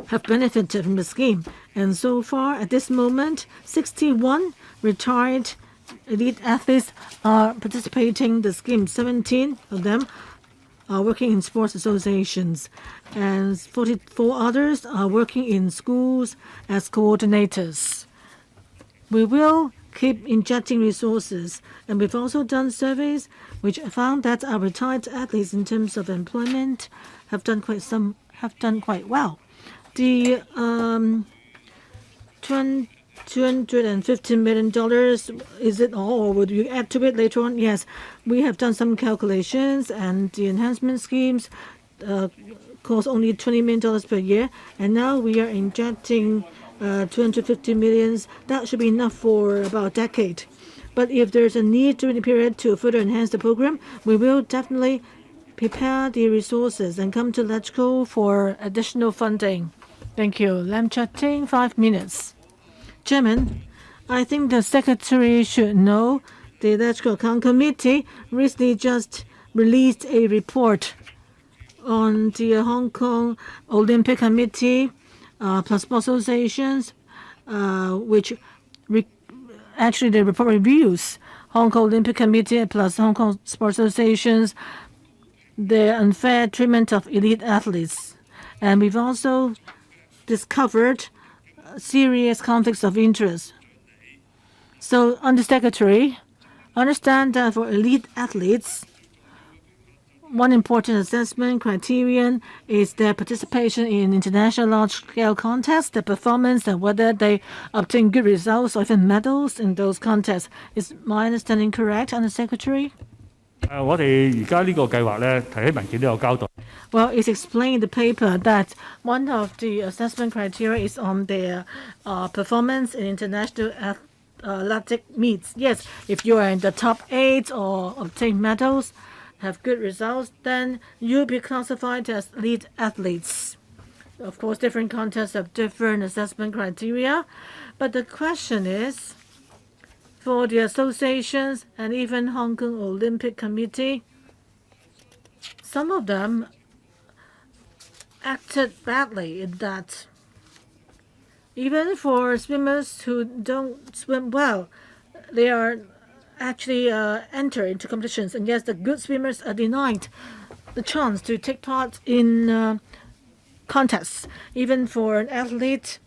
S2: have benefited from the scheme. And so far, at this moment, 61 retired elite athletes are participating in the scheme. 17 of them are working in sports associations, and 44 others are working in schools as coordinators. We will keep injecting resources, and we've also done surveys which found that our retired athletes in terms of employment have done quite well. The $250 million, is it all, or would you add to it later on? Yes, we have done some calculations, and the enhancement schemes cost only $20 million per year, and now we are injecting $250 million. That should be enough for about a decade. But if there's a need during the period to further enhance the program, we will definitely prepare the resources and come to LegCo for additional funding. Thank you. Lam Chatting, 5 minutes. Chairman, I think the Secretary should know the LegCo Account Committee recently just released a report on the Hong Kong Olympic Committee plus sports associations, which actually the report reviews Hong Kong Olympic Committee plus Hong Kong Sports Associations, the unfair treatment of elite athletes. And we've also discovered serious conflicts of interest. So, Undersecretary, understand that for elite athletes, one important assessment criterion is their participation in international large-scale contests, their performance, and whether they obtain good results or even medals in those contests. Is my understanding correct, Undersecretary?
S5: 我哋而家呢個計劃咧，提起文件都有交代。
S2: Well, it's explained in the paper that one of the assessment criteria is on their performance in international athletic meets. Yes, if you are in the top 8 or obtain medals, have good results, then you'll be classified as elite athletes. Of course, different contests have different assessment criteria, but the question is, for the associations and even Hong Kong Olympic Committee, some of them acted badly in that even for swimmers who don't swim well, they are actually enter into competitions, and yes, the good swimmers are denied the chance to take part in contests. Even for an athlete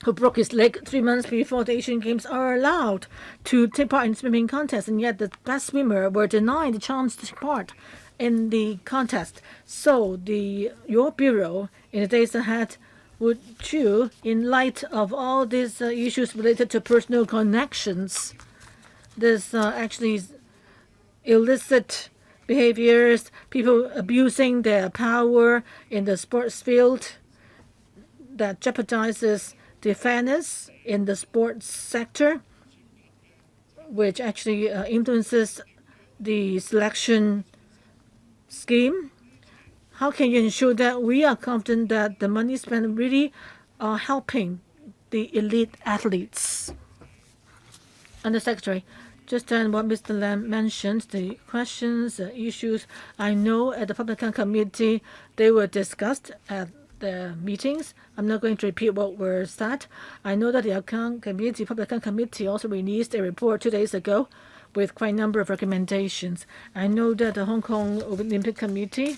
S2: who broke his leg 3 months before the Asian Games are allowed to take part in swimming contests, and yet the best swimmer were denied the chance to take part in the contest. So your bureau in the days ahead, would you, in light of all these issues related to personal connections, there's actually illicit behaviors, people abusing their power in the sports field that jeopardizes the fairness in the sports sector, which actually influences the selection scheme. How can you ensure that we are confident that the money spent really are helping the elite athletes? Undersecretary, just on what Mr. Lam mentioned, the questions, issues, I know at the Public Account Committee, they were discussed at the meetings. I'm not going to repeat what were said. I know that the Public Account Committee also released a report 2 days ago with quite a number of recommendations. I know that the Hong Kong Olympic Committee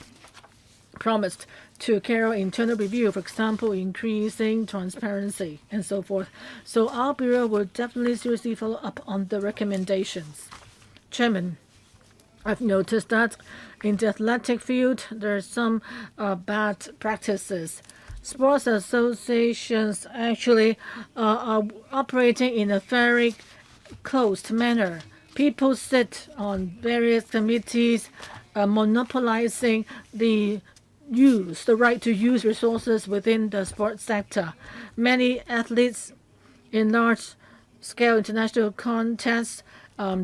S2: promised to carry out internal review, for example, increasing transparency and so forth. So our bureau will definitely seriously follow up on the recommendations. Chairman, I've noticed that in the athletic field, there are some bad practices. Sports associations actually are operating in a very closed manner. People sit on various committees, monopolizing the right to use resources within the sports sector. Many athletes in large-scale international contests,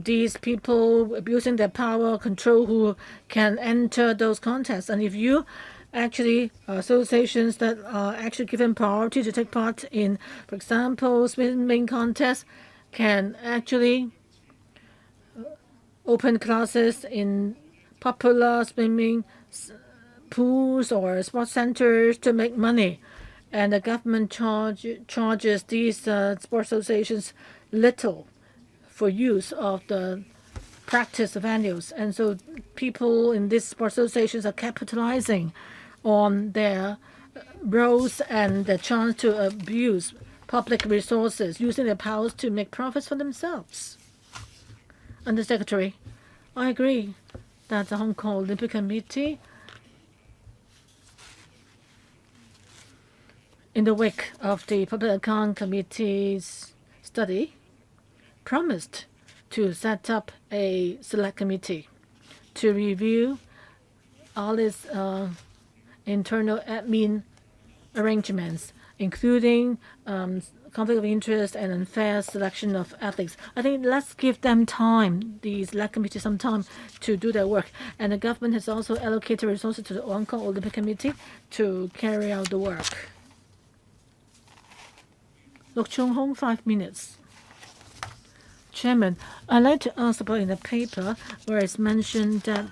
S2: these people abusing their power, control who can enter those contests. And if you actually associations that are actually given priority to take part in, for example, swimming contests, can actually open classes in popular swimming pools or sports centers to make money, and the government charges these sports associations little for use of the practice venues, and so people in these sports associations are capitalizing on their roles and the chance to abuse public resources, using their powers to make profits for themselves. Undersecretary, I agree that the Hong Kong Olympic Committee, in the wake of the Public Account Committee's study, promised to set up a select committee to review all its internal admin arrangements, including conflict of interest and unfair selection of athletes. I think let's give them time, the select committee, some time to do their work. And the government has also allocated resources to the Hong Kong Olympic Committee to carry out the work. Lok Chung Hong, 5 minutes. Chairman, I'd like to ask about in the paper where it's mentioned that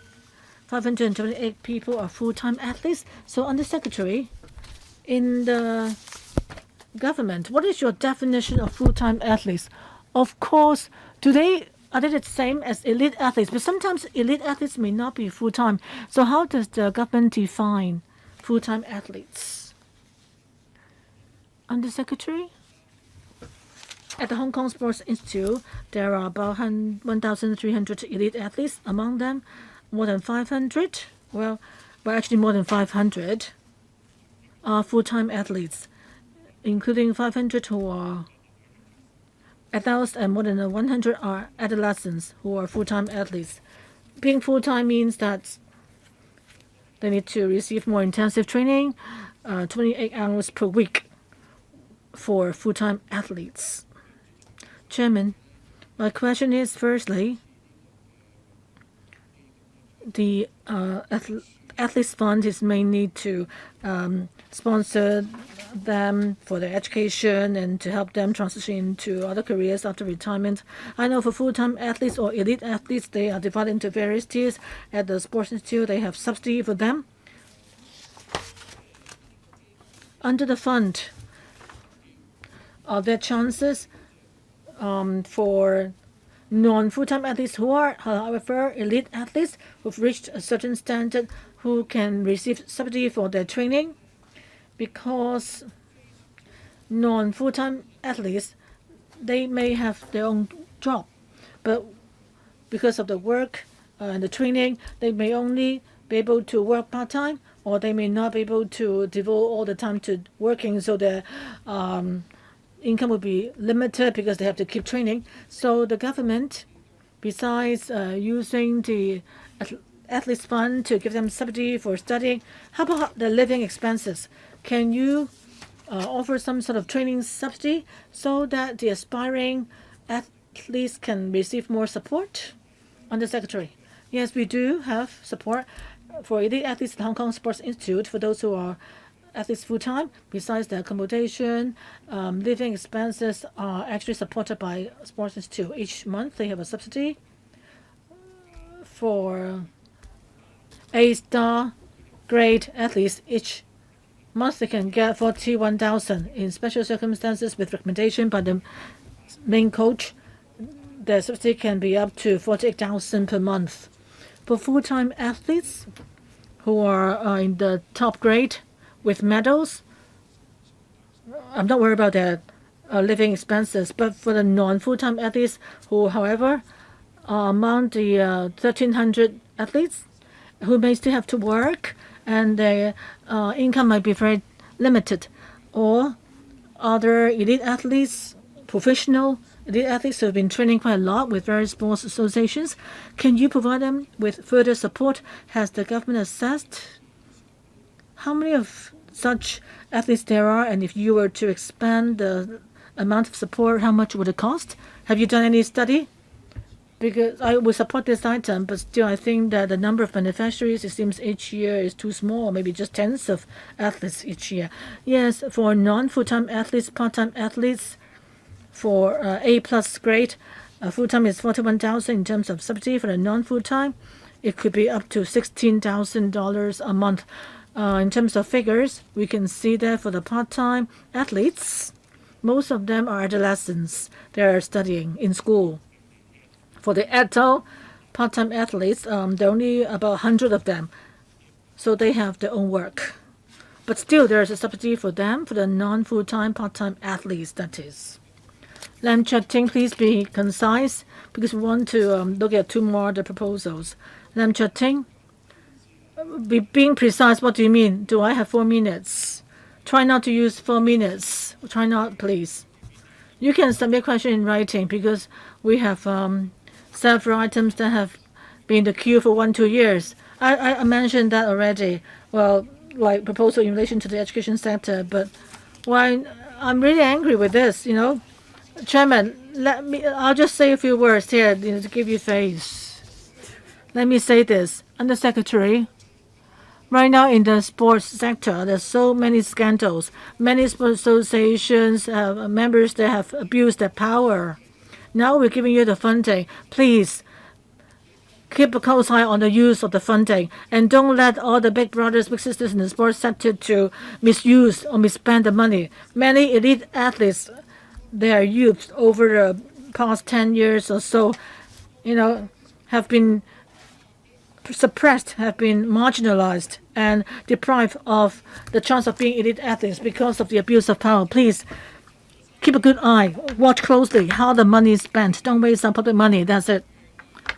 S2: 528 people are full-time athletes. So, Under Secretary, in the government, what is your definition of full-time athletes? Of course, are they the same as elite athletes? But sometimes elite athletes may not be full-time. So how does the government define full-time athletes? Under Secretary? At the Hong Kong Sports Institute, there are about 1,300 elite athletes. Among them, more than 500, actually more than 500 are full-time athletes, including 500 who are adults and more than 100 are adolescents who are full-time athletes. Being full-time means that they need to receive more intensive training, 28 hours per week for full-time athletes. Chairman, my question is, firstly, the Athletes Fund is mainly to sponsor them for their education and to help them transition into other careers after retirement. I know for full-time athletes or elite athletes, they are divided into various tiers. At the Sports Institute, they have subsidy for them. Under the fund, are there chances for non-full-time athletes who are, however, elite athletes who've reached a certain standard who can receive subsidy for their training? Because non-full-time athletes, they may have their own job, but because of the work and the training, they may only be able to work part-time, or they may not be able to devote all the time to working, so their income will be limited because they have to keep training. So the government, besides using the Athletes Fund to give them subsidy for studying, how about the living expenses? Can you offer some sort of training subsidy so that the aspiring athletes can receive more support? Under Secretary. Yes, we do have support for elite athletes at Hong Kong Sports Institute for those who are athletes full-time. Besides the accommodation, living expenses are actually supported by Sports Institute. Each month they have a subsidy for A-star grade athletes. Each month they can get 41,000. In special circumstances, with recommendation by the main coach, the subsidy can be up to 48,000 per month. For full-time athletes who are in the top grade with medals, I'm not worried about their living expenses. But for the non-full-time athletes who, however, are among the 1,300 athletes who may still have to work and their income might be very limited, or other elite athletes, professional elite athletes who have been training quite a lot with various sports associations, can you provide them with further support? Has the government assessed how many of such athletes there are, and if you were to expand the amount of support, how much would it cost? Have you done any study? Because I would support this item, but still I think that the number of beneficiaries, it seems each year is too small, maybe just tens of athletes each year. Yes, for non-full-time athletes, part-time athletes, for A+ grade, full-time is 41,000 in terms of subsidy. For the non-full-time, it could be up to $16,000 a month. In terms of figures, we can see that for the part-time athletes, most of them are adolescents. They are studying in school. For the adult part-time athletes, there are only about 100 of them, so they have their own work. But still, there is a subsidy for them, for the non-full-time part-time athletes, that is. Lam Cheuk-Ting, please be concise, because we want to look at two more other proposals. Lam Cheuk-Ting, being precise, what do you mean? Do I have 4 minutes? Try not to use 4 minutes. Try not, please. You can submit a question in writing, because we have several items that have been in the queue for 1-2 years. I mentioned that already. Well, like proposal in relation to the education sector, but why I'm really angry with this, Chairman, I'll just say a few words here, to give you face. Let me say this. Undersecretary, right now in the sports sector, there's so many scandals. Many sports associations have members that have abused their power. Now we're giving you the funding. Please keep a close eye on the use of the funding and don't let all the big brothers, big sisters in the sports sector to misuse or misspend the money. Many elite athletes, their youth over the past 10 years or so, have been suppressed, have been marginalized and deprived of the chance of being elite athletes because of the abuse of power. Please keep a good eye. Watch closely how the money is spent. Don't waste on public money. That's it.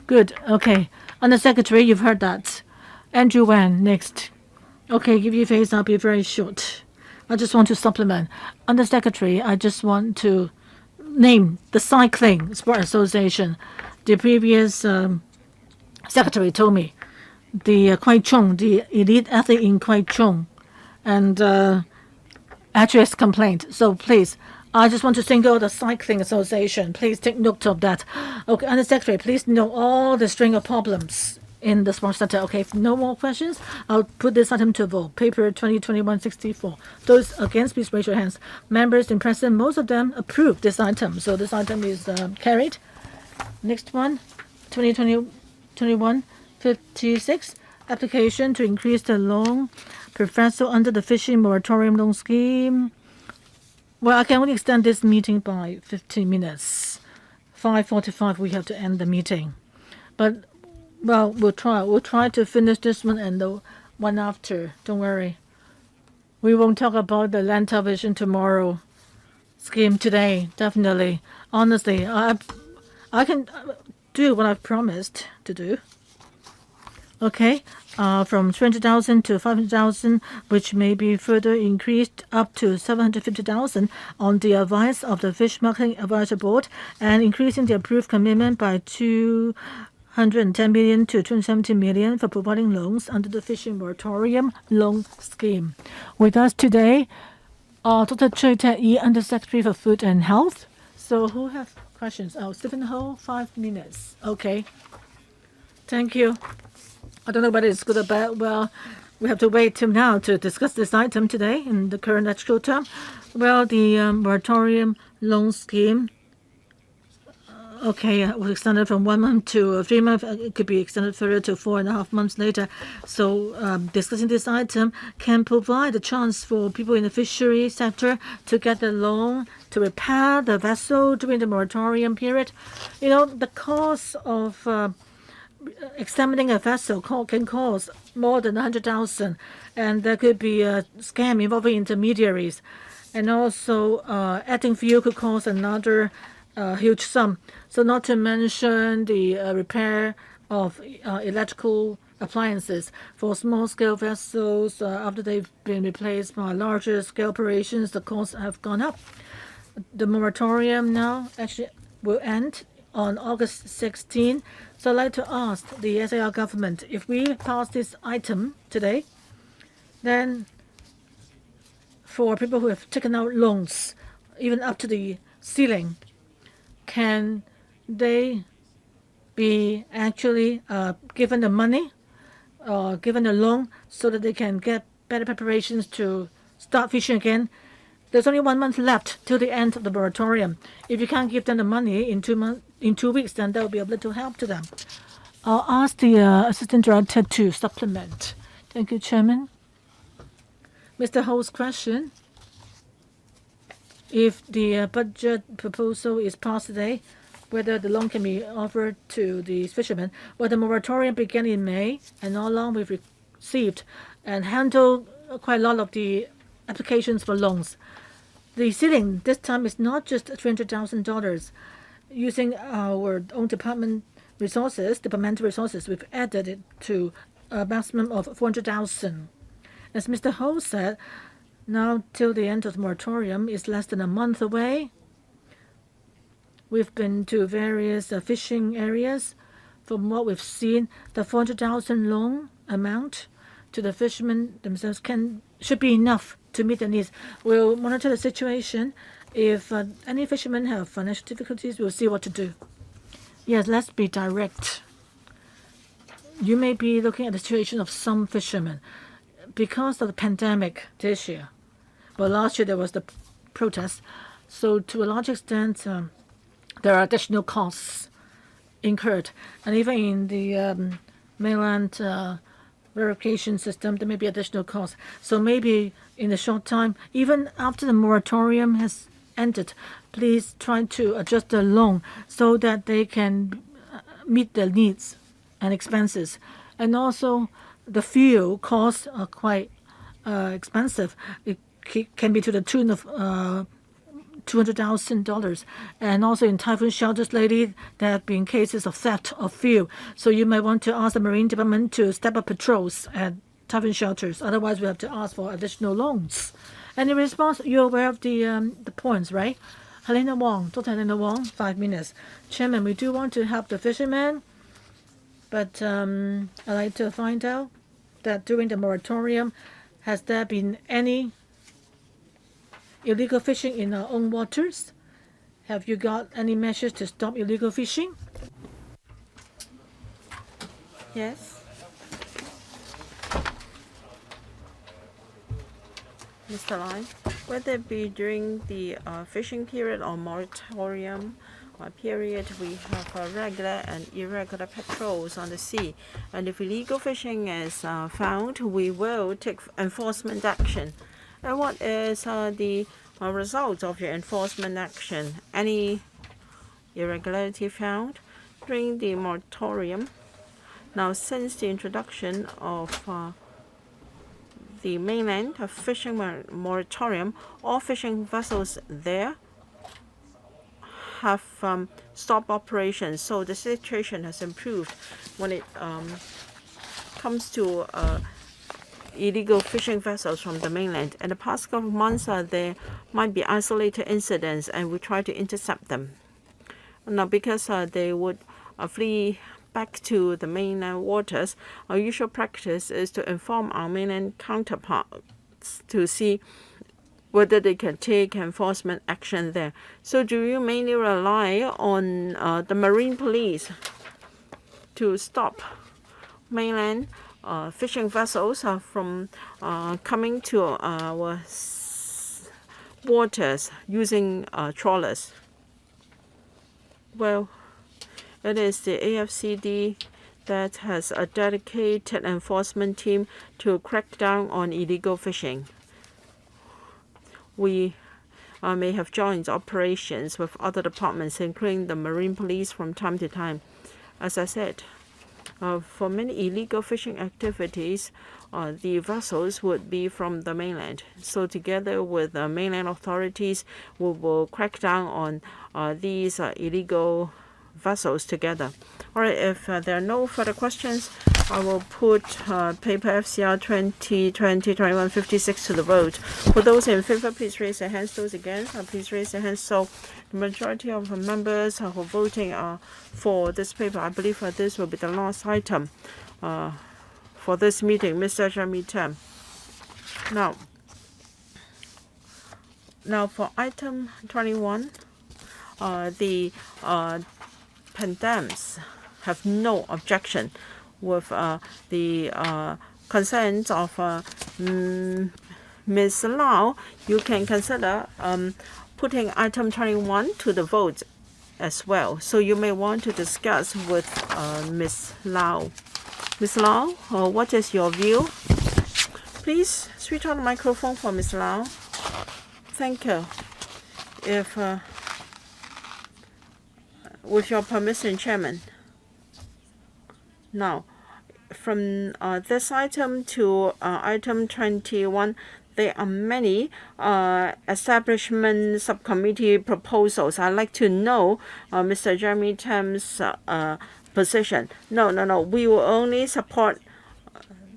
S2: Good. Okay. Undersecretary, you've heard that. Andrew Wan, next. Okay, give you face. I'll be very short. I just want to supplement. Undersecretary, I just want to name the Cycling Sport Association. The previous secretary told me the Kwai Chung, the elite athlete in Kwai Chung, and actually has complained. So please, I just want to single out the Cycling Association. Please take note of that. Okay, Undersecretary, please note all the string of problems in the sports sector. Okay, if no more questions, I'll put this item to vote. Paper 2021-64. Those against, please raise your hands. Members in present, most of them approve this item. So this item is carried. Next one, 2021-56. Application to increase the loan professor under the fishing moratorium loan scheme. Well, I can only extend this meeting by 15 minutes. 5:45, we have to end the meeting. But, well, we'll try. We'll try to finish this one and the one after. Don't worry. We won't talk about the land television tomorrow scheme today, definitely. Honestly, I can do what I've promised to do. Okay, from 300,000 to 500,000, which may be further increased up to 750,000 on the advice of the Fish Marketing Advisory Board, and increasing the approved commitment by 210 million to 270 million for providing loans under the Fishing Moratorium Loan Scheme. With us today, Dr. Choi Tat-Yi, Undersecretary for Food and Health. So who have questions? Stephen Ho, 5 minutes. Okay. Thank you. I don't know whether it's good or bad. Well, we have to wait till now to discuss this item today in the current legislative term. Well, the moratorium loan scheme, was extended from 1 month to 3 months. It could be extended further to 4.5 months later. So discussing this item can provide a chance for people in the fishery sector to get a loan to repair the vessel during the moratorium period. The cost of examining a vessel can cost more than 100,000, and there could be a scam involving intermediaries, and also adding fuel could cost another huge sum. So not to mention the repair of electrical appliances for small-scale vessels after they've been replaced by larger-scale operations. The costs have gone up. The moratorium now actually will end on August 16. So I'd like to ask the SAR government, if we pass this item today, then for people who have taken out loans, even up to the ceiling, can they be actually given the money or given a loan so that they can get better preparations to start fishing again? There's only 1 month left till the end of the moratorium. If you can't give them the money in 2 weeks, then that will be a little help to them. I'll ask the Assistant Director to supplement. Thank you, Chairman. Mr. Ho's question, if the budget proposal is passed today, whether the loan can be offered to the fishermen. Well, the moratorium began in May, and all along we've received and handled quite a lot of the applications for loans. The ceiling this time is not just $300,000. Using our own departmental resources, we've added it to a maximum of 400,000. As Mr. Ho said, now till the end of the moratorium is less than a month away. We've been to various fishing areas. From what we've seen, the 400,000 loan amount to the fishermen themselves should be enough to meet their needs. We'll monitor the situation. If any fishermen have financial difficulties, we'll see what to do. Yes, let's be direct. You may be looking at the situation of some fishermen because of the pandemic this year. Well, last year there was the protest, so to a large extent, there are additional costs incurred, and even in the mainland verification system, there may be additional costs. So maybe in the short time, even after the moratorium has ended, please try to adjust the loan so that they can meet their needs and expenses. And also, the fuel costs are quite expensive. It can be to the tune of $200,000. And also in typhoon shelters lately, there have been cases of theft of fuel. So you may want to ask the Marine Department to step up patrols at typhoon shelters. Otherwise, we have to ask for additional loans. And in response, you're aware of the points, right? Helena Wong, Dr. Helena Wong, 5 minutes. Chairman, we do want to help the fishermen, but I'd like to find out that during the moratorium, has there been any illegal fishing in our own waters? Have you got any measures to stop illegal fishing?
S1: Yes. Mr. Lai, whether it be during the fishing period or moratorium period, we have regular and irregular patrols on the sea. And if illegal fishing is found, we will take enforcement action. And what is the result of your enforcement action? Any irregularity found during the moratorium? Now, since the introduction of the mainland fishing moratorium, all fishing vessels there have stopped operations. So the situation has improved when it comes to illegal fishing vessels from the mainland. In the past couple of months, there might be isolated incidents, and we try to intercept them. Now, because they would flee back to the mainland waters, our usual practice is to inform our mainland counterparts to see whether they can take enforcement action there. So do you mainly rely on the marine police to stop mainland fishing vessels from coming to our waters using trawlers? Well, it is the AFCD that has a dedicated enforcement team to crack down on illegal fishing. We may have joint operations with other departments, including the Marine Police, from time to time. As I said, for many illegal fishing activities, the vessels would be from the mainland. So together with the mainland authorities, we will crack down on these illegal vessels together. All right, if there are no further questions, I will put paper FCR 2020-2156 to the vote. For those in favor, please raise your hands. Those against, please raise your hands. So the majority of members who are voting for this paper, I believe this will be the last item for this meeting. Mr. Jeremy Tam. Now for item 21, the Pandems have no objection with the concerns of Ms. Lau. You can consider putting item 21 to the vote as well. So you may want to discuss with Ms. Lau. Ms. Lau, what is your view? Please switch on the microphone for Ms. Lau. Thank you. If with your permission, Chairman. Now, from this item to item 21, there are many establishment subcommittee proposals. I'd like to know Mr. Jeremy Tam's position. No. We will only support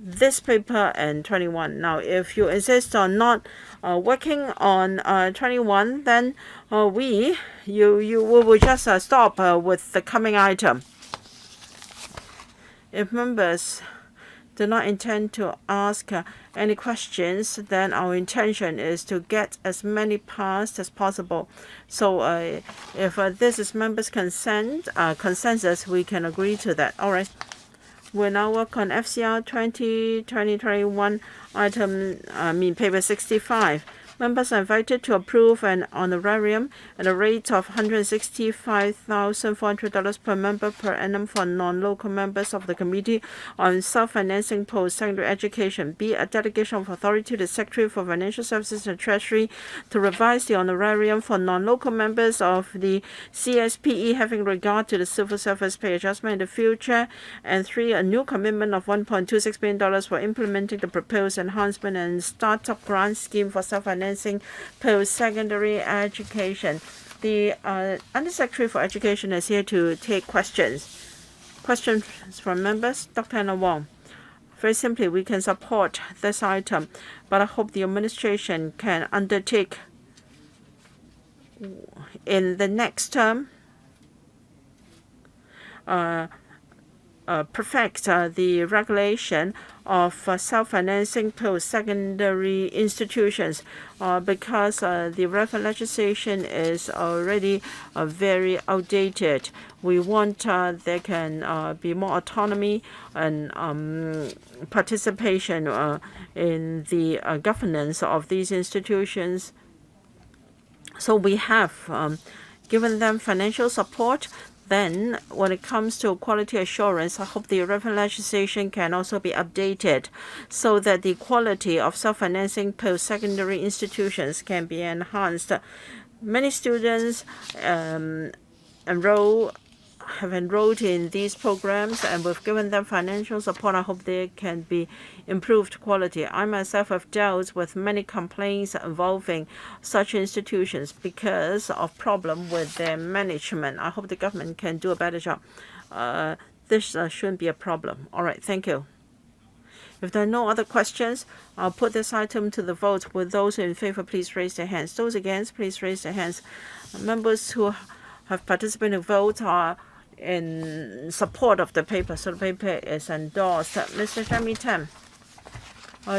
S1: this paper and 21. Now, if you insist on not working on 21, then we will just stop with the coming item. If members do not intend to ask any questions, then our intention is to get as many passed as possible. So if this is members' consensus, we can agree to that. All right. We'll now work on FCR 2021 item, paper 65. Members are invited to approve an honorarium at a rate of $165,400 per member per annum for non-local members of the Committee on Self-Financing Post-Secondary Education. B, a delegation of authority to the Secretary for Financial Services and Treasury to revise the honorarium for non-local members of the CSPE having regard to the civil service pay adjustment in the future. And 3, a new commitment of $1.26 billion for implementing the proposed enhancement and startup grant scheme for self-financing post-secondary education. The Undersecretary for Education is here to take questions. Questions from members? Dr. Anna Wong. Very simply, we can support this item, but I hope the administration can undertake in the next term perfect the regulation of self-financing post-secondary institutions because the relevant legislation is already very outdated. We want there can be more autonomy and participation in the governance of these institutions. So we have given them financial support. Then, when it comes to quality assurance, I hope the relevant legislation can also be updated so that the quality of self-financing post-secondary institutions can be enhanced. Many students have enrolled in these programs, and we've given them financial support. I hope there can be improved quality. I myself have dealt with many complaints involving such institutions because of problem with their management. I hope the government can do a better job. This shouldn't be a problem. All right, thank you. If there are no other questions, I'll put this item to the vote. With those in favor, please raise their hands. Those against, please raise their hands. Members who have participated in the vote are in support of the paper, so the paper is endorsed. Mr. Jeremy Tam,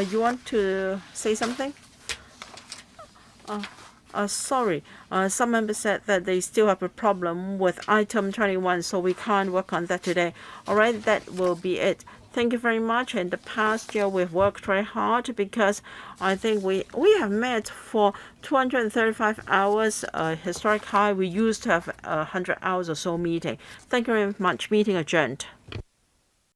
S1: you want to say something? Sorry, some members said that they still have a problem with item 21, so we can't work on that today. All right, that will be it. Thank you very much. In the past year, we've worked very hard because I think we have met for 235 hours, a historic high. We used to have 100 hours or so meeting. Thank you very much. Meeting adjourned.